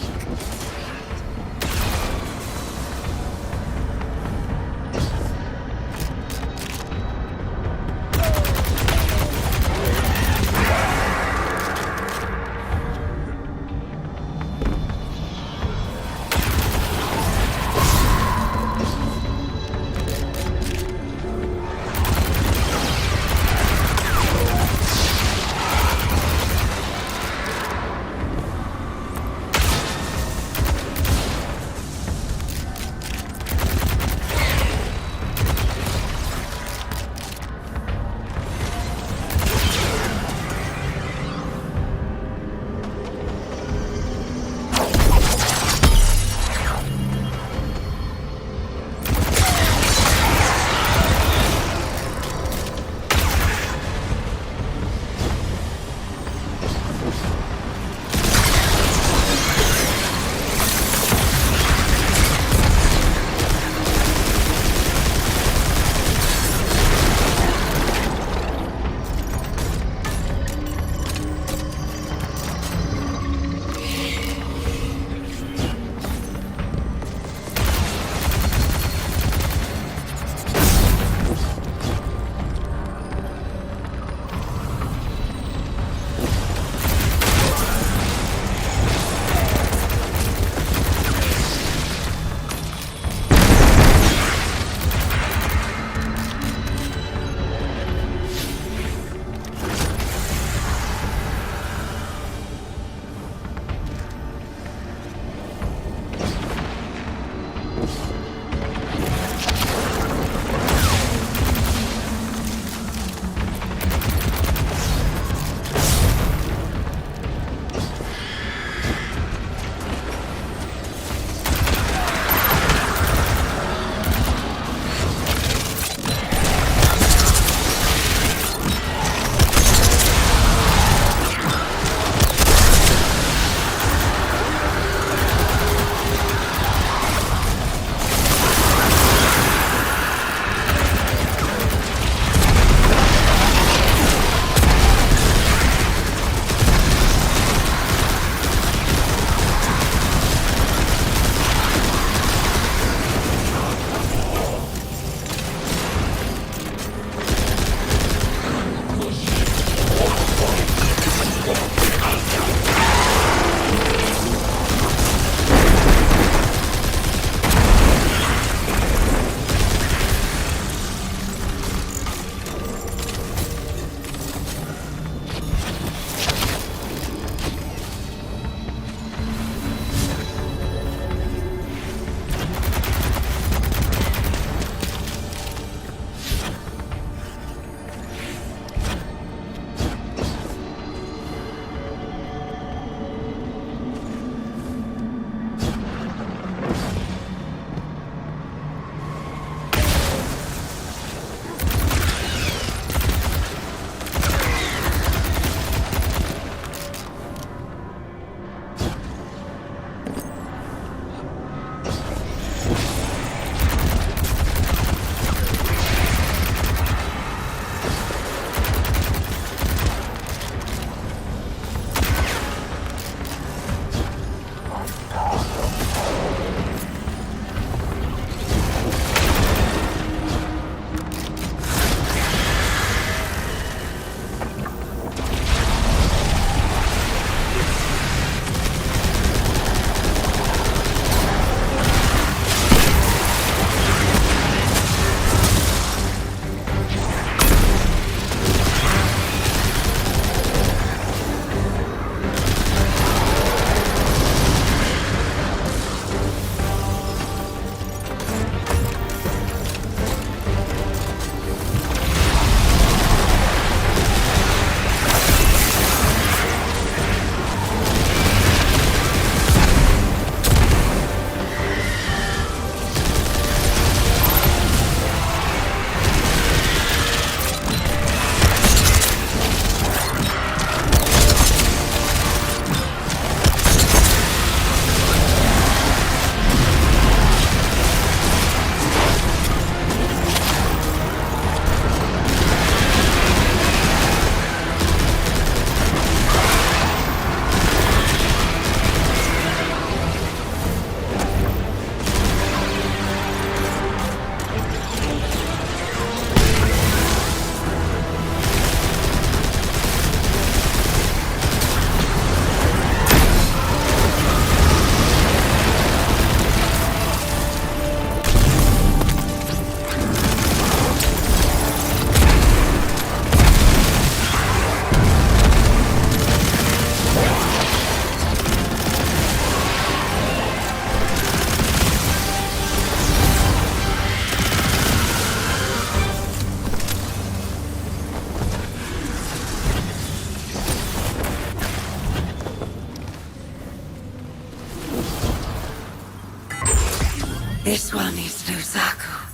This one is Lusaku.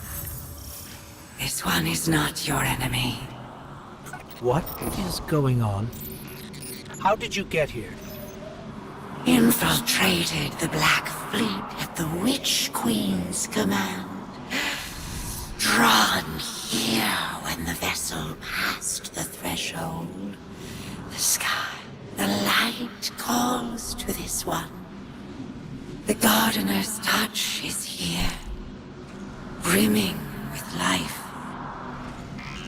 This one is not your enemy. What is going on? How did you get here? Infiltrated the Black Fleet at the Witch Queen's command. Drawn here when the vessel passed the threshold. The sky, the light calls to this one. The gardener's touch is here, brimming with life.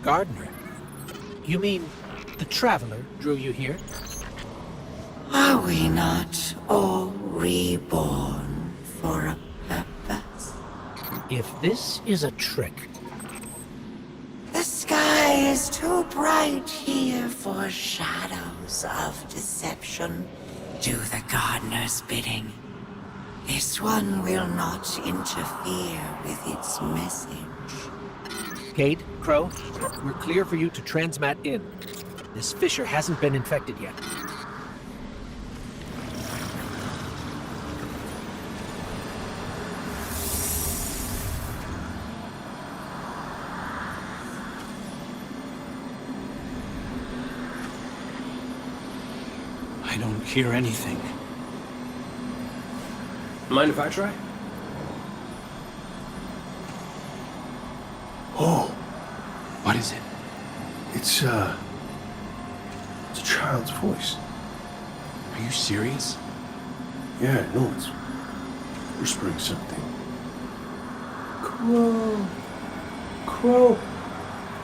Gardener? You mean the Traveler drew you here? Are we not all reborn for a purpose? If this is a trick... The sky is too bright here for shadows of deception. Do the gardener's bidding. This one will not interfere with its message. Cade, Crow, we're clear for you to transmat in. This fissure hasn't been infected yet. I don't hear anything. Mind if I try? Oh! What is it? It's a child's voice. Are you serious? Yeah, no, it's whispering something. Crow! Crow!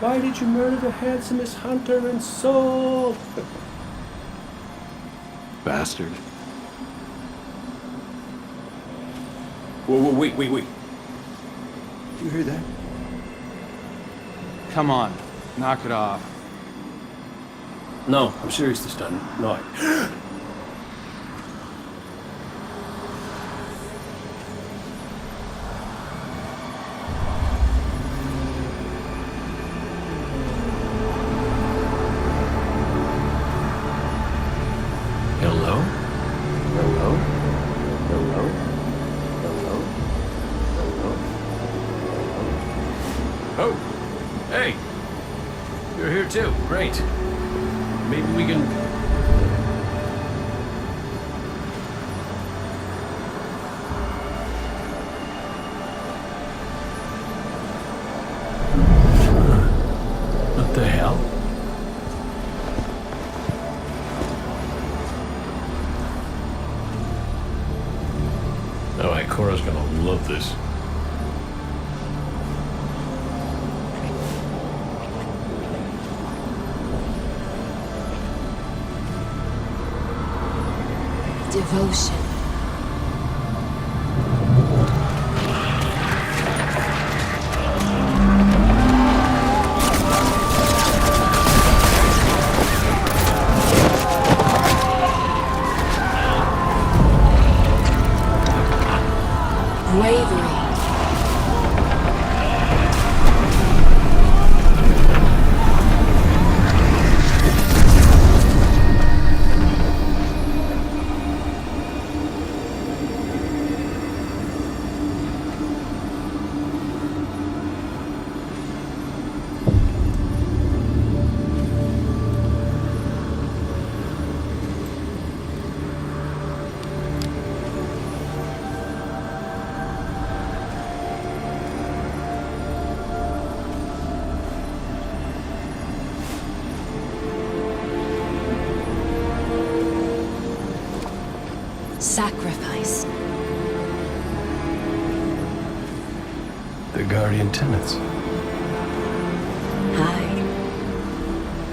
Why did you murder the handsomest hunter in Seoul? Bastard. Whoa, wait. Did you hear that? Come on, knock it off. No, I'm serious this time. No, Hello? Hello? Hello? Hello? Hello? Oh! Hey! You're here too. Great. Maybe we can... What the hell? Oh, Cora's gonna love this. Devotion. Bravery. Sacrifice. The Guardian Tenants. Hi.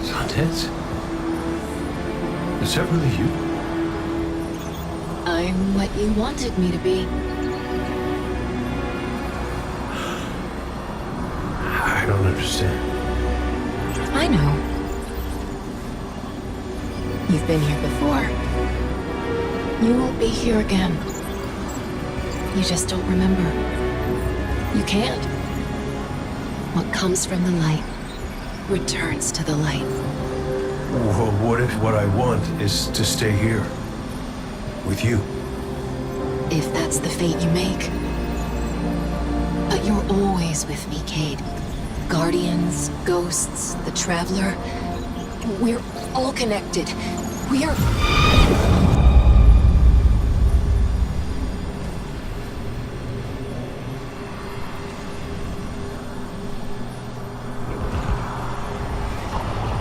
Santes? Is that really you? I'm what you wanted me to be. I don't understand. I know. You've been here before. You won't be here again. You just don't remember. You can't. What comes from the light returns to the light. Well, what if what I want is to stay here? With you? If that's the fate you make, But you're always with me, Cade. Guardians, ghosts, the Traveler. We're all connected. We're...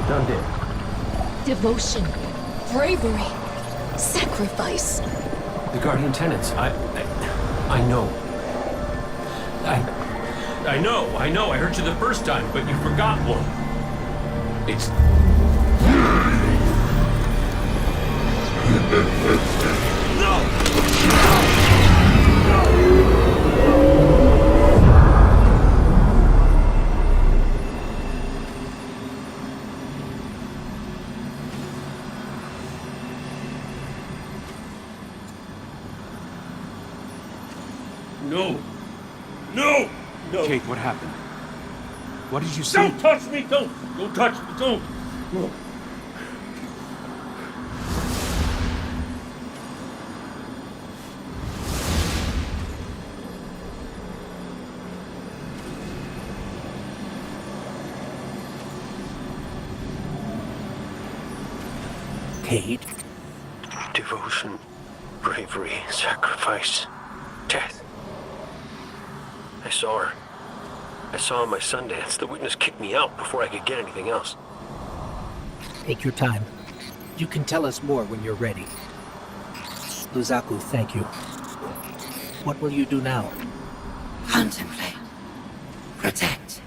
Done deal. Devotion, bravery, sacrifice. The Guardian tenants. I know. I know. I heard you the first time, but you forgot one. It's... No. Kate, what happened? What did you see? Don't touch me! Don't touch me! Don't! No. Cade? Devotion, bravery, sacrifice, death. I saw her. I saw my Sundance. The witness kicked me out before I could get anything else. Take your time. You can tell us more when you're ready. Luzaku, thank you. What will you do now? Contemplate. Protect.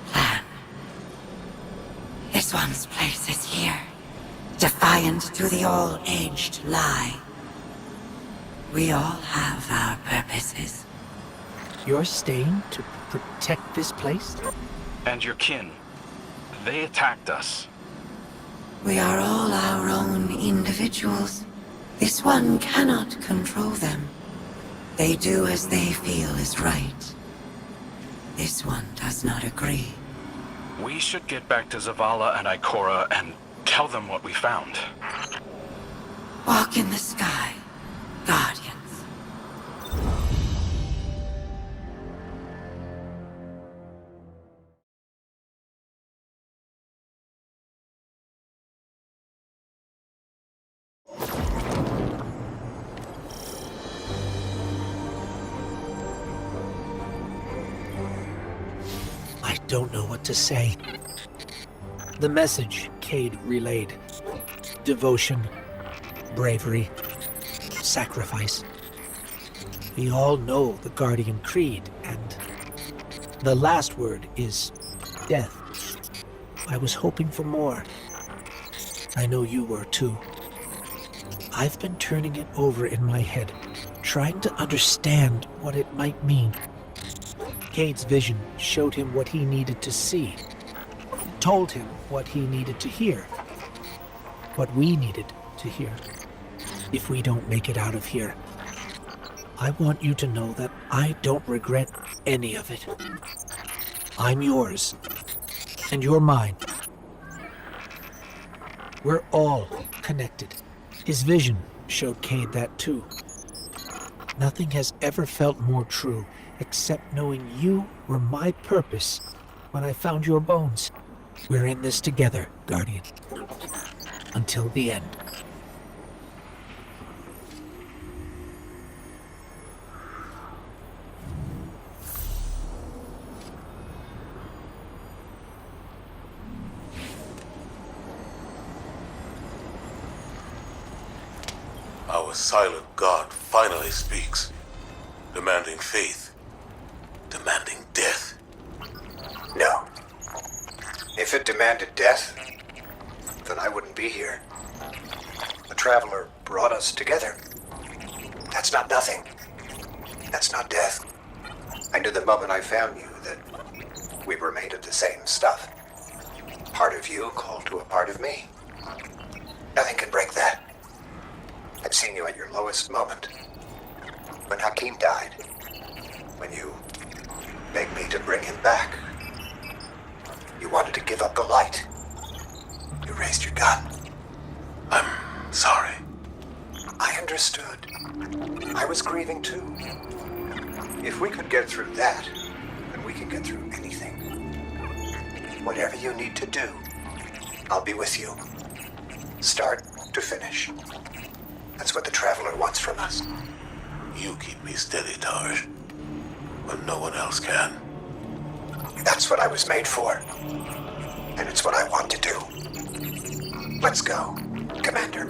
Plan. This one's place is here. Defiant to the all-aged lie. We all have our purposes. You're staying to protect this place? And your kin. They attacked us. We are all our own individuals. This one cannot control them. They do as they feel is right. This one does not agree. We should get back to Zavala and Ikora and tell them what we found. Walk in the sky, Guardians. I don't know what to say. The message Cade relayed. Devotion, bravery, sacrifice. We all know the Guardian Creed, and the last word is death. I was hoping for more. I know you were too. I've been turning it over in my head, trying to understand what it might mean. Cade's vision showed him what he needed to see, told him what he needed to hear, what we needed to hear. If we don't make it out of here, I want you to know that I don't regret any of it. I'm yours, and you're mine. We're all connected. His vision showed Cade that too. Nothing has ever felt more true, except knowing you were my purpose when I found your bones. We're in this together, Guardian. Until the end. Our silent God finally speaks, demanding faith, demanding death. No. If it demanded death, then I wouldn't be here. The Traveler brought us together. That's not nothing. That's not death. I knew the moment I found you that we were made of the same stuff. Part of you called to a part of me. Nothing can break that. I've seen you at your lowest moment. When Hakim died. When you begged me to bring him back. You wanted to give up the light. You raised your gun. I'm sorry. I understood. I was grieving too. If we could get through that, then we can get through anything. Whatever you need to do, I'll be with you. Start to finish. That's what the Traveler wants from us. You keep me steady, Tarj, when no one else can. That's what I was made for. And it's what I want to do. Let's go, Commander.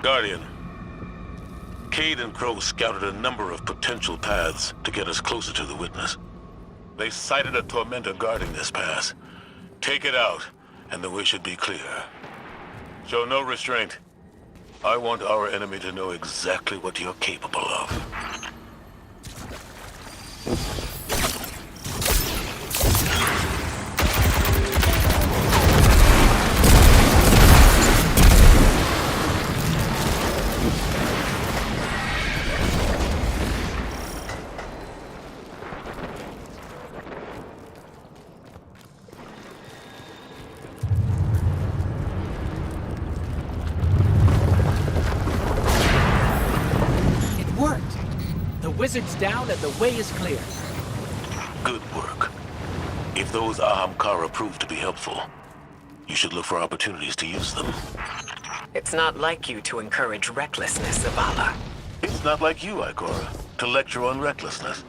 Guardian, Cade and Crow scouted a number of potential paths to get us closer to the Witness. They sighted a tormentor guarding this pass. Take it out, and the way should be clear. Show no restraint. I want our enemy to know exactly what you're capable of. Wizard's down and the way is clear. Good work. If those Ahamkara prove to be helpful, you should look for opportunities to use them. It's not like you to encourage recklessness, Zavala. It's not like you, Ikora, to lecture on recklessness.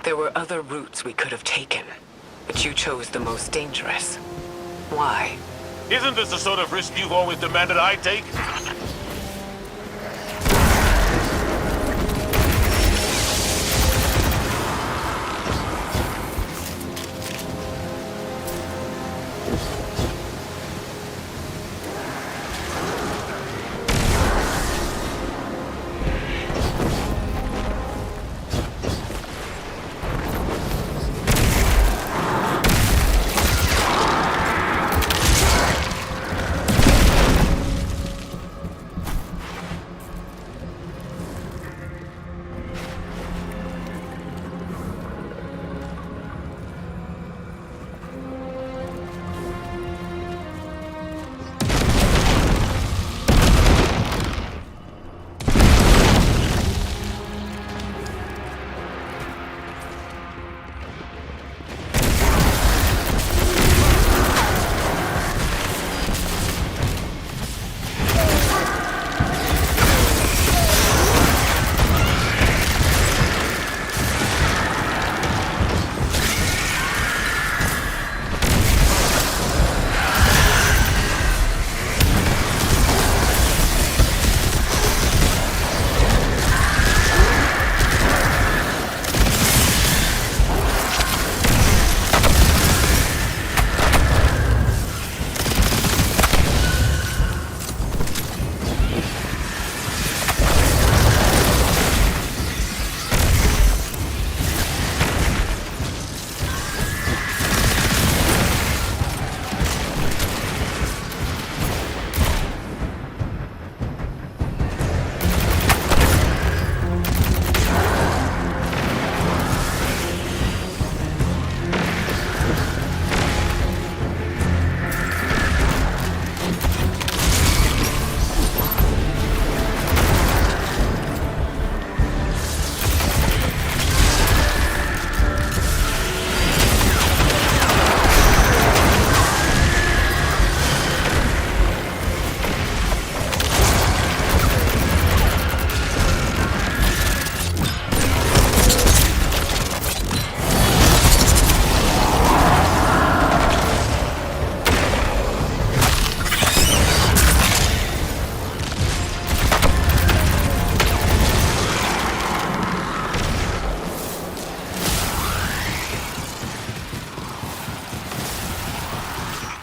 There were other routes we could have taken, but you chose the most dangerous. Why? Isn't this the sort of risk you've always demanded I take?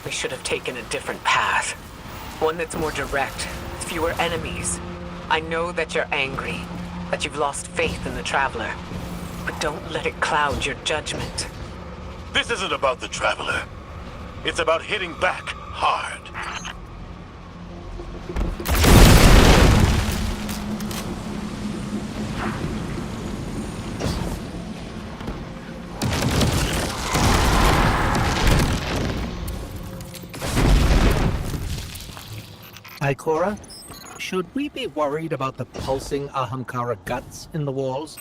We should have taken a different path. One that's more direct, fewer enemies. I know that you're angry, that you've lost faith in the Traveler. But don't let it cloud your judgment. This isn't about the Traveler. It's about hitting back hard. Ikora, should we be worried about the pulsing Ahamkara guts in the walls?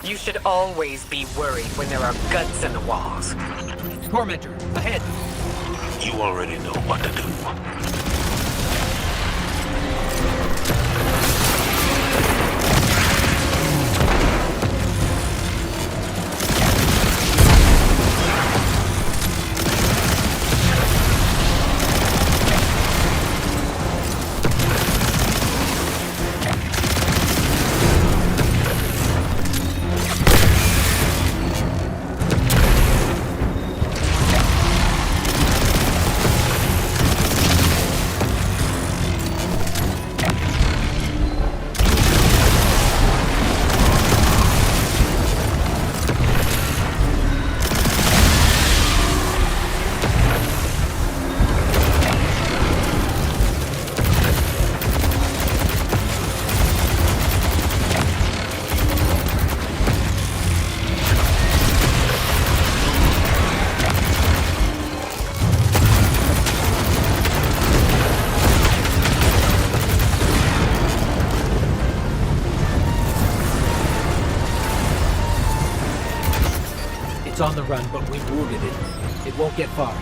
You should always be worried when there are guts in the walls. Tormentor, ahead! You already know what to do. On the run, but we've wounded it. It won't get far.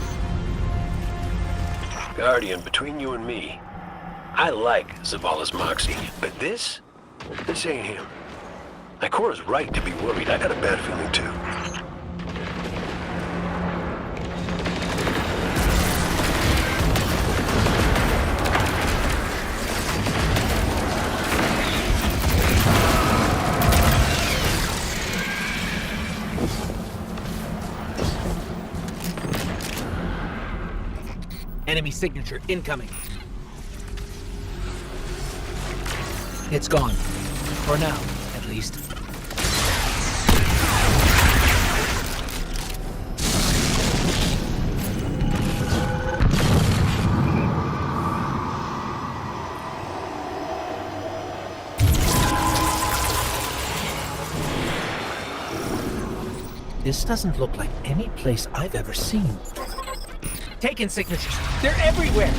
Guardian, between you and me, I like Zavala's moxie, but this ain't him. Ikora's right to be worried. I got a bad feeling too. Enemy signature incoming. It's gone. For now, at least. This doesn't look like any place I've ever seen. Taken signatures. They're everywhere.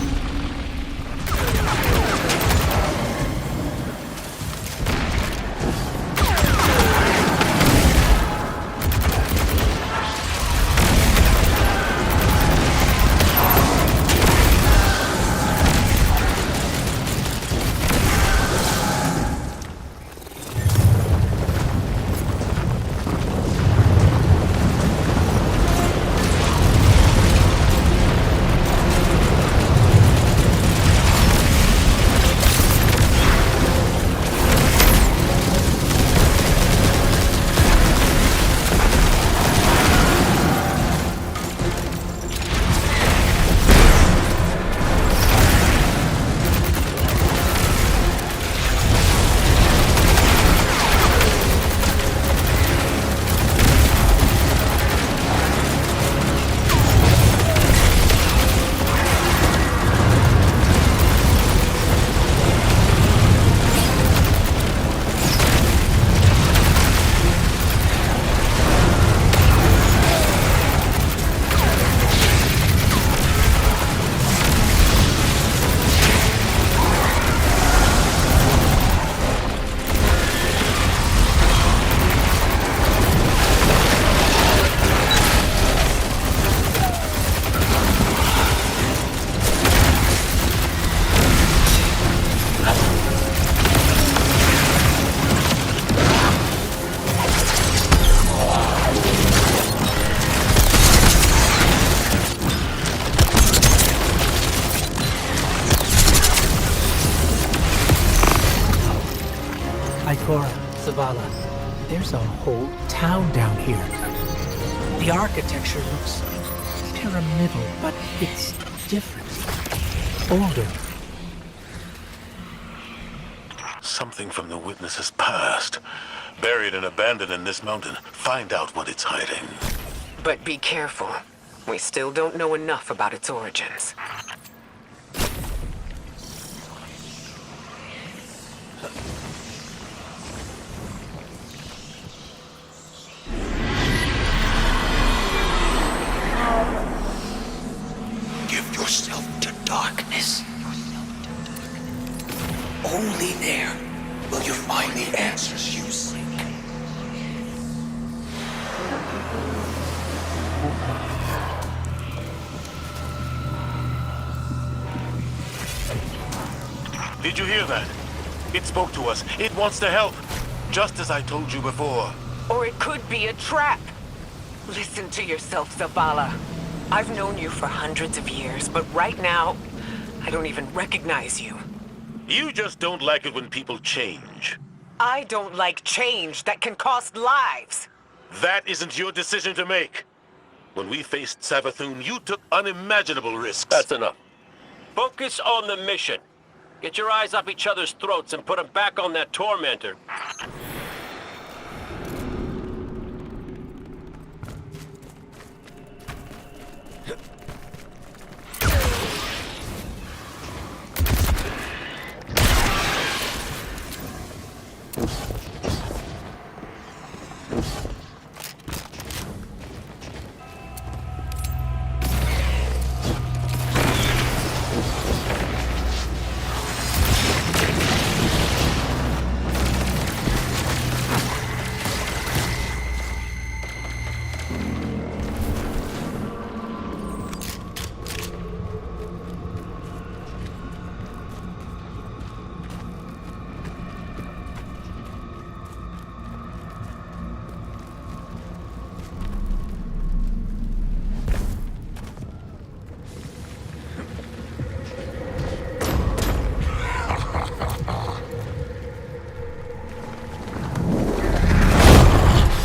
There's a whole town down here. The architecture looks pyramidal, but it's different. Older. Something from the witness's past. Buried and abandoned in this mountain. Find out what it's hiding. But be careful. We still don't know enough about its origins. Give yourself to darkness. Only there will you find the answers you seek. Did you hear that? It spoke to us. It wants to help. Just as I told you before. Or it could be a trap. Listen to yourself, Zavala. I've known you for hundreds of years, but right now, I don't even recognize you. You just don't like it when people change. I don't like change that can cost lives. That isn't your decision to make. When we faced Savathun, you took unimaginable risks. That's enough. Focus on the mission. Get your eyes off each other's throats and put them back on that tormentor.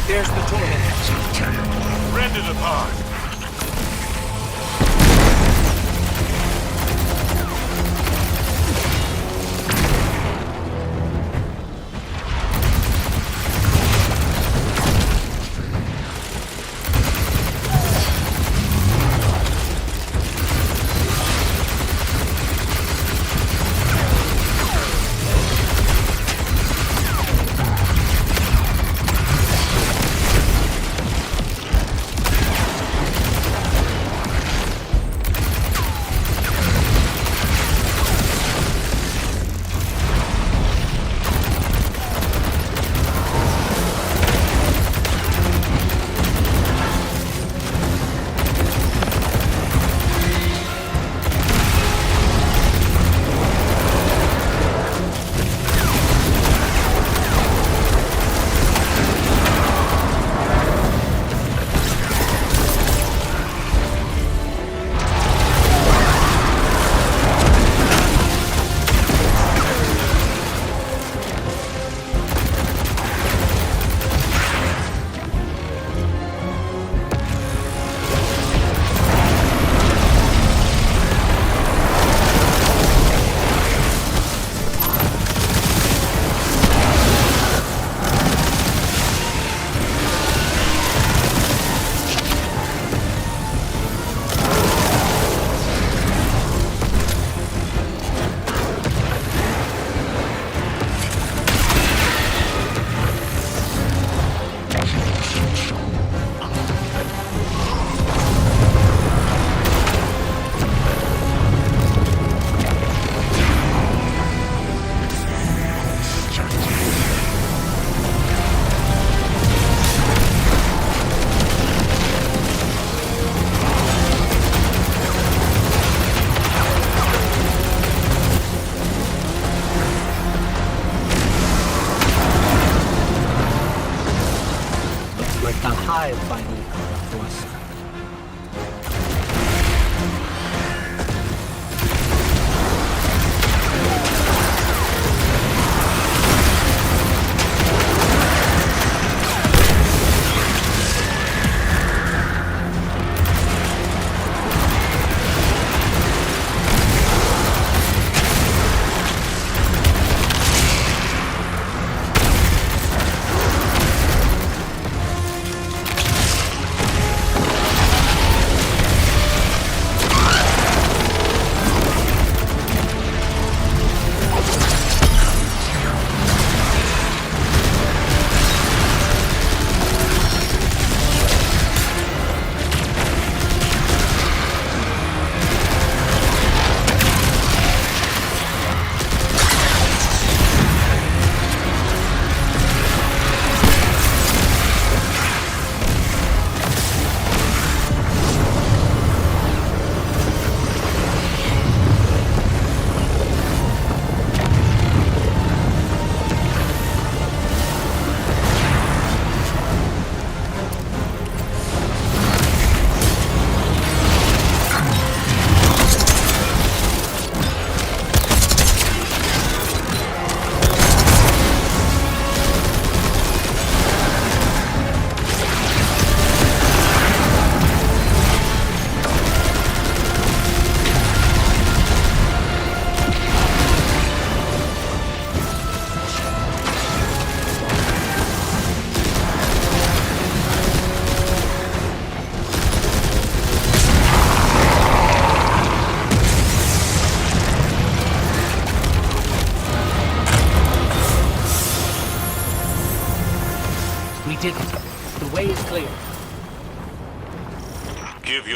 There's the torment. Rend it apart.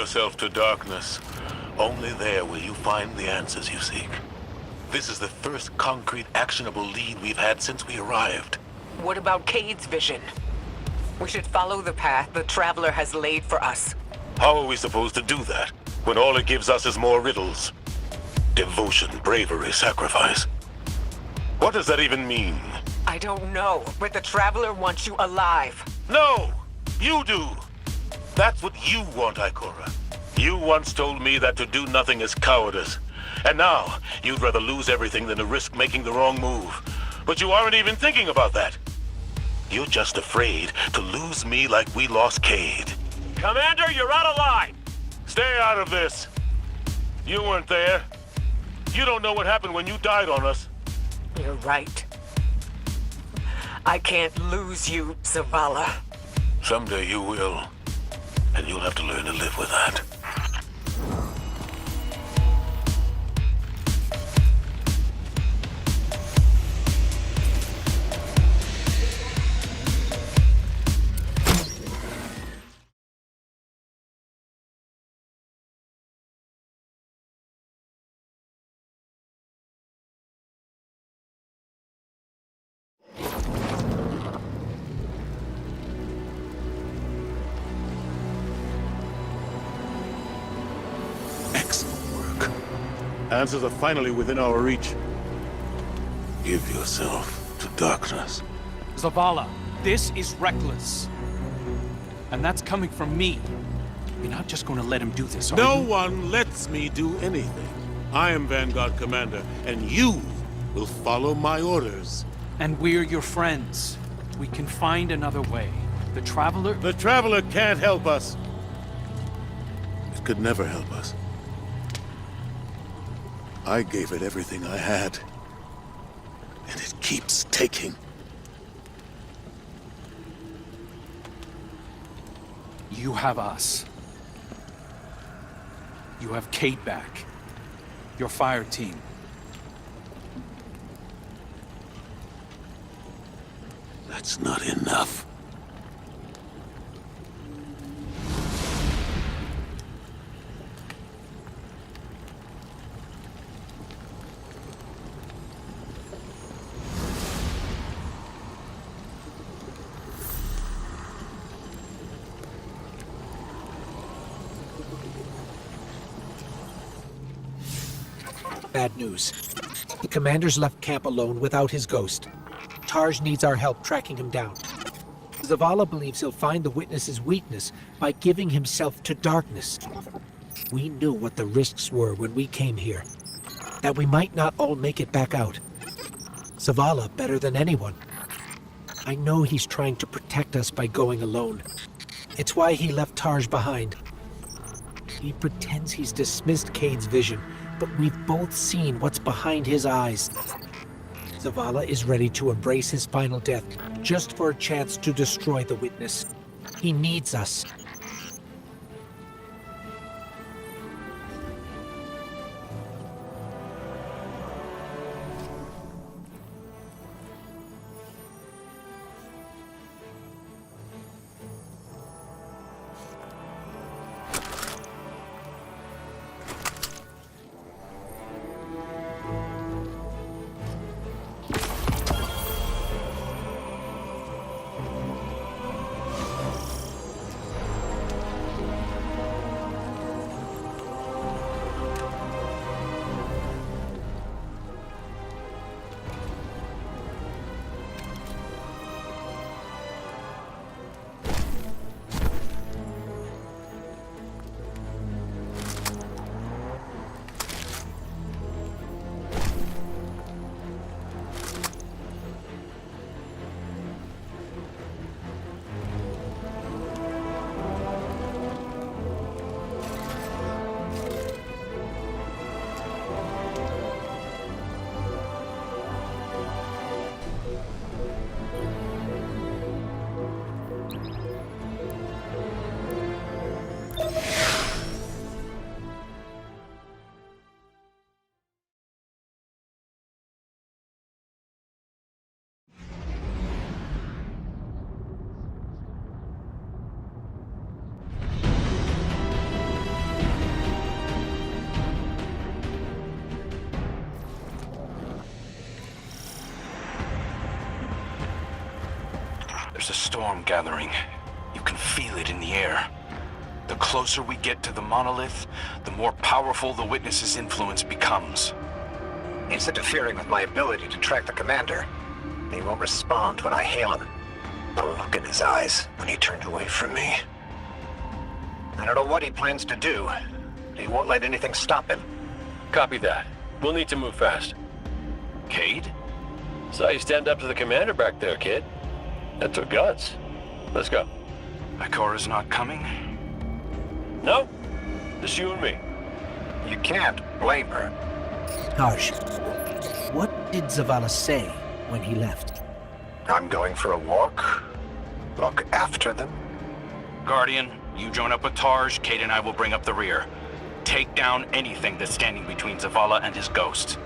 yourself to darkness. Only there will you find the answers you seek. This is the first concrete, actionable lead we've had since we arrived. What about Cade's vision? We should follow the path the Traveler has laid for us. How are we supposed to do that, when all it gives us is more riddles? Devotion, bravery, sacrifice. What does that even mean? I don't know, but the Traveler wants you alive. No! You do! That's what you want, Ikora. You once told me that to do nothing is cowardice. And now, you'd rather lose everything than to risk making the wrong move. But you aren't even thinking about that. You're just afraid to lose me like we lost Cade. Commander, you're out of line! Stay out of this. You weren't there. You don't know what happened when you died on us. You're right. I can't lose you, Zavala. Someday you will. And you'll have to learn to live with that. Answers are finally within our reach. Give yourself to darkness. Zavala, this is reckless. And that's coming from me. You're not just going to let him do this, are you? No one lets me do anything. I am Vanguard Commander, and you will follow my orders. And we're your friends. We can find another way. The Traveler... The Traveler can't help us. It could never help us. I gave it everything I had, and it keeps taking. You have us. You have Cade back. Your fire team. That's not enough. Bad news. The commander's left camp alone without his ghost. Tarj needs our help tracking him down. Zavala believes he'll find the witness's weakness by giving himself to darkness. We knew what the risks were when we came here. That we might not all make it back out. Zavala better than anyone. I know he's trying to protect us by going alone. It's why he left Tarj behind. He pretends he's dismissed Cade's vision, but we've both seen what's behind his eyes. Zavala is ready to embrace his final death, just for a chance to destroy the witness. He needs us. There's a storm gathering. You can feel it in the air. The closer we get to the monolith, the more powerful the witness's influence becomes. It's interfering with my ability to track the commander. He won't respond when I hail him. The look in his eyes when he turned away from me. I don't know what he plans to do. He won't let anything stop him. Copy that. We'll need to move fast. Cade? Saw you stand up to the commander back there, kid. That took guts. Let's go. Ikora's not coming? No. Just you and me. You can't blame her. Tarsh, what did Zavala say when he left? I'm going for a walk. Look after them. Guardian, you join up with Tarj. Cade and I will bring up the rear. Take down anything that's standing between Zavala and his ghost.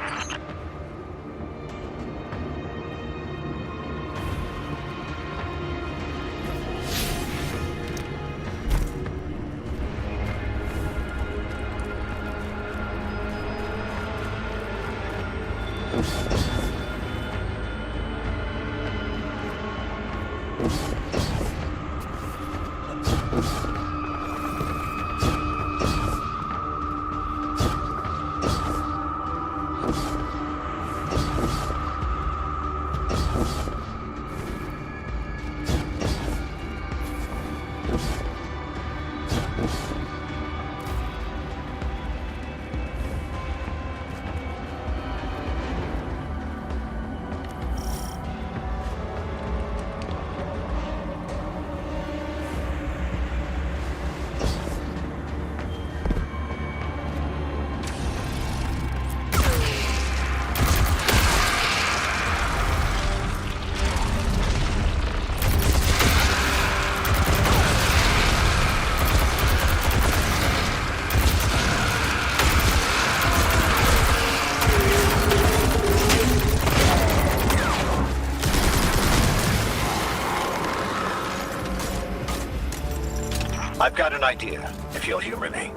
I've got an idea, if you'll humor me.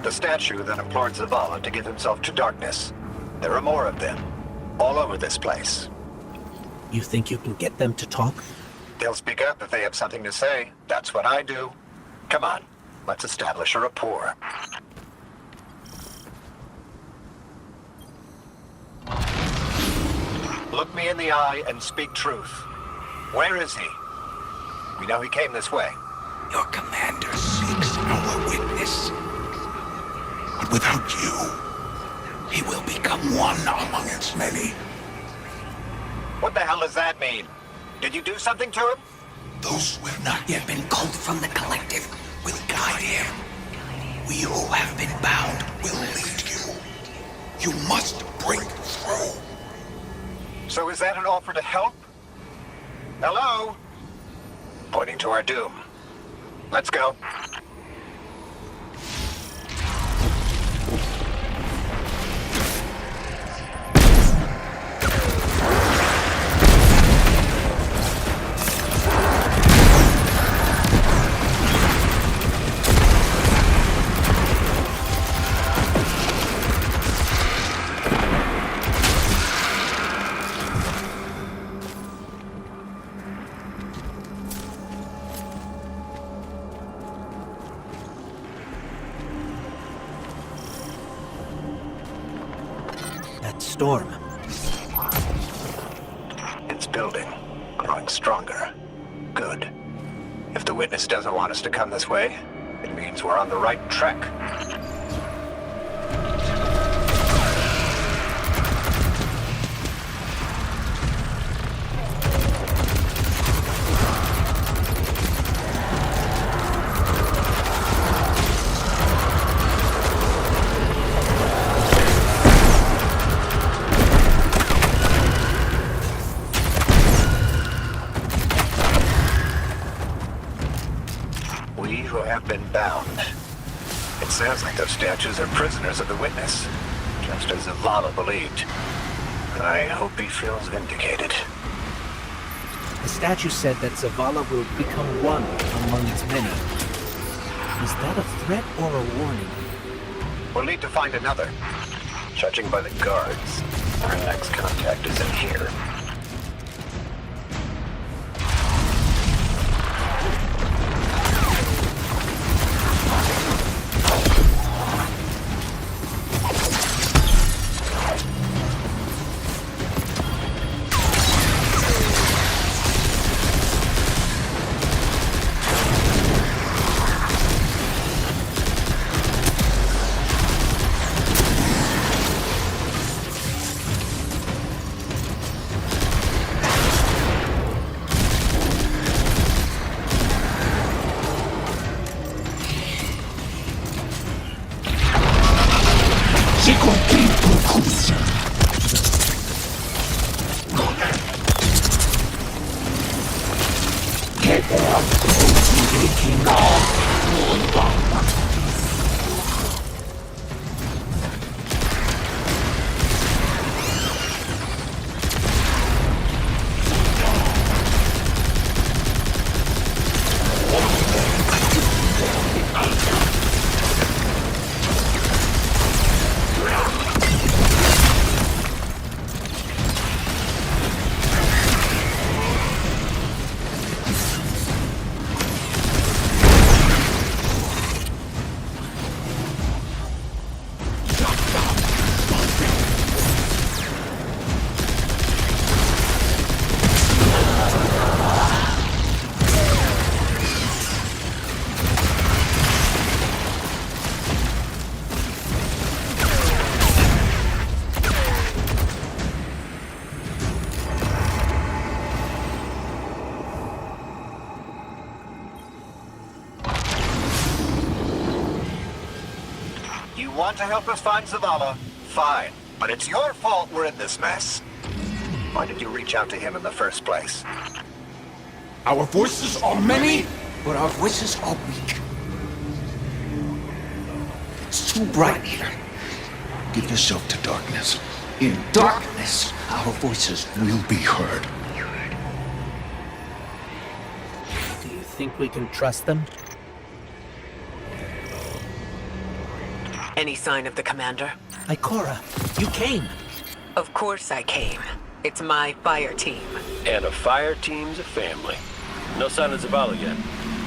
The statue that implored Zavala to give himself to darkness. There are more of them, all over this place. You think you can get them to talk? They'll speak up if they have something to say. That's what I do. Come on, let's establish a rapport. Look me in the eye and speak truth. Where is he? We know he came this way. Your commander seeks our witness. But without you, he will become one among its many. What the hell does that mean? Did you do something to him? Those who have not yet been called from the collective will guide him. We who have been bound will lead you. You must break through. So is that an offer to help? Hello? Pointing to our doom. Let's go. Storm. It's building, growing stronger. Good. If the witness doesn't want us to come this way, it means we're on the right track. Been bound. It sounds like those statues are prisoners of the witness, just as Zavala believed. I hope he feels vindicated. The statue said that Zavala will become one among its many. Is that a threat or a warning? We'll need to find another. Judging by the guards, our next contact is in here. Want to help us find Zavala? Fine. But it's your fault we're in this mess. Why did you reach out to him in the first place? Our voices are many, but our voices are weak. It's too bright here. Give yourself to darkness. In darkness, our voices will be heard. Do you think we can trust them? Any sign of the commander? Ikora, you came. Of course I came. It's my fire team. And a fire team's a family. No sign of Zavala yet.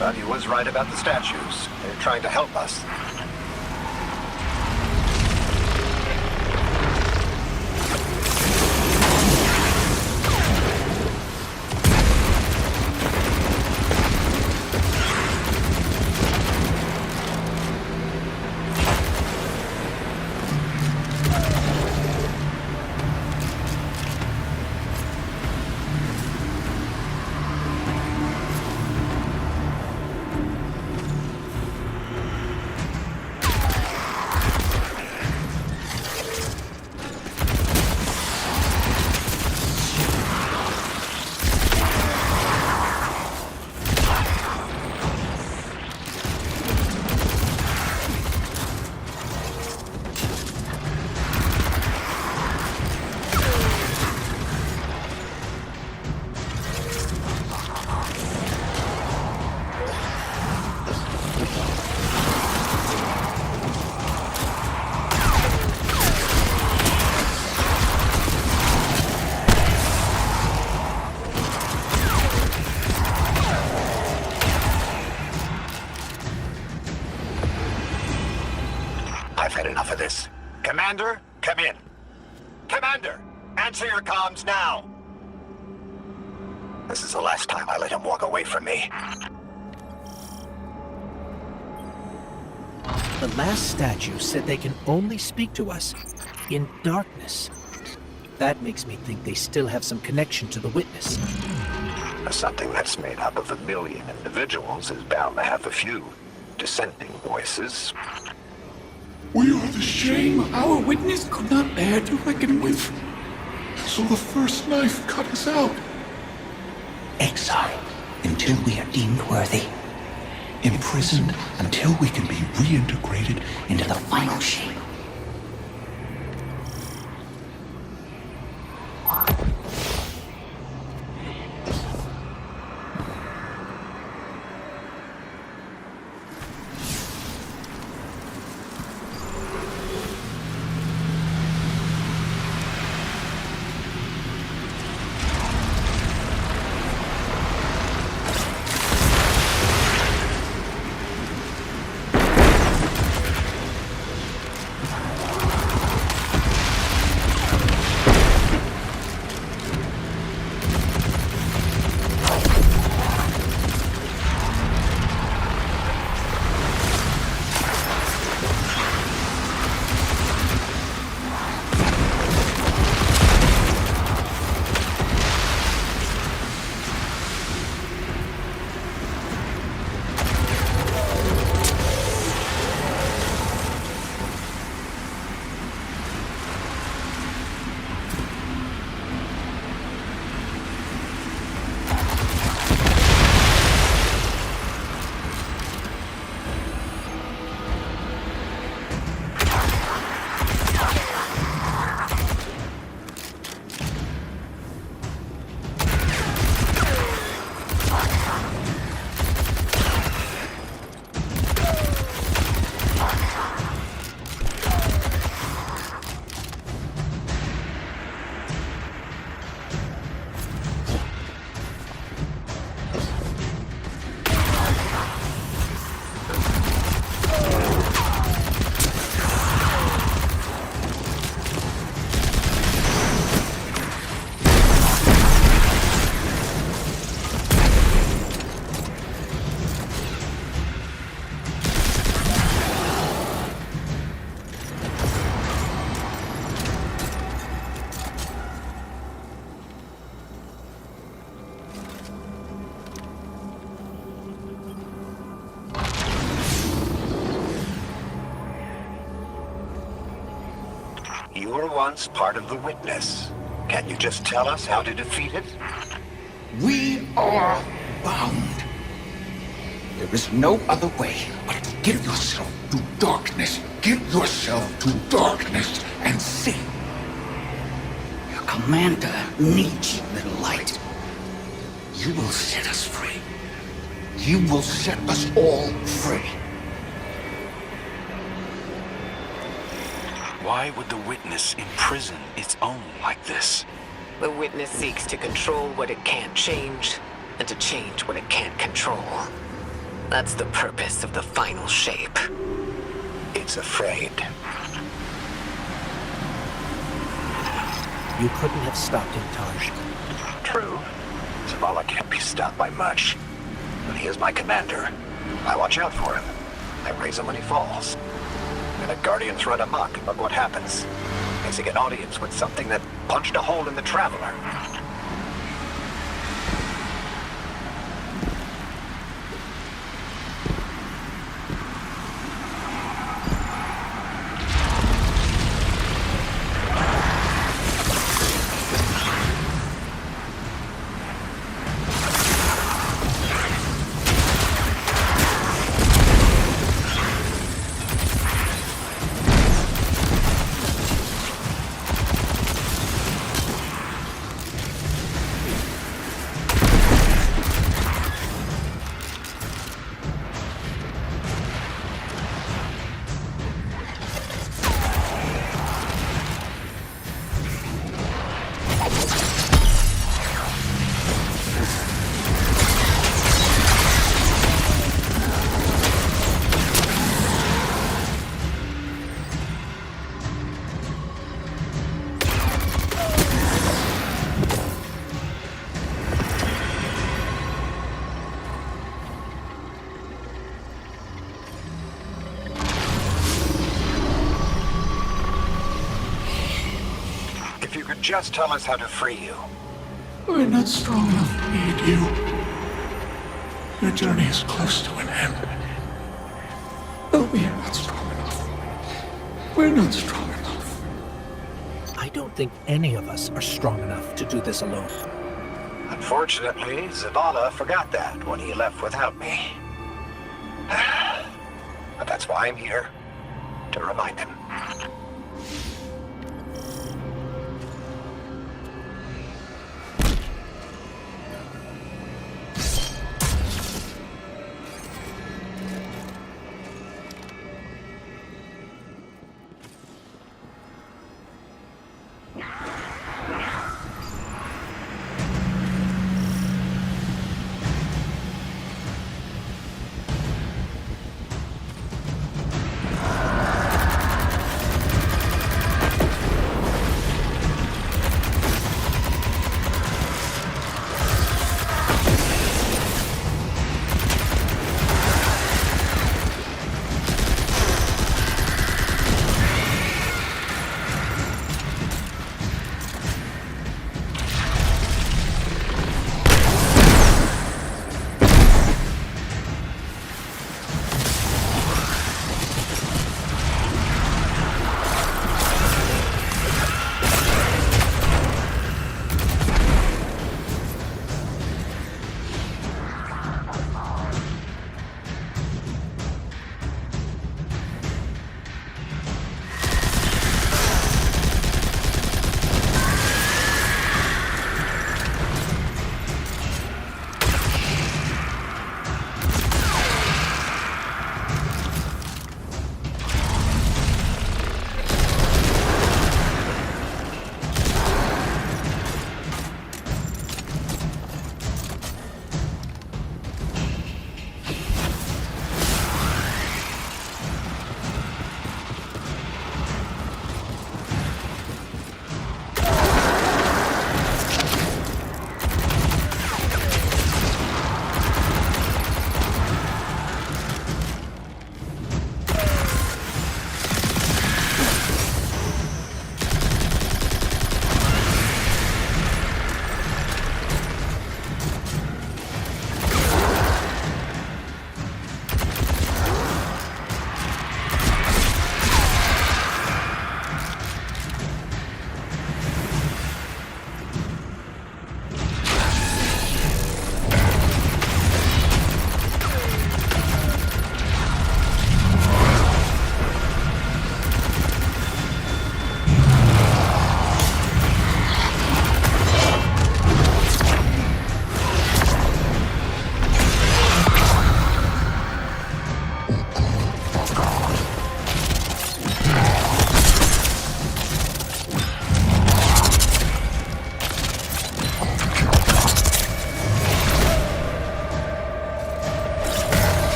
But he was right about the statues. They're trying to help us. I've had enough of this. Commander, come in. Commander, answer your comms now. This is the last time I let him walk away from me. The last statue said they can only speak to us in darkness. That makes me think they still have some connection to the witness. Something that's made up of 1 million individuals is bound to have a few dissenting voices. We are the shame our witness could not bear to reckon with. So the first knife cut us out. Exile until we are deemed worthy. Imprisoned until we can be reintegrated into the final shape. You were once part of the Witness. Can you just tell us how to defeat it? We are bound. There is no other way but to give yourself to darkness. Give yourself to darkness and see. Your commander needs you, little light. You will set us free. You will set us all free. Why would the Witness imprison its own like this? The Witness seeks to control what it can't change, and to change what it can't control. That's the purpose of the final shape. It's afraid. You couldn't have stopped him, Taj. True. Zavala can't be stopped by much. But he is my commander. I watch out for him. I raise him when he falls. And the Guardians run amok, look what happens. Facing an audience with something that punched a hole in the Traveler. Just tell us how to free you. We're not strong enough to aid you. Your journey is close to an end. But we are not strong enough. We're not strong enough. I don't think any of us are strong enough to do this alone. Unfortunately, Zavala forgot that when he left without me. But that's why I'm here. To remind him.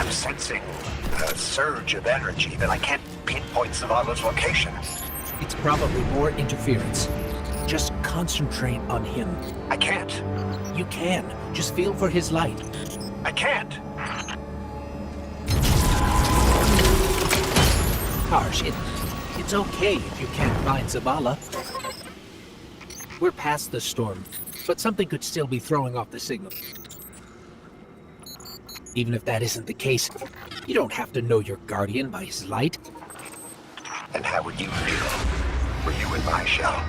I'm sensing a surge of energy that I can't pinpoint Zavala's location. It's probably more interference. Just concentrate on him. I can't. You can. Just feel for his light. I can't. Harsh, it's okay if you can't find Zavala. We're past the storm, but something could still be throwing off the signal. Even if that isn't the case, you don't have to know your guardian by his light. And how would you feel were you in my shell?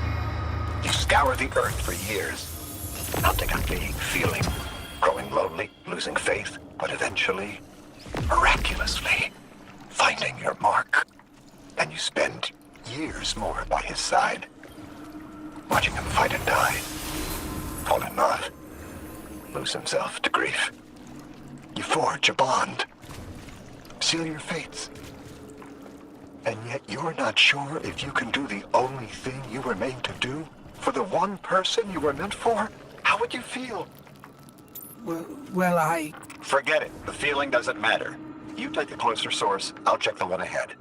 You scour the earth for years. Nothing on me, feeling, growing lonely, losing faith, but eventually, miraculously, finding your mark. And you spend years more by his side, watching him fight and die, fall in love, lose himself to grief. You forge a bond, seal your fates. And yet you're not sure if you can do the only thing you were made to do for the one person you were meant for? How would you feel? Well, I... Forget it. The feeling doesn't matter. You take a closer source, I'll check the one ahead.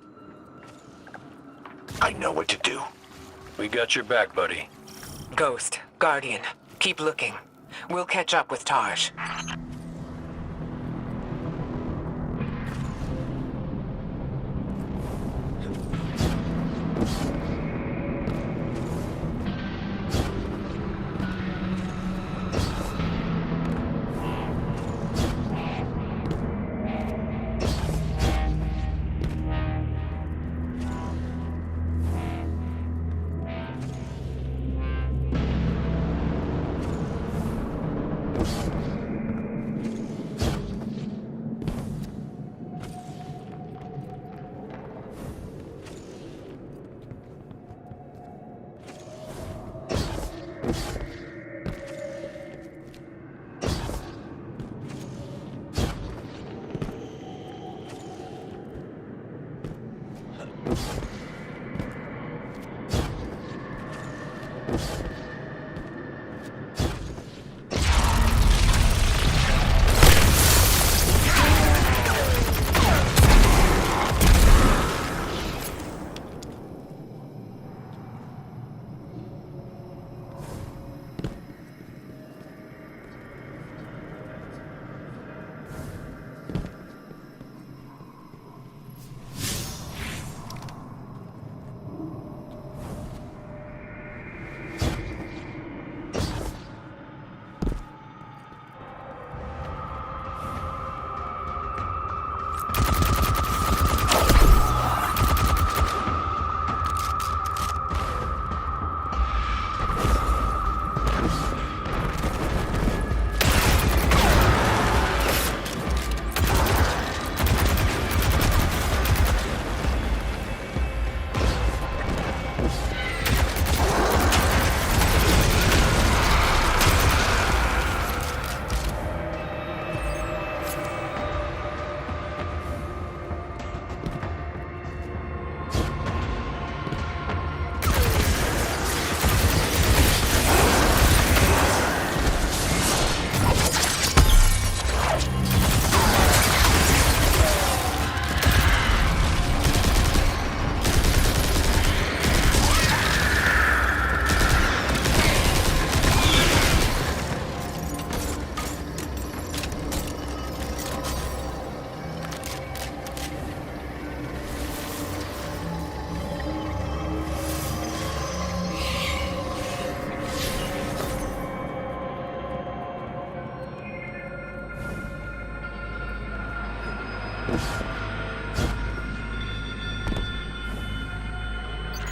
I know what to do. We got your back, buddy. Ghost, Guardian, keep looking. We'll catch up with Taj.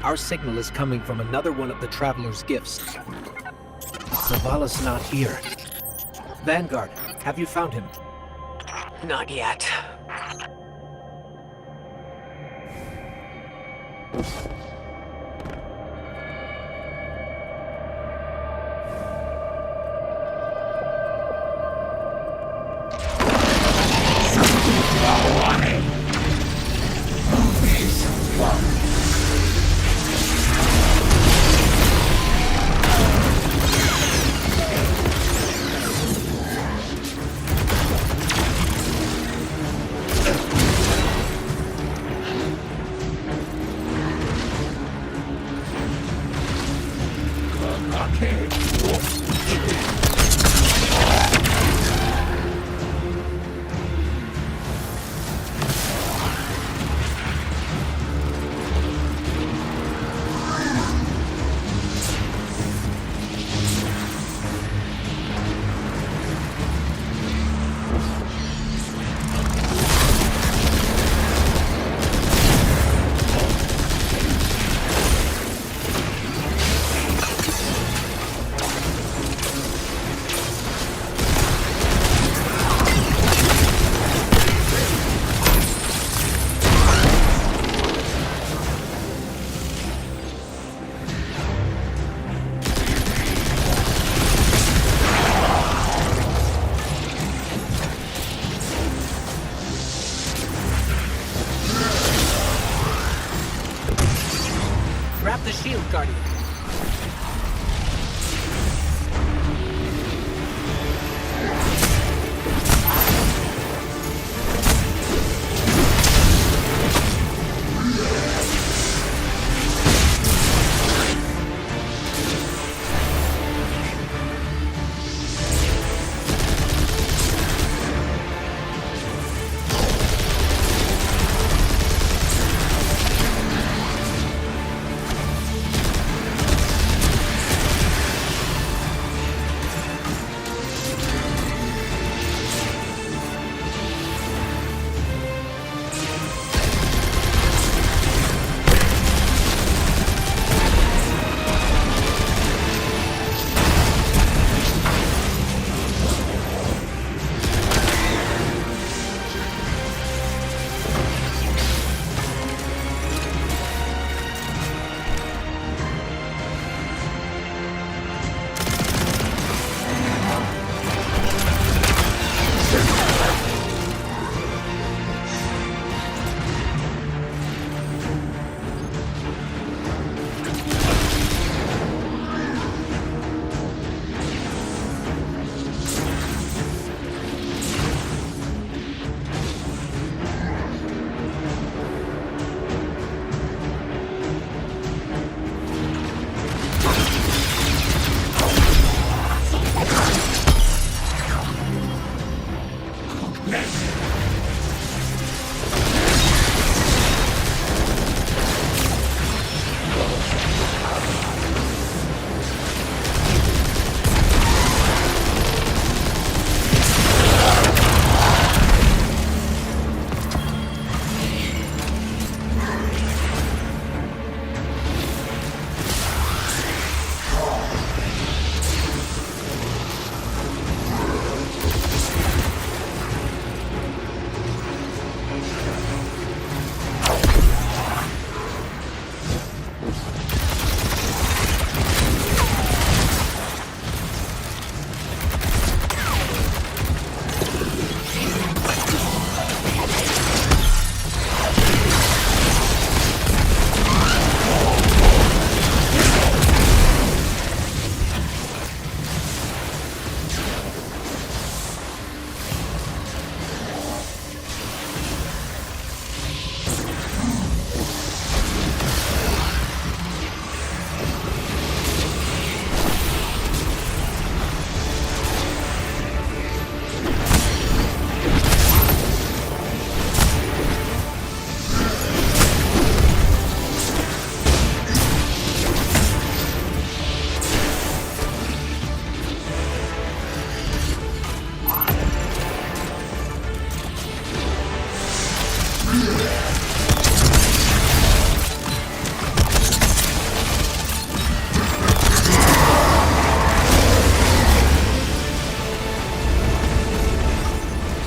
Our signal is coming from another one of the Traveler's gifts. Zavala's not here. Vanguard, have you found him? Not yet. the shield, Guardian.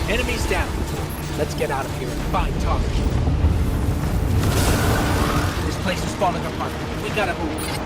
Enemies down. Let's get out of here and find Tarsh. This place is falling apart. We gotta move.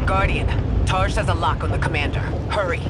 Guardian, Tarsh has a lock on the commander. Hurry.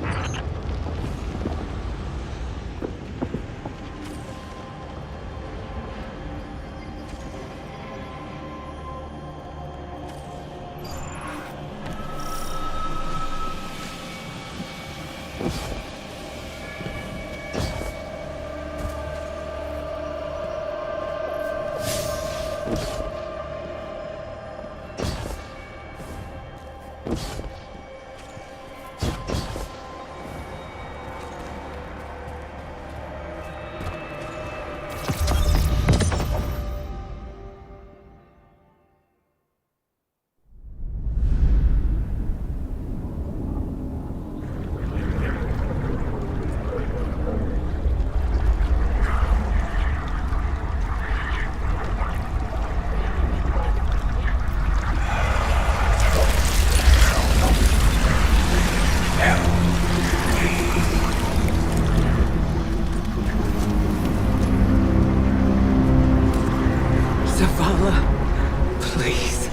Please.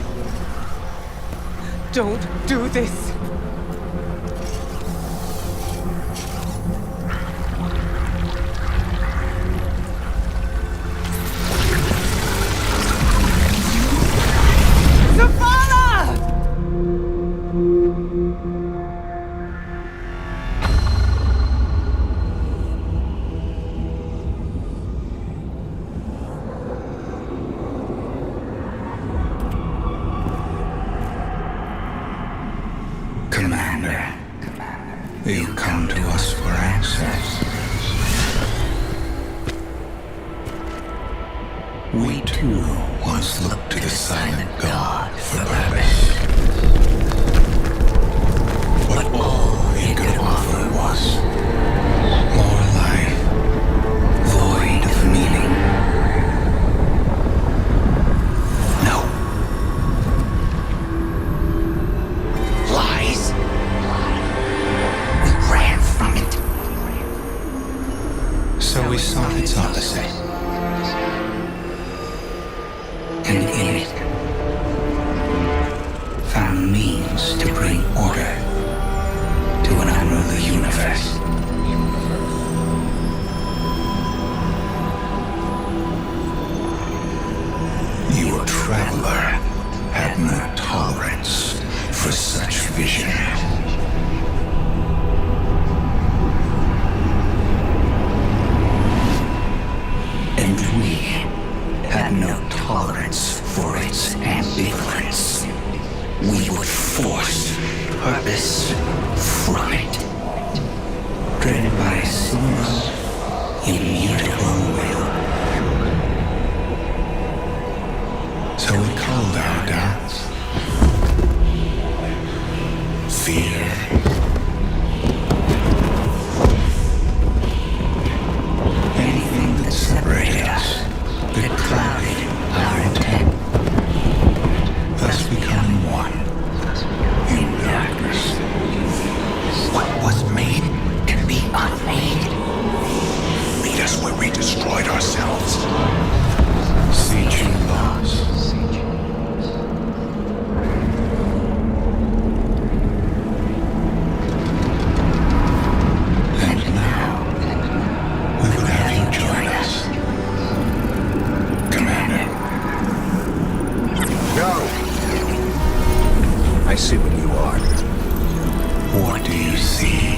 Don't do this. Commander, you come to us for answers. We too once looked to the silent god for purpose. But all he could offer was more life, void of meaning. No. Lies. We ran from it. So we sought its opposite. And in it, found means to bring order to an unruly universe. Your traveler had no tolerance for such vision. And we had no tolerance for its ambivalence. We would force purpose from it, driven by a single, immutable will. So we called our doubts fear. Anything that separated us, that clouded our intent, thus becoming one in darkness. What was made can be unmade. Lead us where we destroyed ourselves. Siege laws. And now, we would have you join us. Commander. No! I see what you are. What do you see?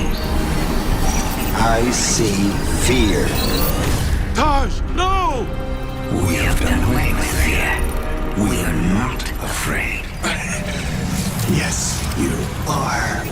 I see fear. Taj, no! We have done away with fear. We are not afraid. Yes, you are.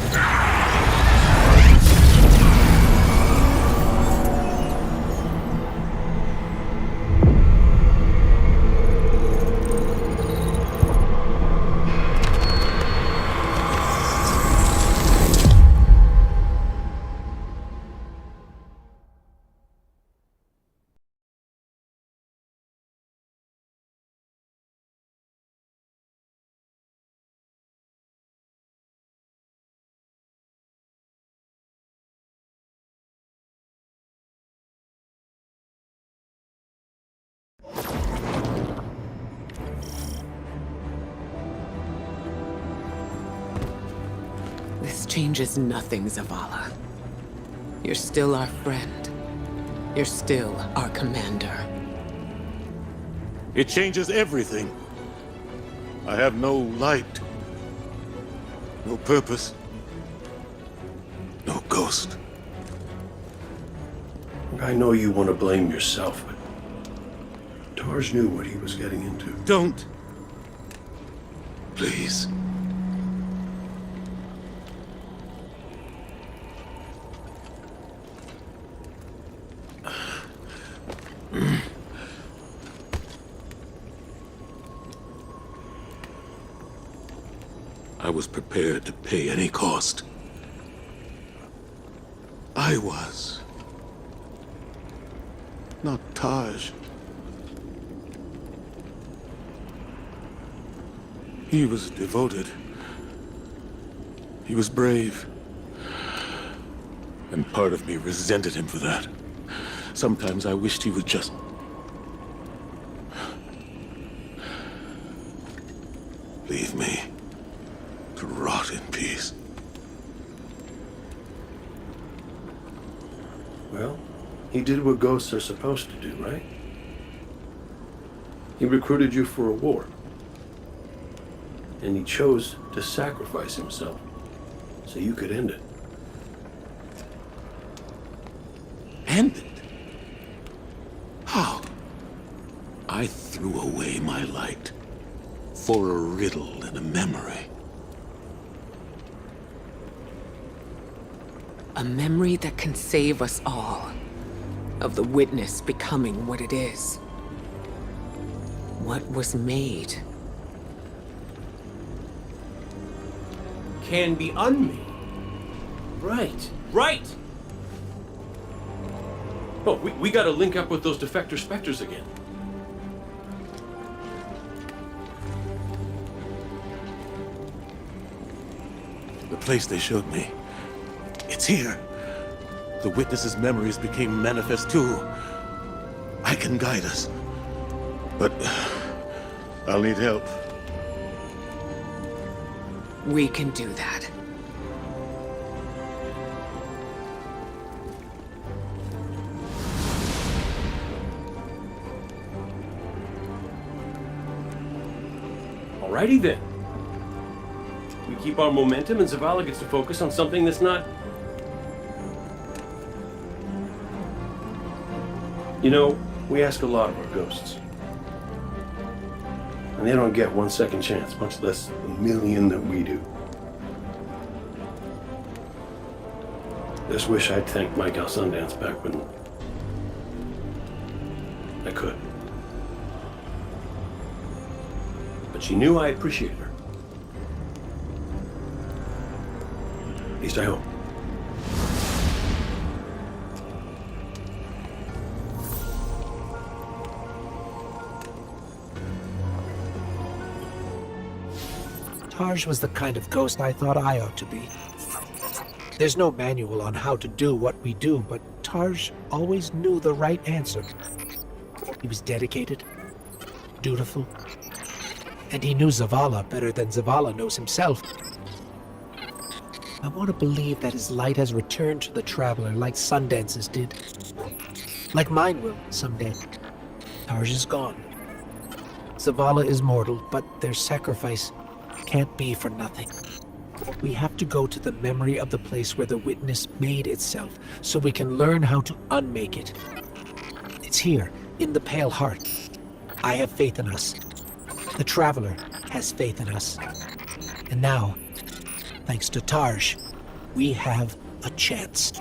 This changes nothing, Zavala. You're still our friend. You're still our commander. It changes everything. I have no light, no purpose, no ghost. I know you want to blame yourself, but Tarj knew what he was getting into. Don't. Please. I was prepared to pay any cost. I was. Not Taj. He was devoted. He was brave. And part of me resented him for that. Sometimes I wished he would just... leave me to rot in peace. Well, he did what ghosts are supposed to do, right? He recruited you for a war. And he chose to sacrifice himself so you could end it. End it? How? I threw away my light for a riddle and a memory. A memory that can save us all. Of the witness becoming what it is. What was made. Can be unmade. Right. Right! Oh, we gotta link up with those defector specters again. The place they showed me. It's here. The witness's memories became manifest too. I can guide us. But I'll need help. We can do that. Alrighty then. We keep our momentum and Zavala gets to focus on something that's not... You know, we ask a lot of our ghosts. And they don't get 1 second chance, much less a million that we do. Just wish I'd thanked Mike Al Sundance back when I could. But she knew I appreciated her. At least I hope. Taj was the kind of ghost I thought I ought to be. There's no manual on how to do what we do, but Taj always knew the right answer. He was dedicated, dutiful, and he knew Zavala better than Zavala knows himself. I want to believe that his light has returned to the Traveler like Sundance's did. Like mine will someday. Taj is gone. Zavala is mortal, but their sacrifice can't be for nothing. We have to go to the memory of the place where the witness made itself, so we can learn how to unmake it. It's here, in the Pale Heart. I have faith in us. The Traveler has faith in us. And now, thanks to Taj, we have a chance.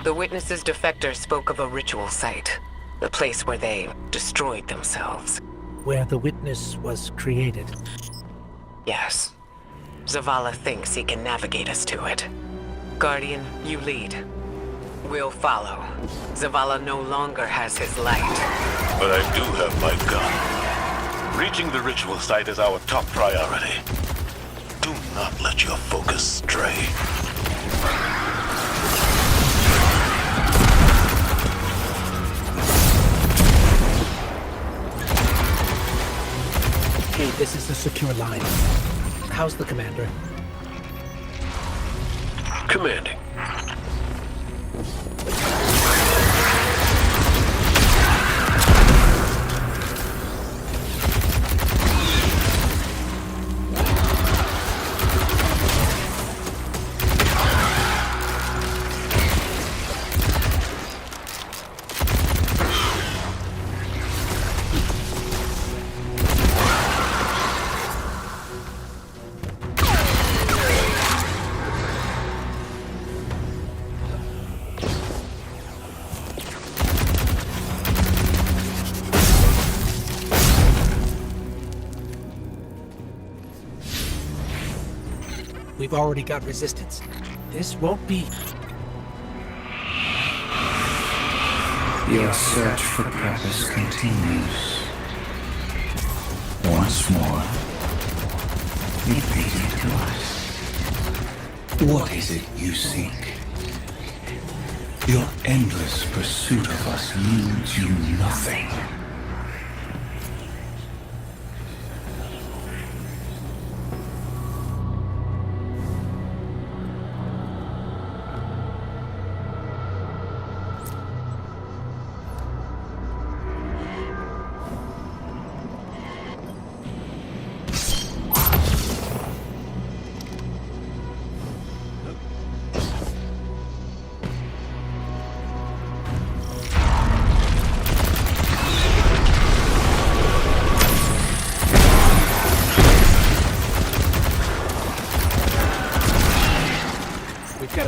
The witness's defector spoke of a ritual site. The place where they destroyed themselves. Where the witness was created. Yes. Zavala thinks he can navigate us to it. Guardian, you lead. We'll follow. Zavala no longer has his light. But I do have my gun. Reaching the ritual site is our top priority. Do not let your focus stray. Hey, this is the secure line. How's the commander? Commanding. We've already got resistance. This won't be... Your search for purpose continues. Once more, you lead it to us. What is it you seek? Your endless pursuit of us yields you nothing.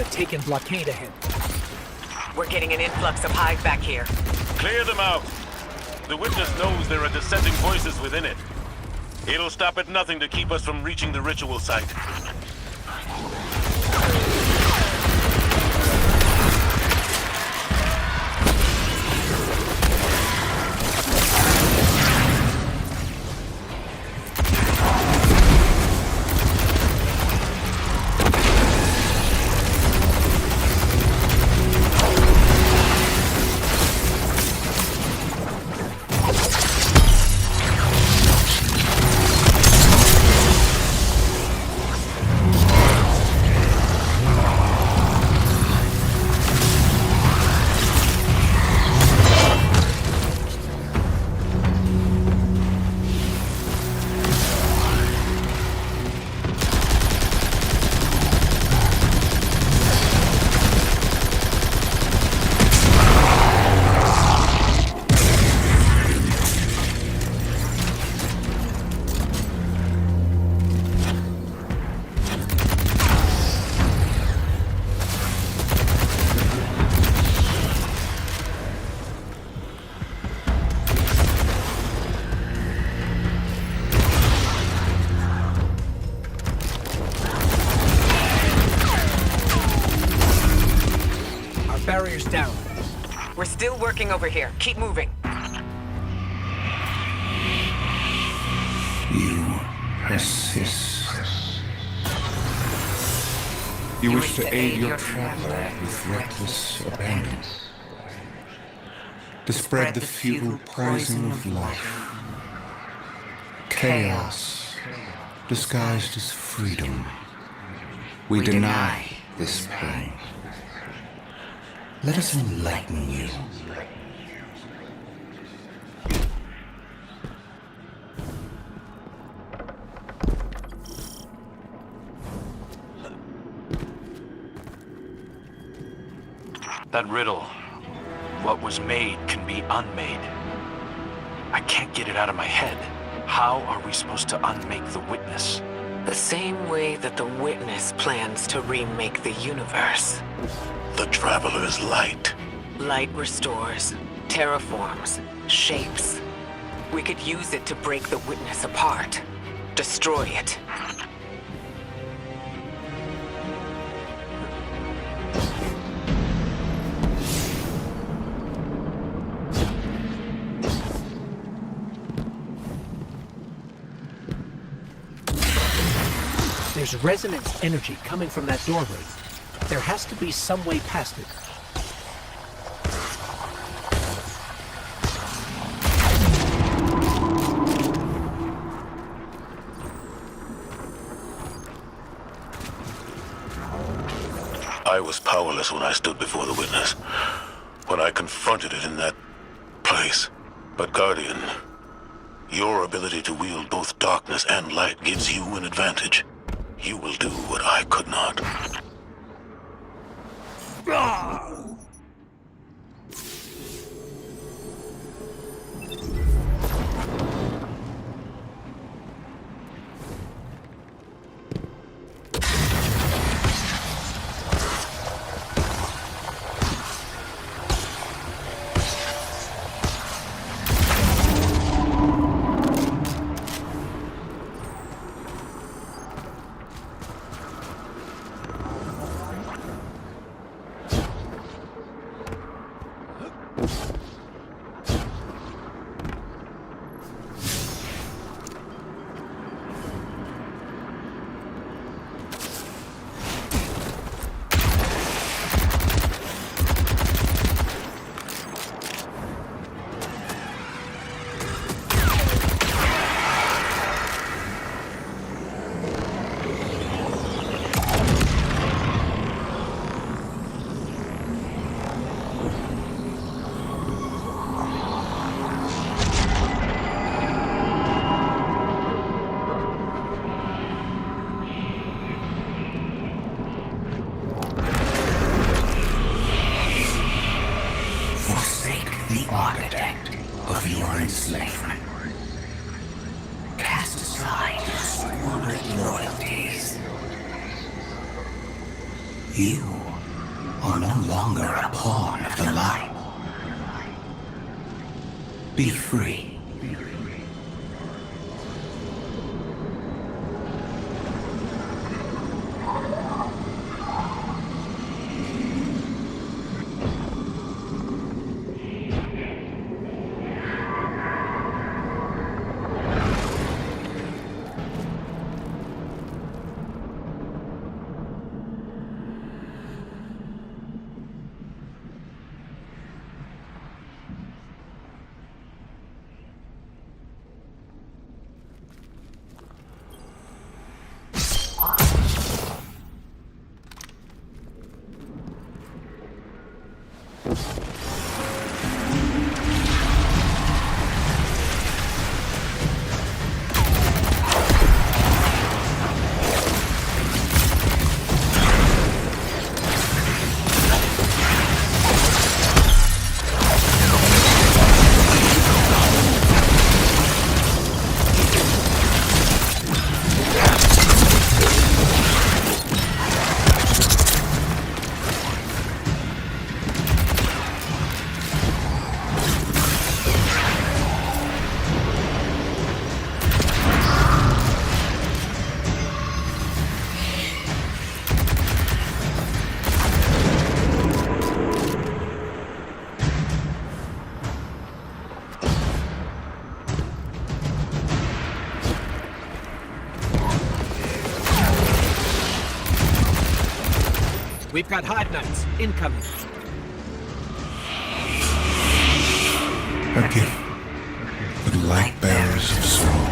Taken blockade ahead. We're getting an influx of hive back here. Clear them out. The witness knows there are dissenting voices within it. It'll stop at nothing to keep us from reaching the ritual site. Barrier's down. We're still working over here. Keep moving. You persist. You wish to aid your traveler with reckless abandon. To spread the futile poison of life. Chaos, disguised as freedom. We deny this pain. Let us enlighten you. That riddle, what was made can be unmade. I can't get it out of my head. How are we supposed to unmake the witness? The same way that the witness plans to remake the universe. The Traveler's light. Light restores, terraforms, shapes. We could use it to break the witness apart. Destroy it. There's resonance energy coming from that doorway. There has to be some way past it. I was powerless when I stood before the witness, when I confronted it in that place. But Guardian, your ability to wield both darkness and light gives you an advantage. You will do what I could not. You are no longer a pawn of the light. Be free. We've got hard knights incoming. A gift for the light bearers of soul.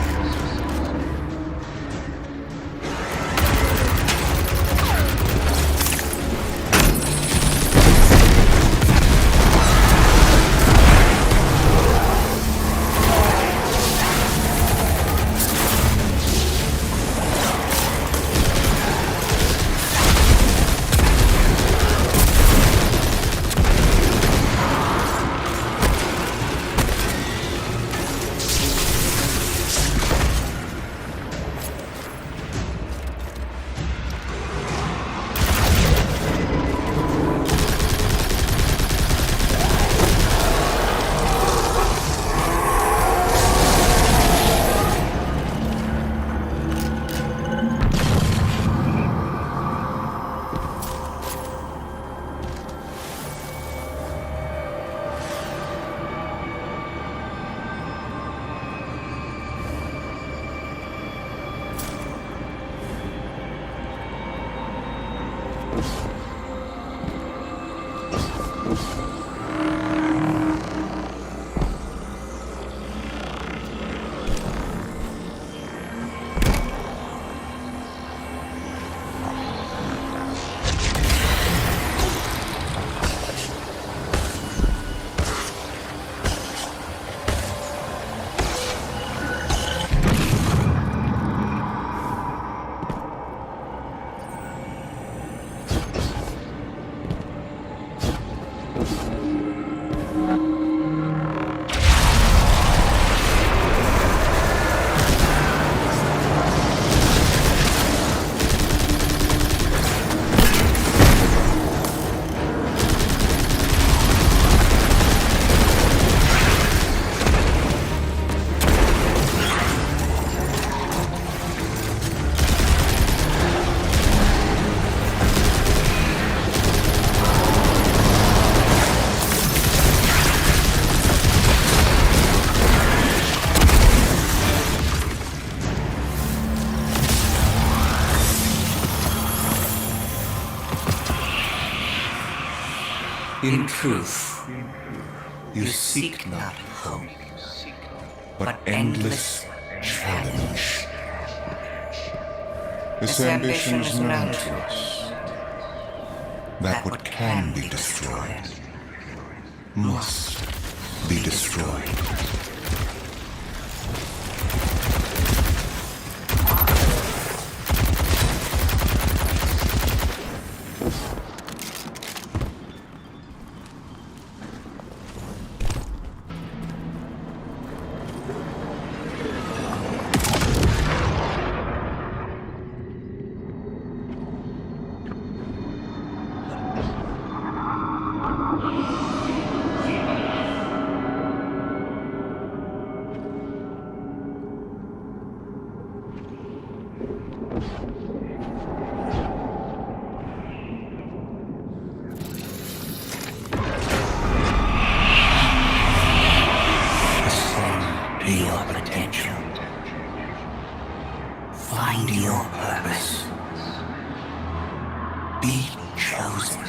In truth, you seek not hope, but endless challenge. This ambition is known to us, that what can be destroyed must be destroyed. To your potential. Find your purpose. Be chosen.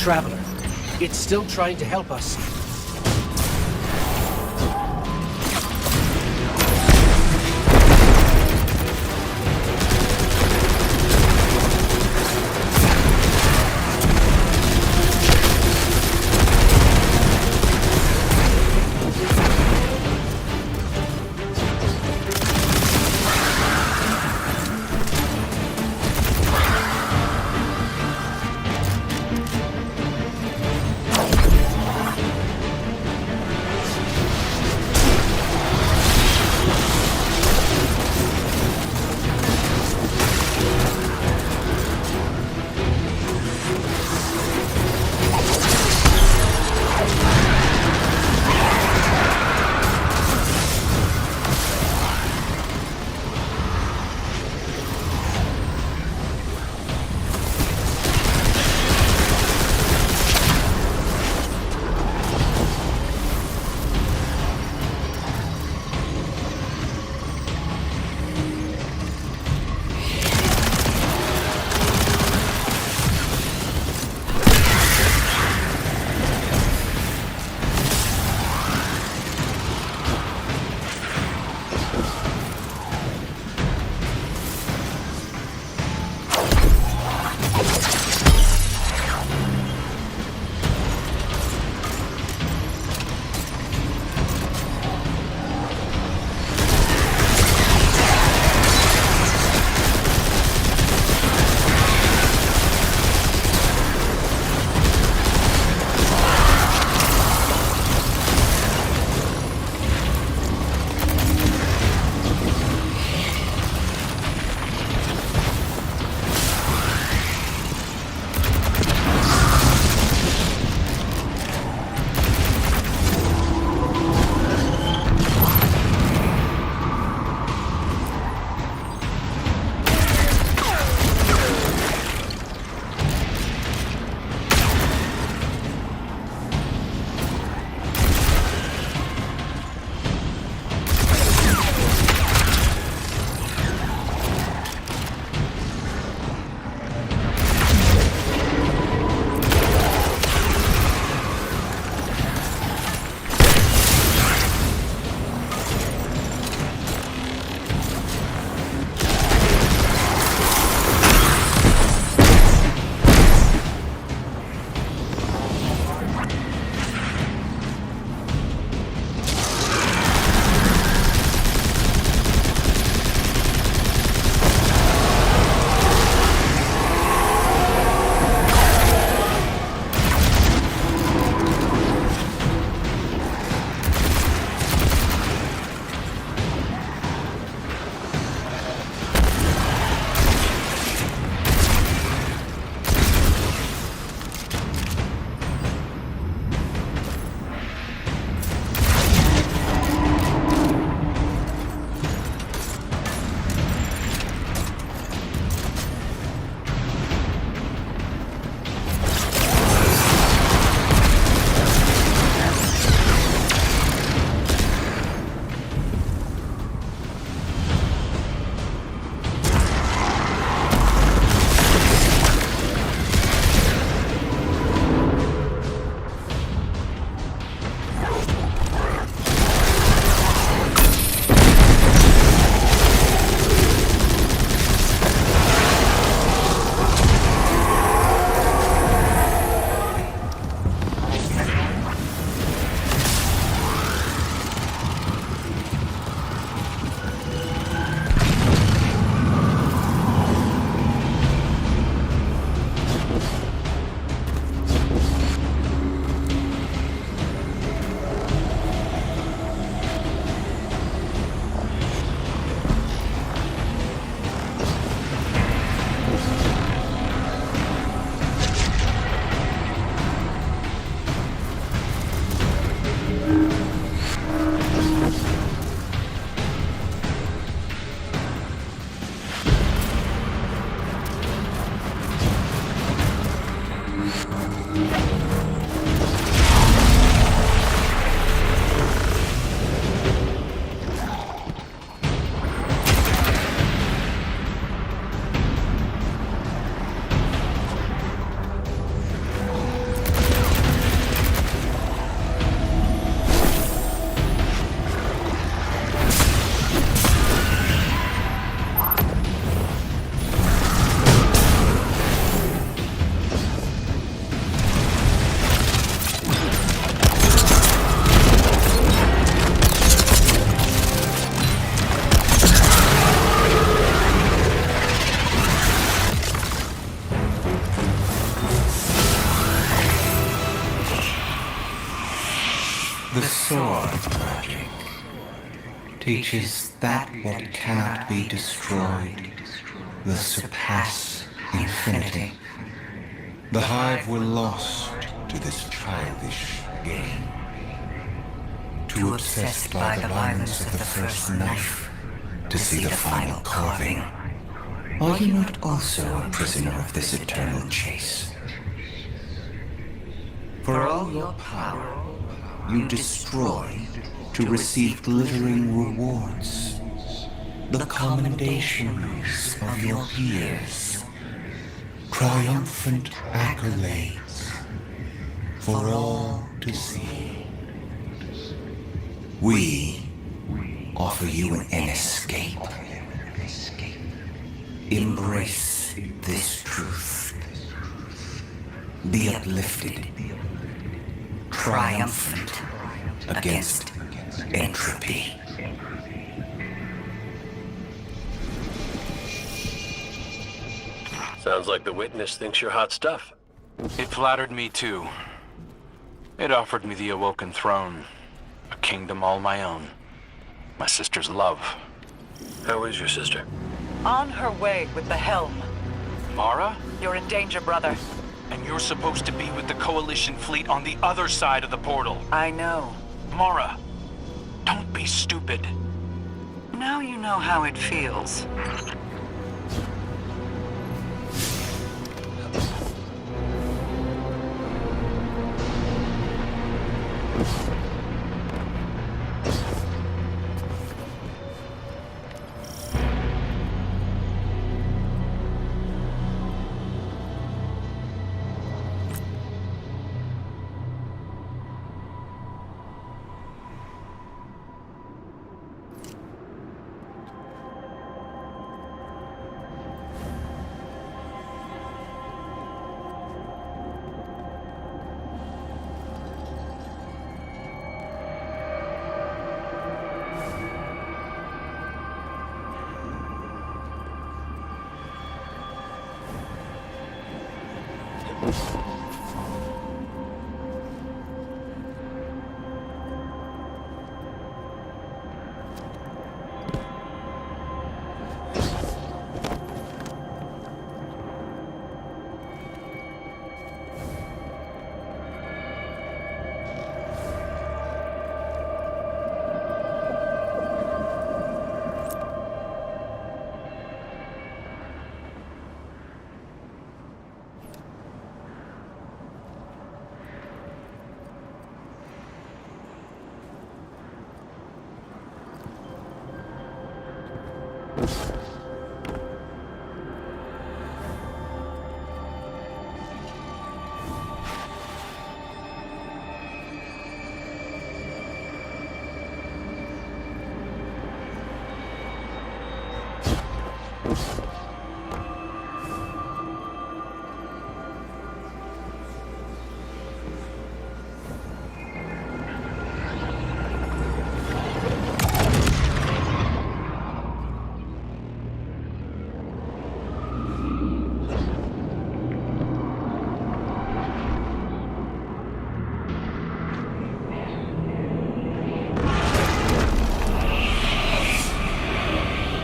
Traveler. It's still trying to help us. The sword magic teaches that what cannot be destroyed will surpass infinity. The Hive were lost to this childish game. Too obsessed by the violence of the first knife to see the final carving. Are you not also a prisoner of this eternal chase? For all your power, you destroy to receive glittering rewards, the commendations of your peers, triumphant accolades for all to see. We offer you an escape. Embrace this truth. Be uplifted, triumphant against entropy. Sounds like the witness thinks you're hot stuff. It flattered me too. It offered me the Awoken Throne, a kingdom all my own, my sister's love. How is your sister? On her way with the helm. Mara? You're in danger, brother. And you're supposed to be with the Coalition fleet on the other side of the portal. I know. Mara, don't be stupid. Now you know how it feels.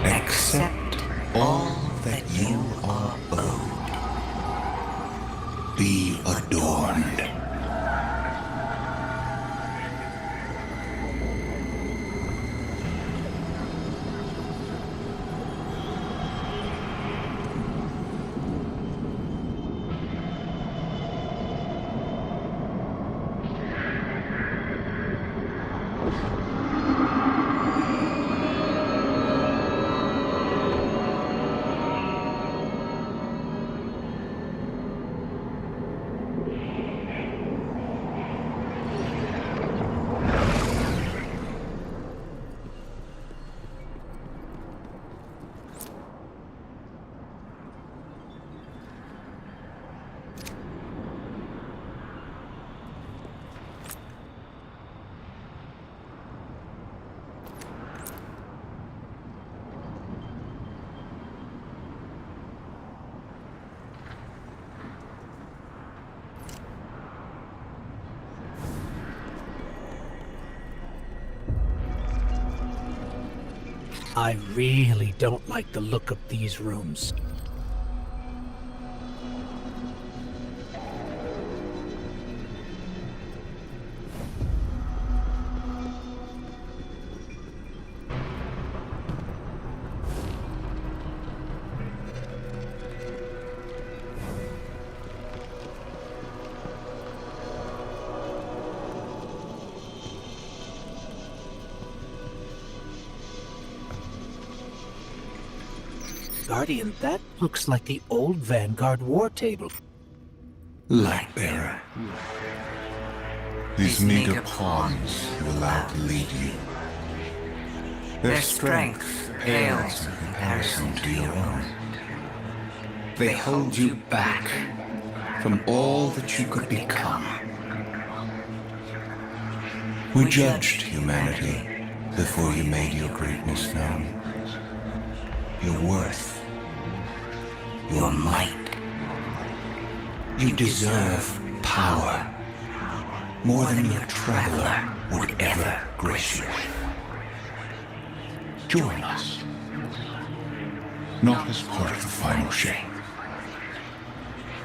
Accept all that you are owed. Be adorned. I really don't like the look of these rooms. Guardian, that looks like the old Vanguard war table. Lightbearer. These meager pawns you allow to lead you. Their strength pales in comparison to your own. They hold you back from all that you could become. We judged humanity before you made your greatness known. Your worth. Your might. You deserve power more than your traveler would ever grace you with. Join us. Not as part of the final shape,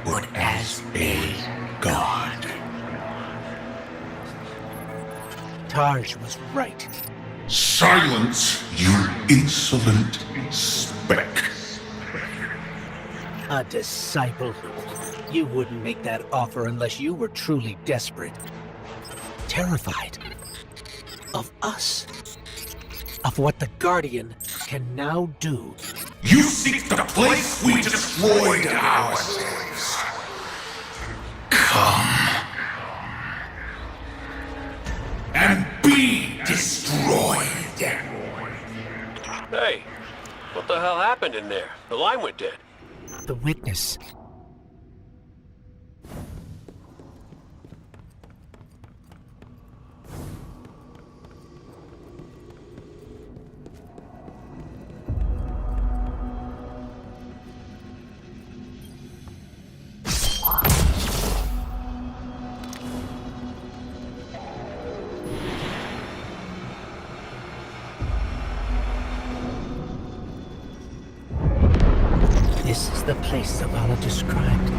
but as a god. Taj was right. Silence, you insolent speck. A disciple. You wouldn't make that offer unless you were truly desperate. Terrified. Of us. Of what the Guardian can now do. You seek the place we destroyed ourselves. Come. And be destroyed. Hey, what the hell happened in there? The line went dead. The witness. This is the place Zavala described.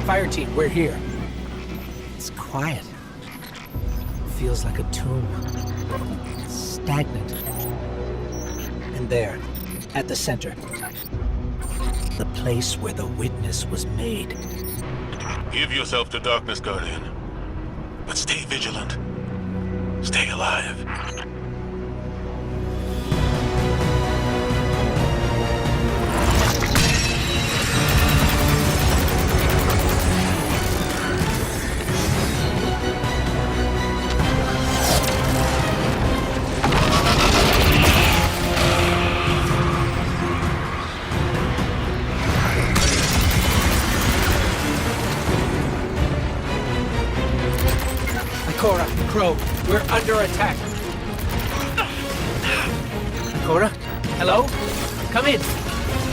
Fire team, we're here. It's quiet. Feels like a tomb. Stagnant. And there, at the center, the place where the witness was made. Give yourself to darkness, Guardian. But stay vigilant. Stay alive. Ikora, Crow, we're under attack. Ikora, hello? Come in.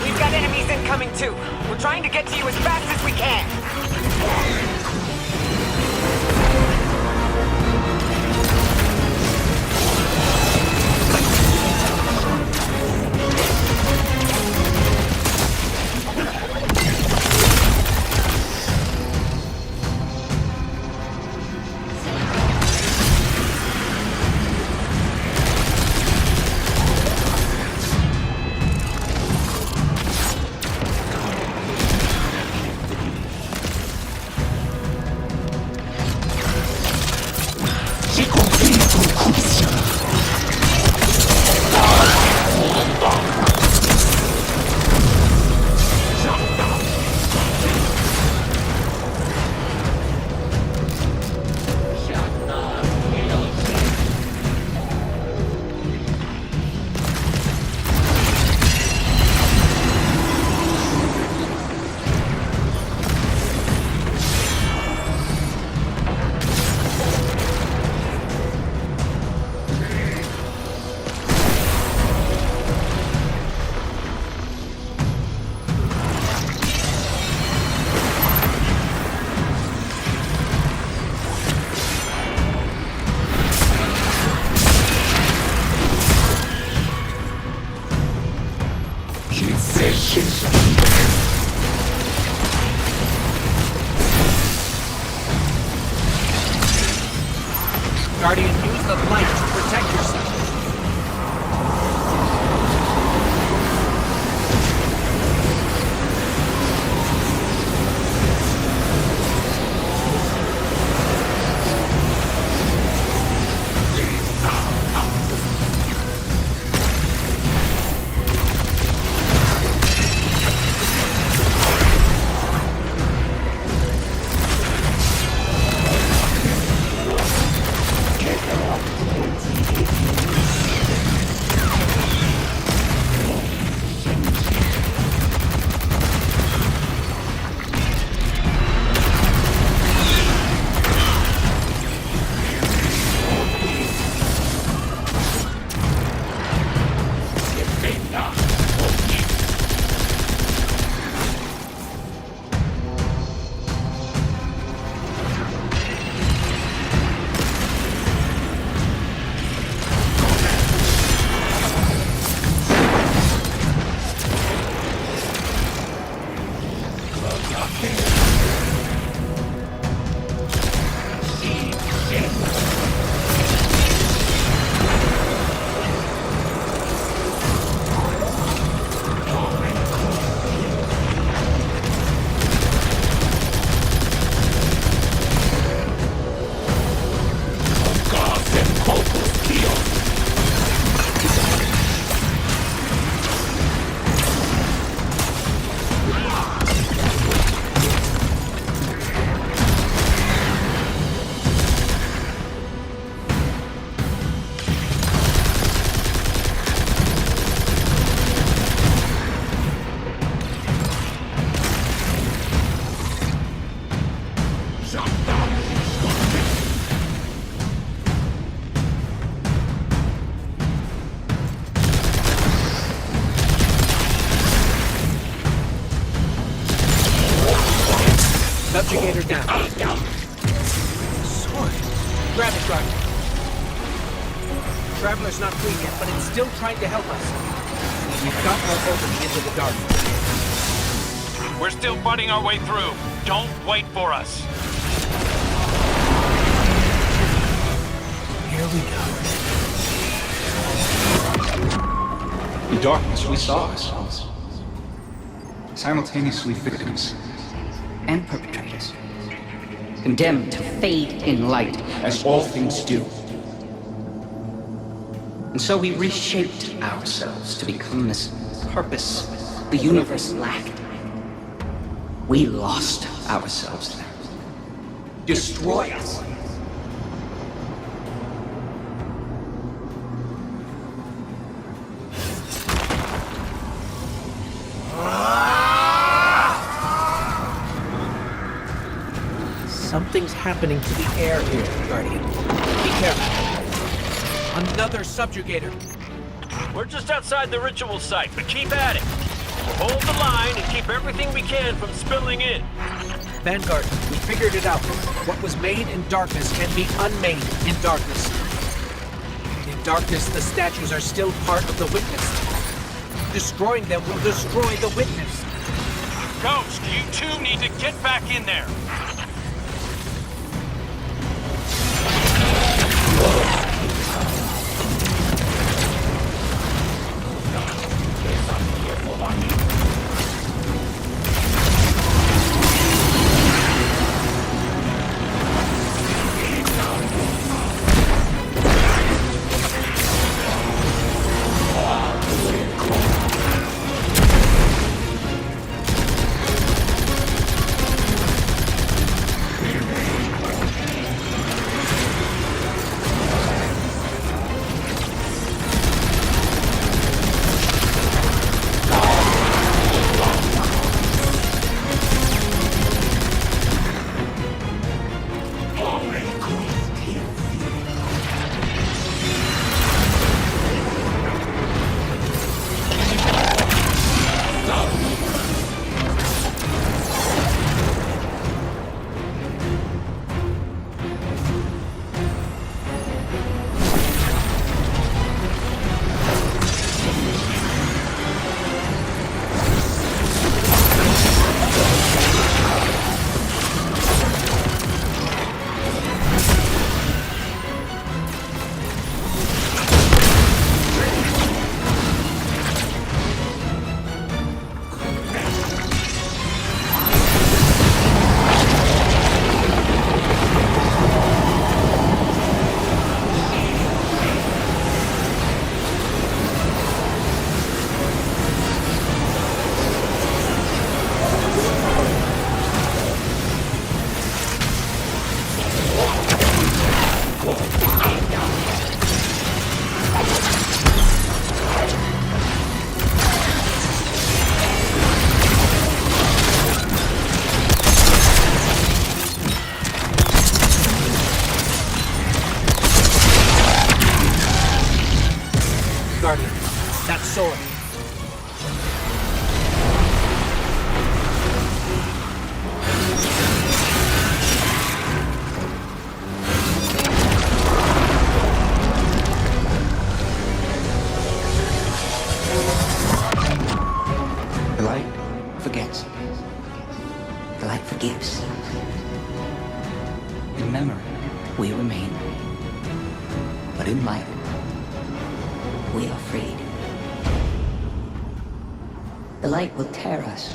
We've got enemies incoming too. We're trying to get to you as fast as we can. Guardian, use the light to protect yourself. Subjugator down. Sword. Grab it, Guardian. Traveler's not free yet, but it's still trying to help us. We've got more opening into the dark. We're still fighting our way through. Don't wait for us. Here we go. In darkness, we saw ourselves. Simultaneously victims and perpetrators. Condemned to fade in light, as all things do. And so we reshaped ourselves to become this purpose the universe lacked. We lost ourselves there. Destroy us. Something's happening to the air here, Guardian. Be careful. Another subjugator. We're just outside the ritual site, but keep at it. We'll hold the line and keep everything we can from spilling in. Vanguard, we figured it out. What was made in darkness can be unmade in darkness. In darkness, the statues are still part of the witness. Destroying them will destroy the witness. Ghost, you two need to get back in there. Guardian. That sword. The light forgets. The light forgives. In memory, we remain. But in light, we are freed. The light will tear us.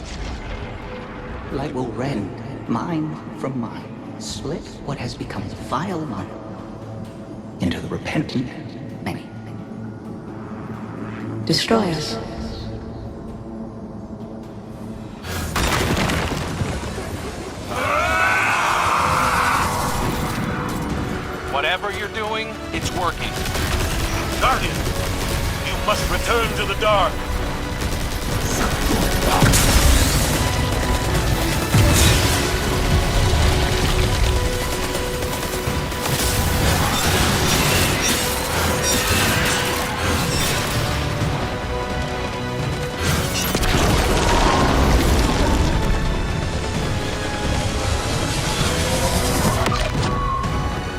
The light will rend mind from mind, split what has become vile one into the repentant many. Destroy us. Whatever you're doing, it's working. Guardian, you must return to the dark.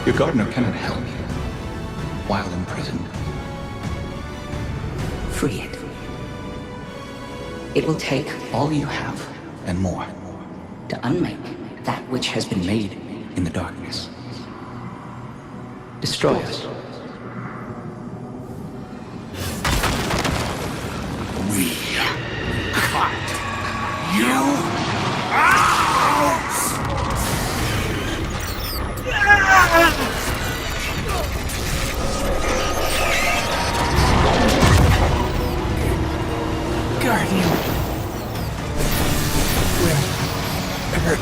Your gardener cannot help you while imprisoned. Free it. It will take all you have and more to unmake that which has been made in the darkness. Destroy us. We cut you out! Guardian. We're hurt.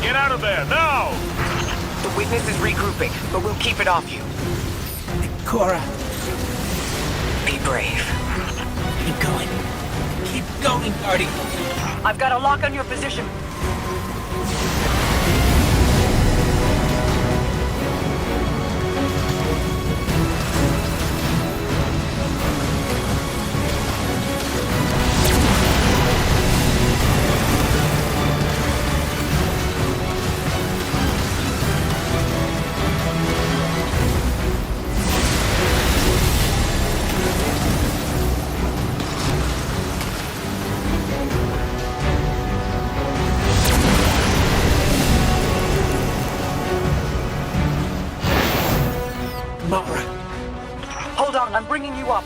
Get out of there, now! The witness is regrouping, but we'll keep it off you. Cora. Be brave. Keep going. Keep going, Guardian. I've got a lock on your position. Mara. Hold on, I'm bringing you up.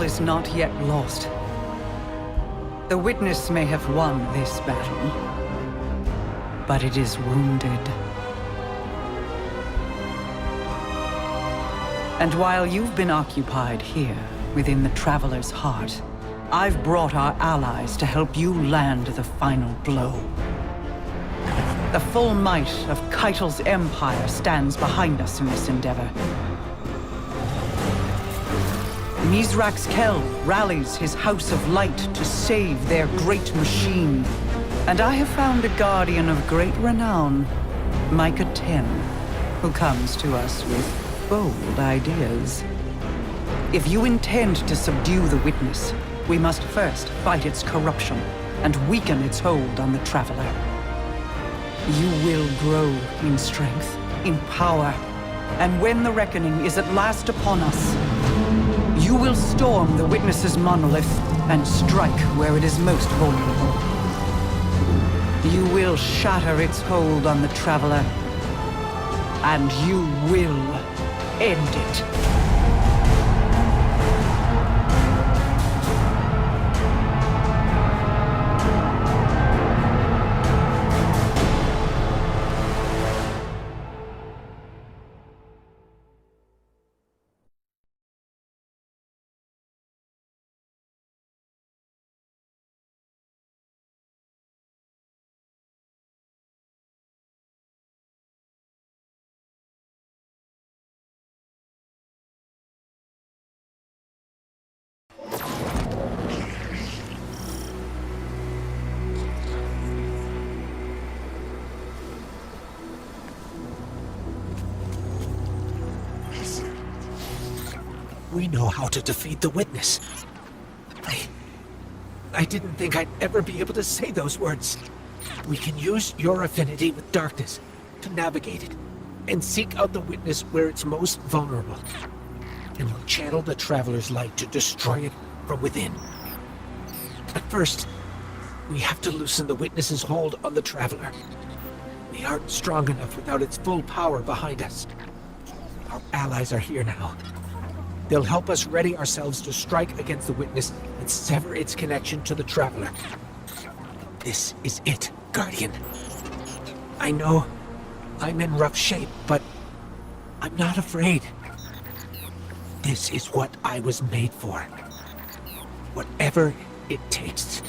is not yet lost. The Witness may have won this battle, but it is wounded. And while you've been occupied here, within the Traveler's heart, I've brought our allies to help you land the final blow. The full might of Keitel's empire stands behind us in this endeavor. Mizrax Kel rallies his House of Light to save their great machine. And I have found a guardian of great renown, Micah 10, who comes to us with bold ideas. If you intend to subdue the Witness, we must first fight its corruption and weaken its hold on the Traveler. You will grow in strength, in power, and when the reckoning is at last upon us, you will storm the Witness's monolith and strike where it is most vulnerable. You will shatter its hold on the Traveler, and you will end it. We know how to defeat the Witness. I didn't think I'd ever be able to say those words. We can use your affinity with darkness to navigate it and seek out the Witness where it's most vulnerable. And we'll channel the Traveler's light to destroy it from within. But first, we have to loosen the Witness's hold on the Traveler. We aren't strong enough without its full power behind us. Our allies are here now. They'll help us ready ourselves to strike against the Witness and sever its connection to the Traveler. This is it, Guardian. I know I'm in rough shape, but I'm not afraid. This is what I was made for. Whatever it takes.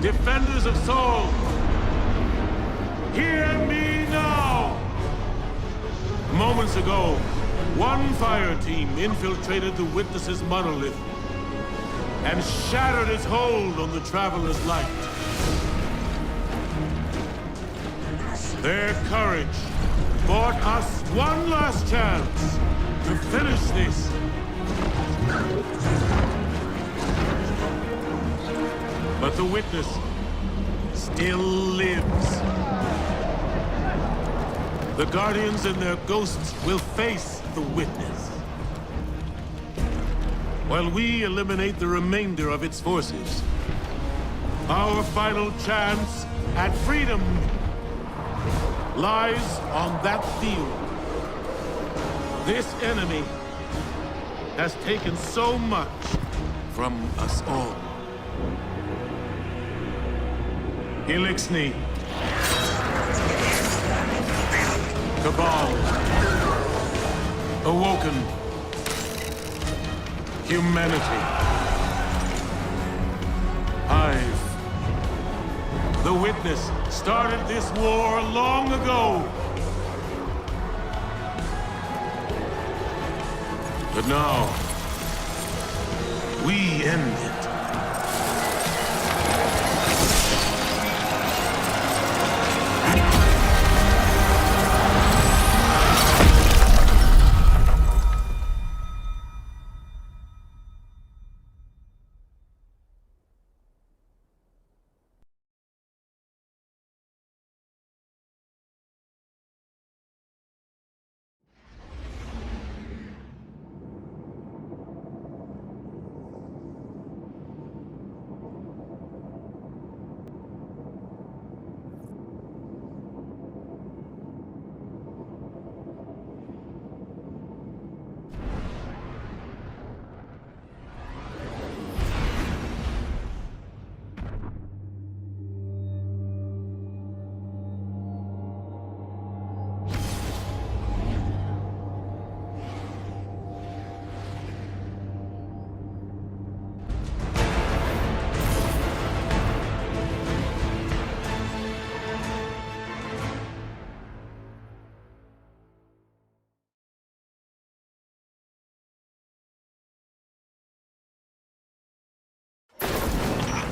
Defenders of Soul, hear me now! Moments ago, one fire team infiltrated the Witness's monolith and shattered its hold on the Traveler's light. Their courage bought us one last chance to finish this. But the Witness still lives. The Guardians and their ghosts will face the Witness, while we eliminate the remainder of its forces. Our final chance at freedom lies on that field. This enemy has taken so much from us all. Elixni, Cabal, Awoken, Humanity, Hive. The Witness started this war long ago. But now, we end it.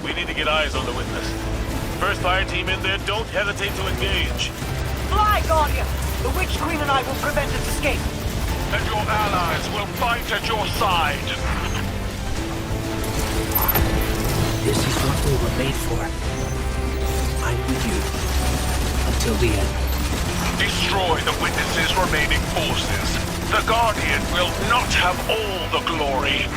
We need to get eyes on the Witness. First fire team in there, don't hesitate to engage. Fly, Guardian! The Witch Queen and I will prevent its escape. And your allies will fight at your side. This is what we were made for. I'm with you. Until the end. Destroy the Witness's remaining forces. The Guardian will not have all the glory.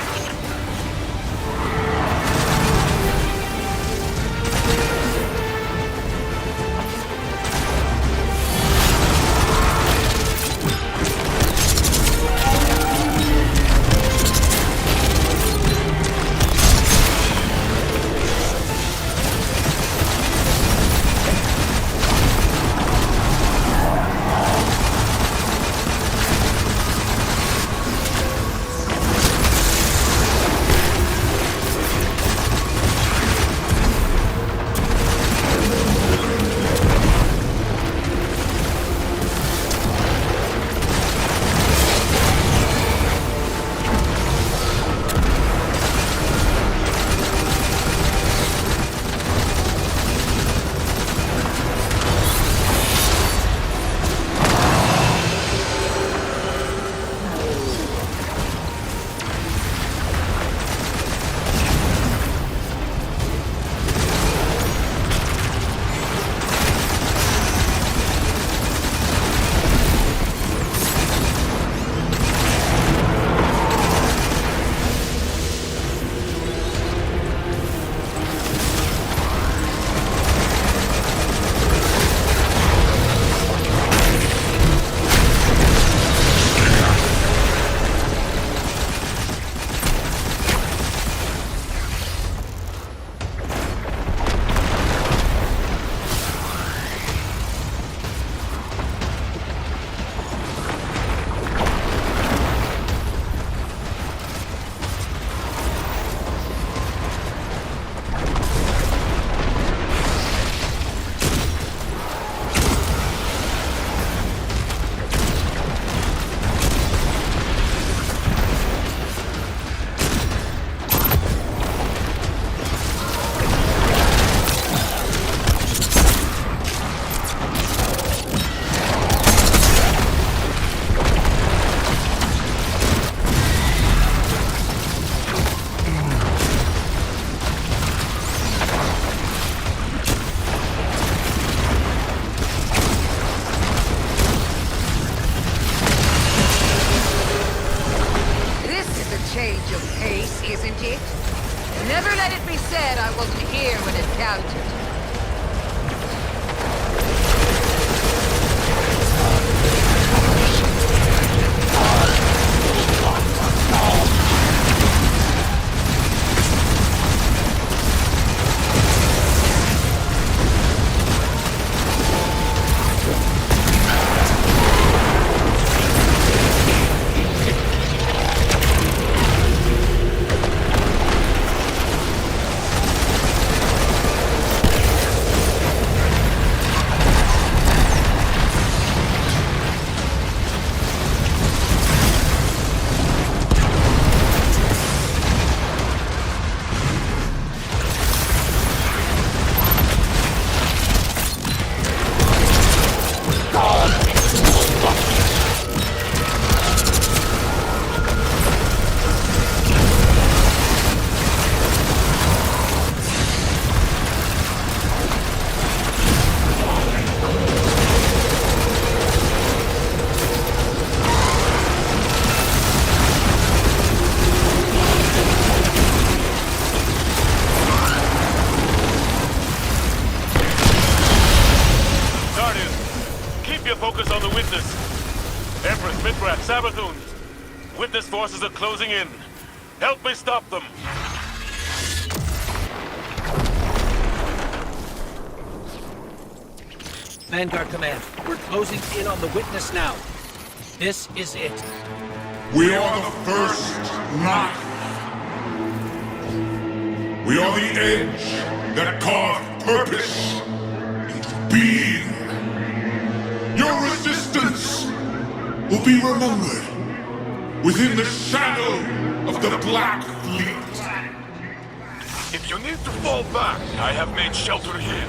focus on the Witness. Empress, Mithras, Sabathun. Witness forces are closing in. Help me stop them. Vanguard Command, we're closing in on the Witness now. This is it. We are the first knife. We are the edge that carved purpose into being. Your resistance will be remembered within the shadow of the Black Fleet. If you need to fall back, I have made shelter here.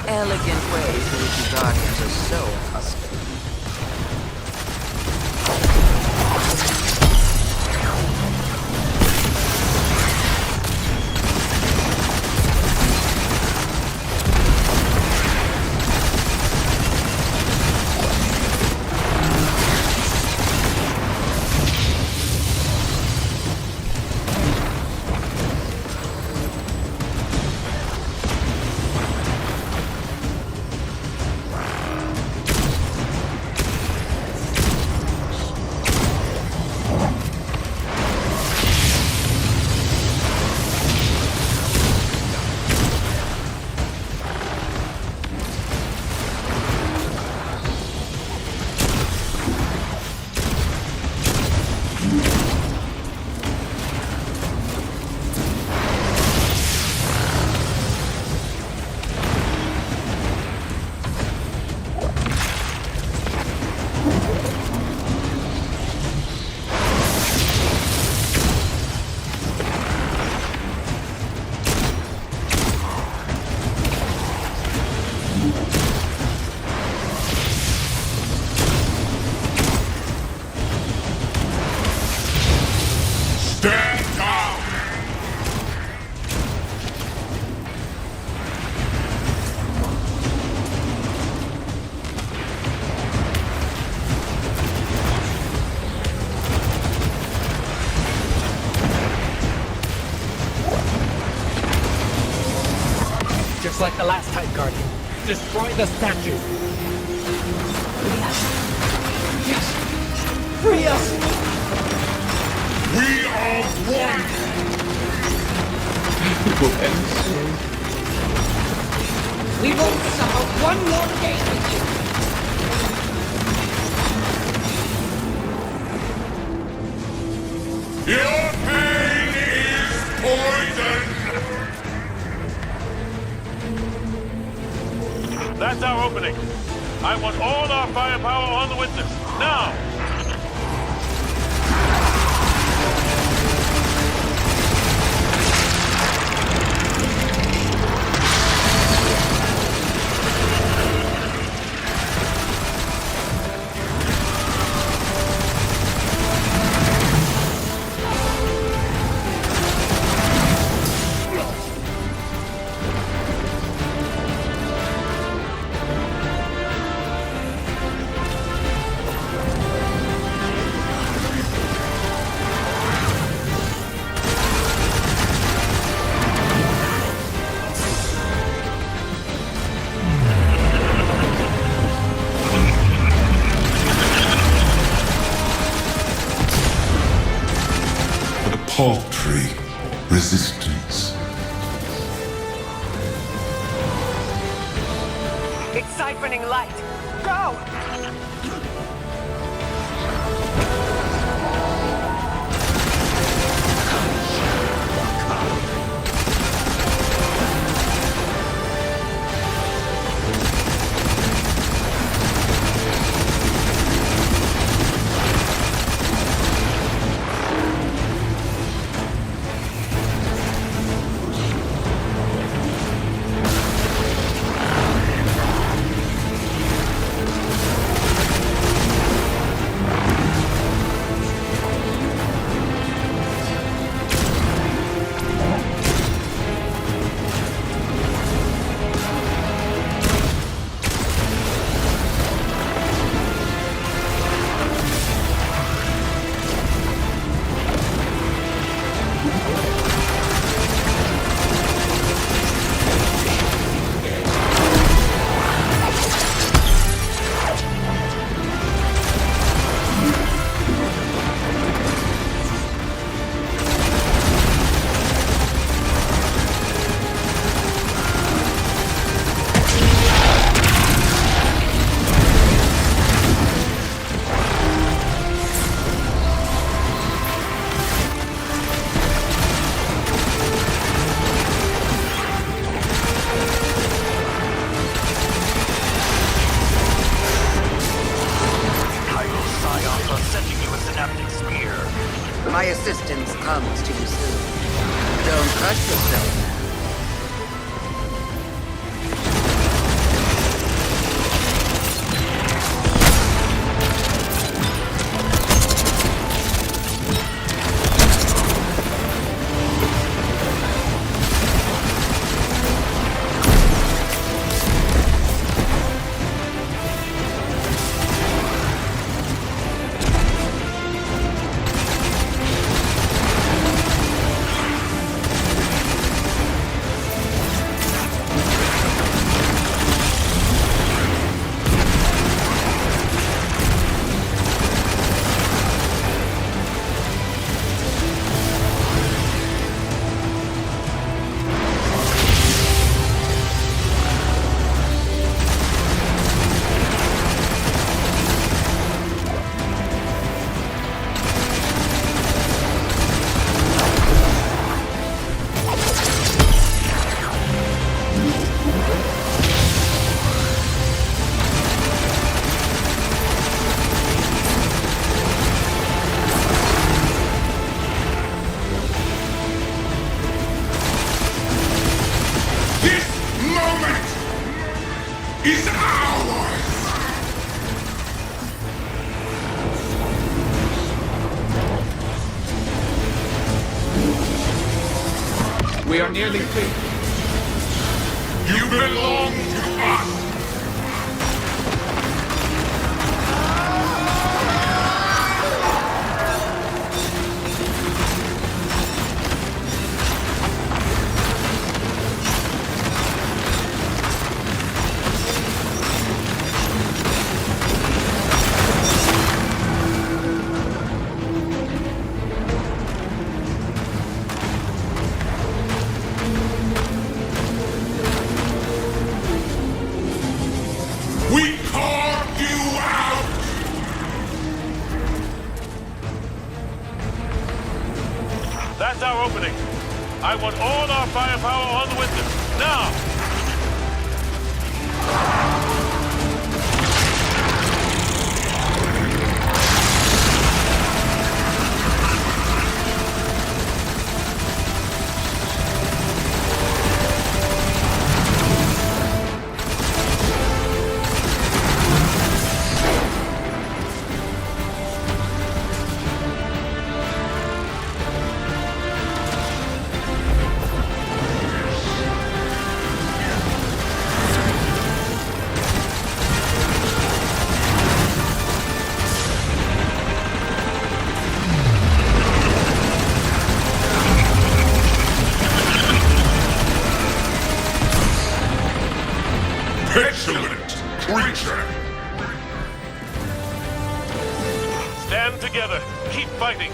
Elegant ways in which you Guardians are so accustomed. Just like the last time, Guardian. Destroy the statue! Free us! Yes! Free us! We are one! We won't suffer one more day with you! Your pain is poison! That's our opening. I want all our firepower on the Witness. Now! paltry resistance. It's siphoning light. Go! My assistance comes too soon. Don't crush yourself. Is ours! We are nearly free. You belong to us! That's our opening. I want all our firepower on the window. Now! Petulant creature! Stand together. Keep fighting.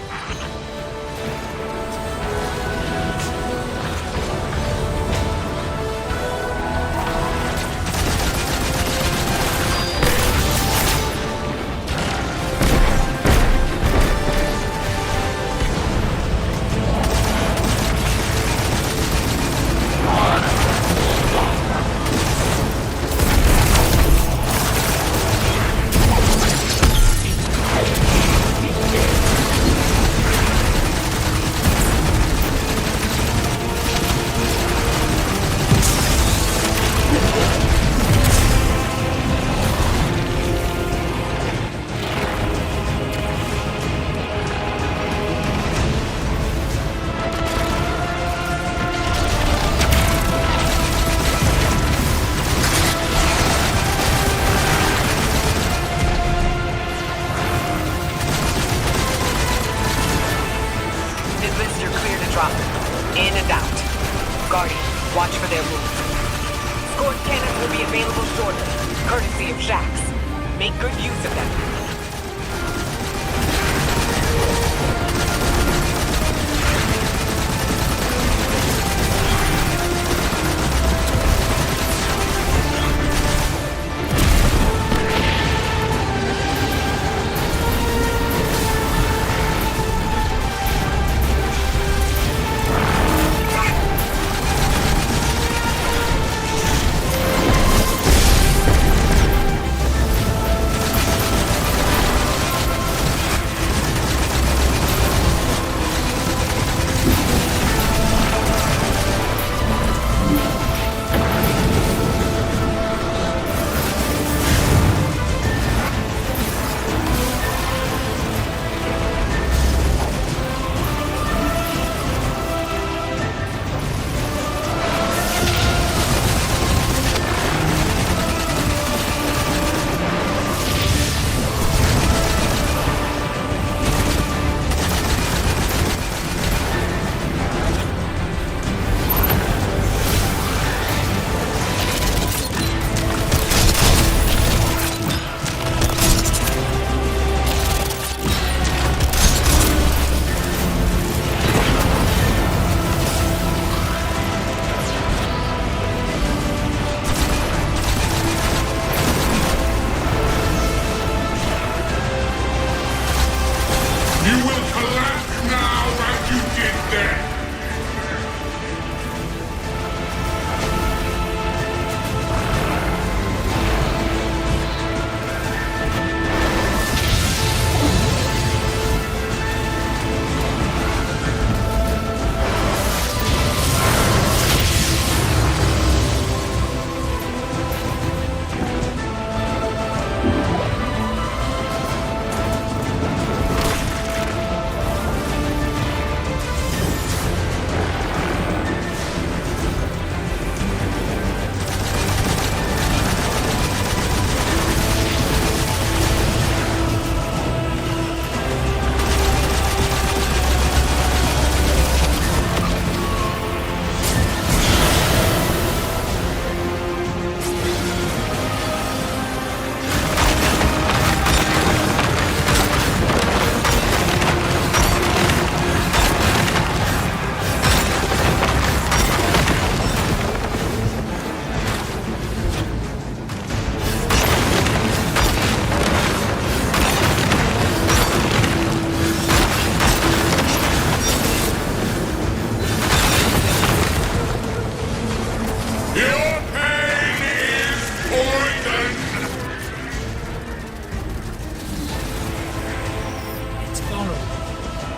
Make good use of them.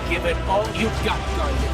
Give it all you got, Guardian.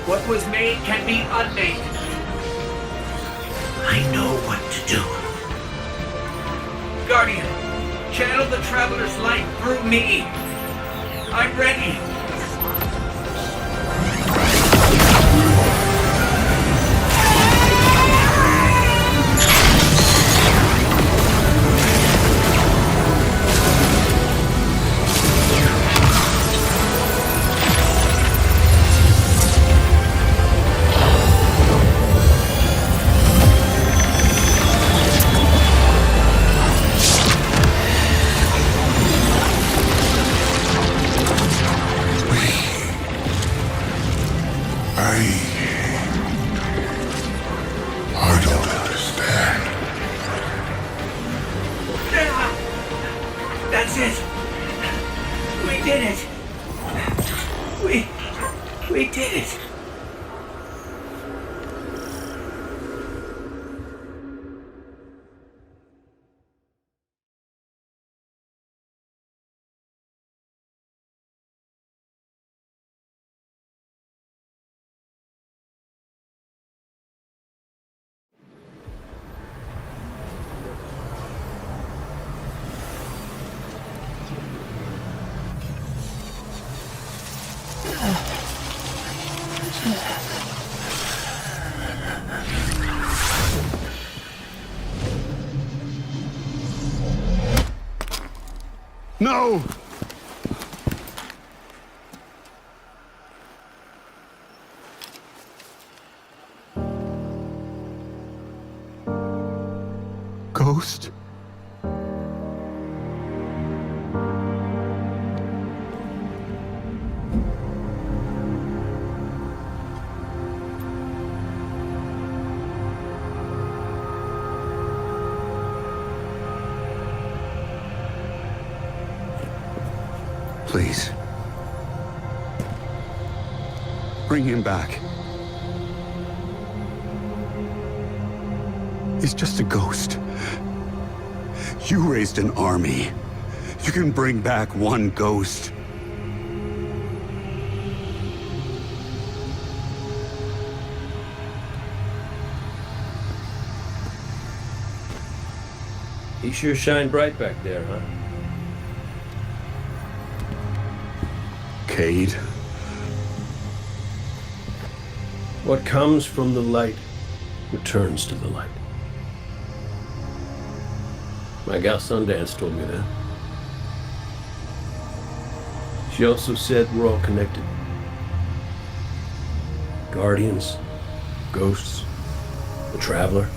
What was made can be unmade. I know what to do. Guardian, channel the Traveler's light through me. I'm ready. I don't understand. That's it. We did it. We did it. No! Ghost? Please. Bring him back. He's just a ghost. You raised an army. You can bring back one ghost. He sure shined bright back there, huh? Cade. What comes from the light returns to the light. My gal Sundance told me that. She also said we're all connected. Guardians, ghosts, the Traveler.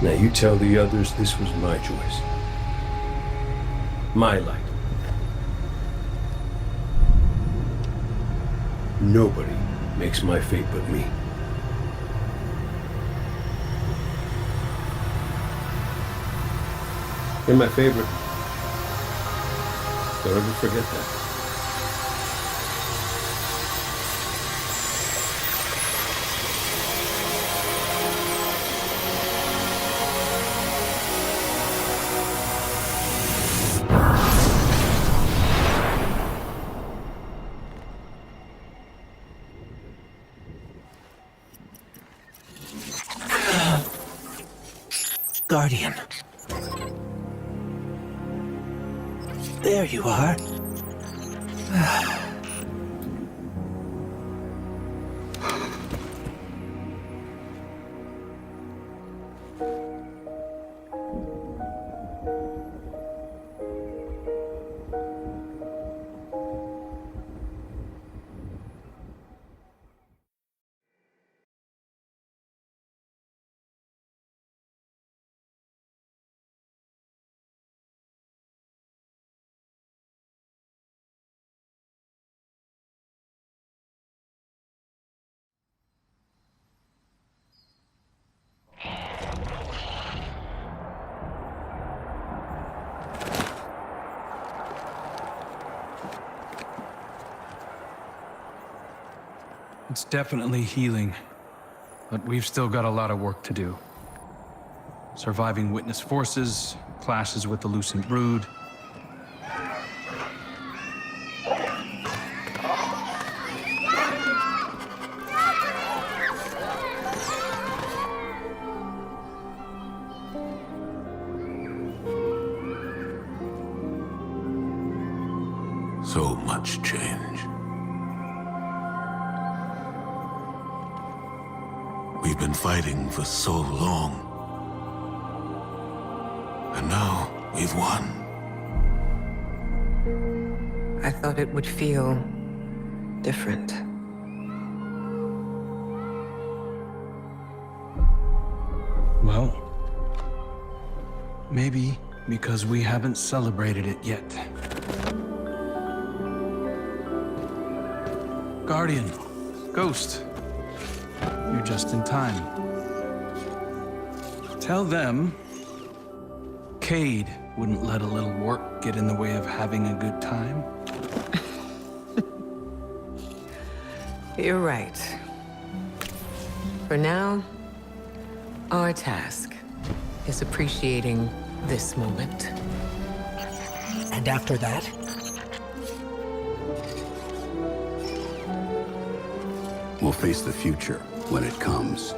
Now you tell the others this was my choice. My light. Nobody makes my fate but me. You're my favorite. Don't ever forget that. Guardian. There you are. It's definitely healing, but we've still got a lot of work to do. Surviving witness forces, clashes with the Lucent Brood. So much change. We've been fighting for so long. And now, we've won. I thought it would feel different. Well, maybe because we haven't celebrated it yet. Guardian, Ghost, you're just in time. Tell them Cade wouldn't let a little work get in the way of having a good time. You're right. For now, our task is appreciating this moment. And after that? We'll face the future when it comes.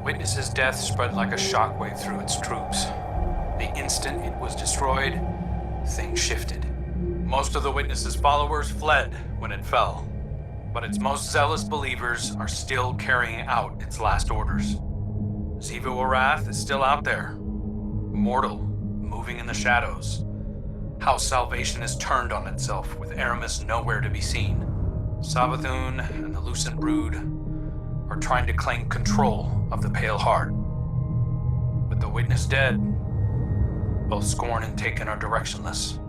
Witness's death spread like a shockwave through its troops. The instant it was destroyed, things shifted. Most of the Witness's followers fled when it fell, but its most zealous believers are still carrying out its last orders. Xivu Arath is still out there, mortal, moving in the shadows. House Salvation is turned on itself, with Aramis nowhere to be seen. Savathun and the Lucent Brood are trying to claim control of the Pale Heart. With the Witness dead, both Scorn and Taken are directionless.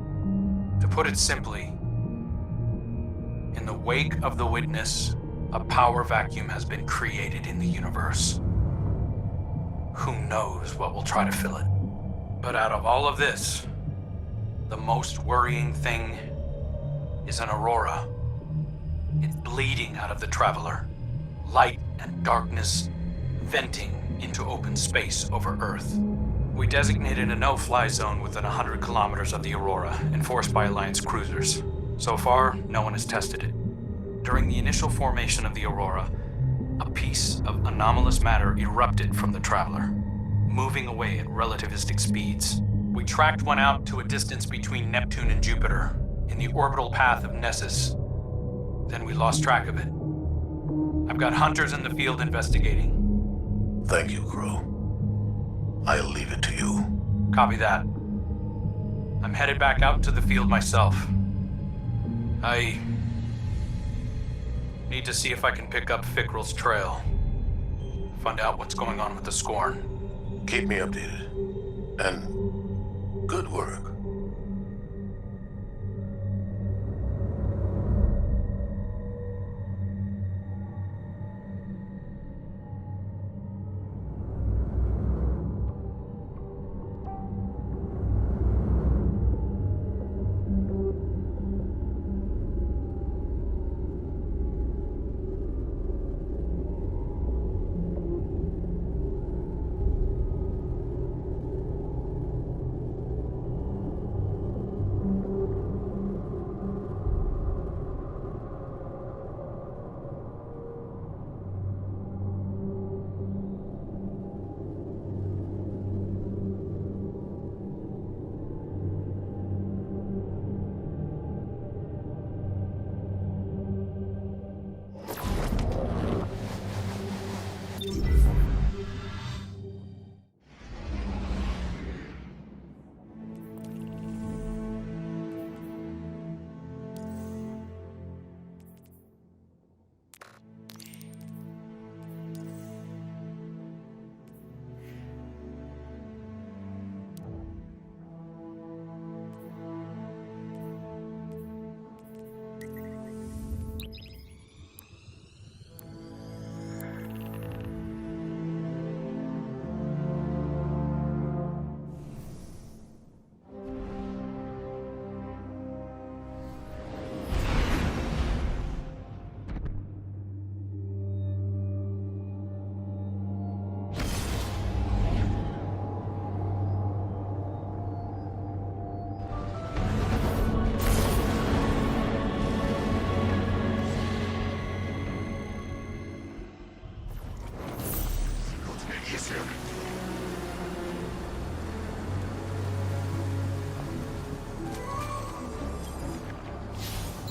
To put it simply, in the wake of the Witness, a power vacuum has been created in the universe. Who knows what will try to fill it? But out of all of this, the most worrying thing is an aurora. It's bleeding out of the Traveler. Light and darkness venting into open space over Earth. We designated a no-fly zone within 100 kilometers of the Aurora, enforced by Alliance cruisers. So far, no one has tested it. During the initial formation of the Aurora, a piece of anomalous matter erupted from the Traveler, moving away at relativistic speeds. We tracked one out to a distance between Neptune and Jupiter, in the orbital path of Nessus. Then we lost track of it. I've got hunters in the field investigating. Thank you, Crow. I'll leave it to you. Copy that. I'm headed back out to the field myself. I need to see if I can pick up Fickrell's trail. Find out what's going on with the Scorn. Keep me updated. And good work.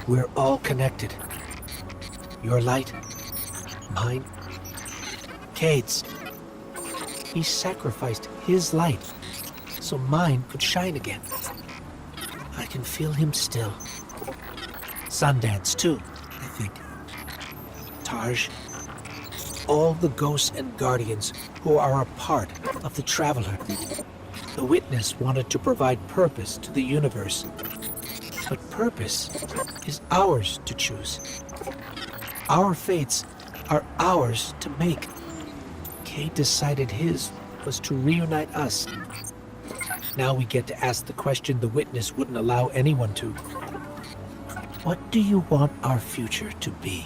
We're all connected. Your light, mine, Cade's. He sacrificed his light so mine could shine again. I can feel him still. Sundance too, I think. Tarj, all the ghosts and guardians who are a part of the Traveler. The Witness wanted to provide purpose to the universe. But purpose is ours to choose. Our fates are ours to make. Kay decided his was to reunite us. Now we get to ask the question the Witness wouldn't allow anyone to. What do you want our future to be?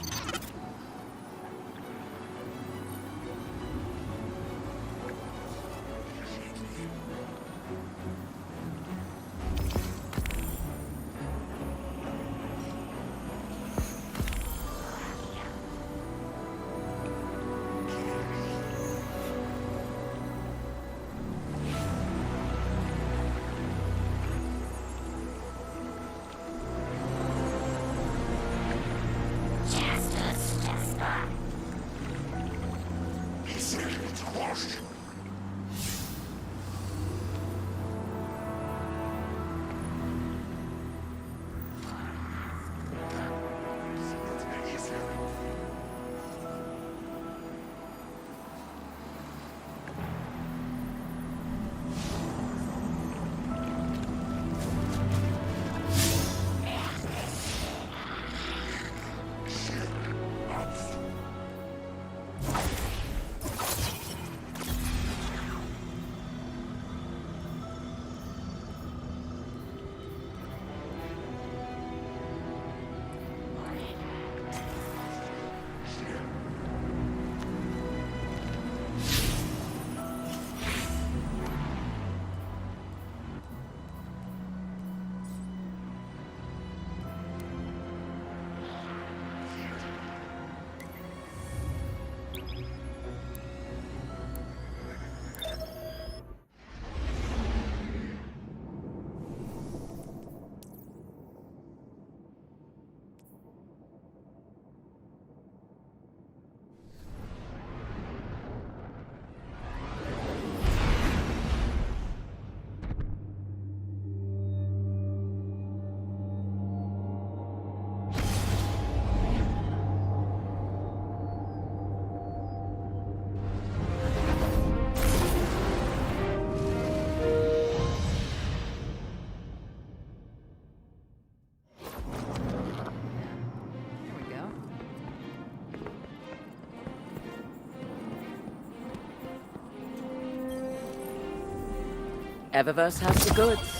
Eververse has the goods.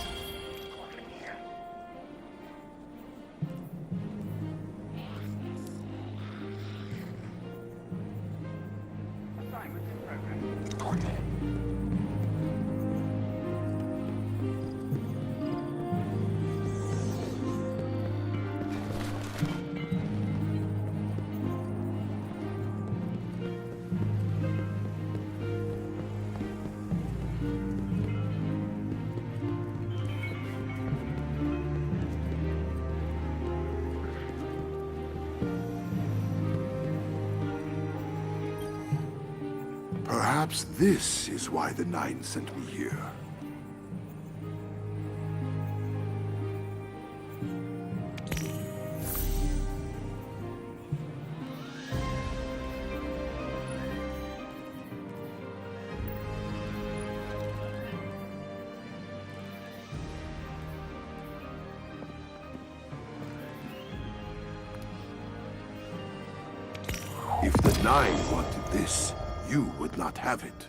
Perhaps this is why the Nine sent me here. If the Nine wanted this, you would not have it.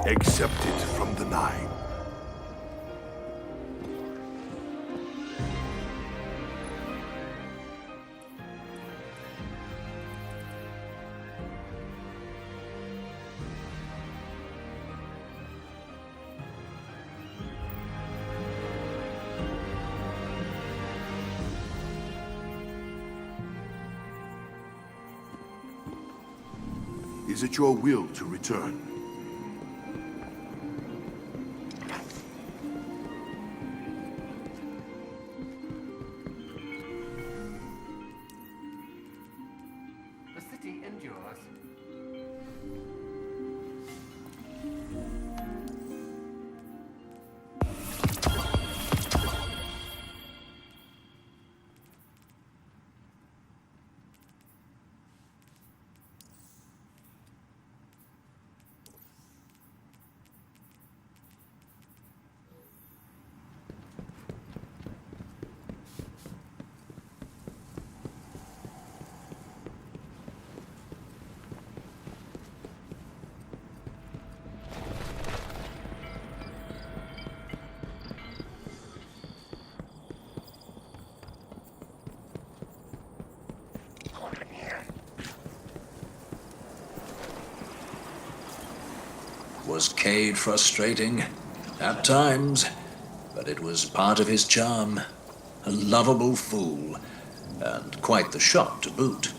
Accept it from the Nine. Is it your will to return? Was Cade frustrating? At times. But it was part of his charm. A lovable fool. And quite the shot to boot.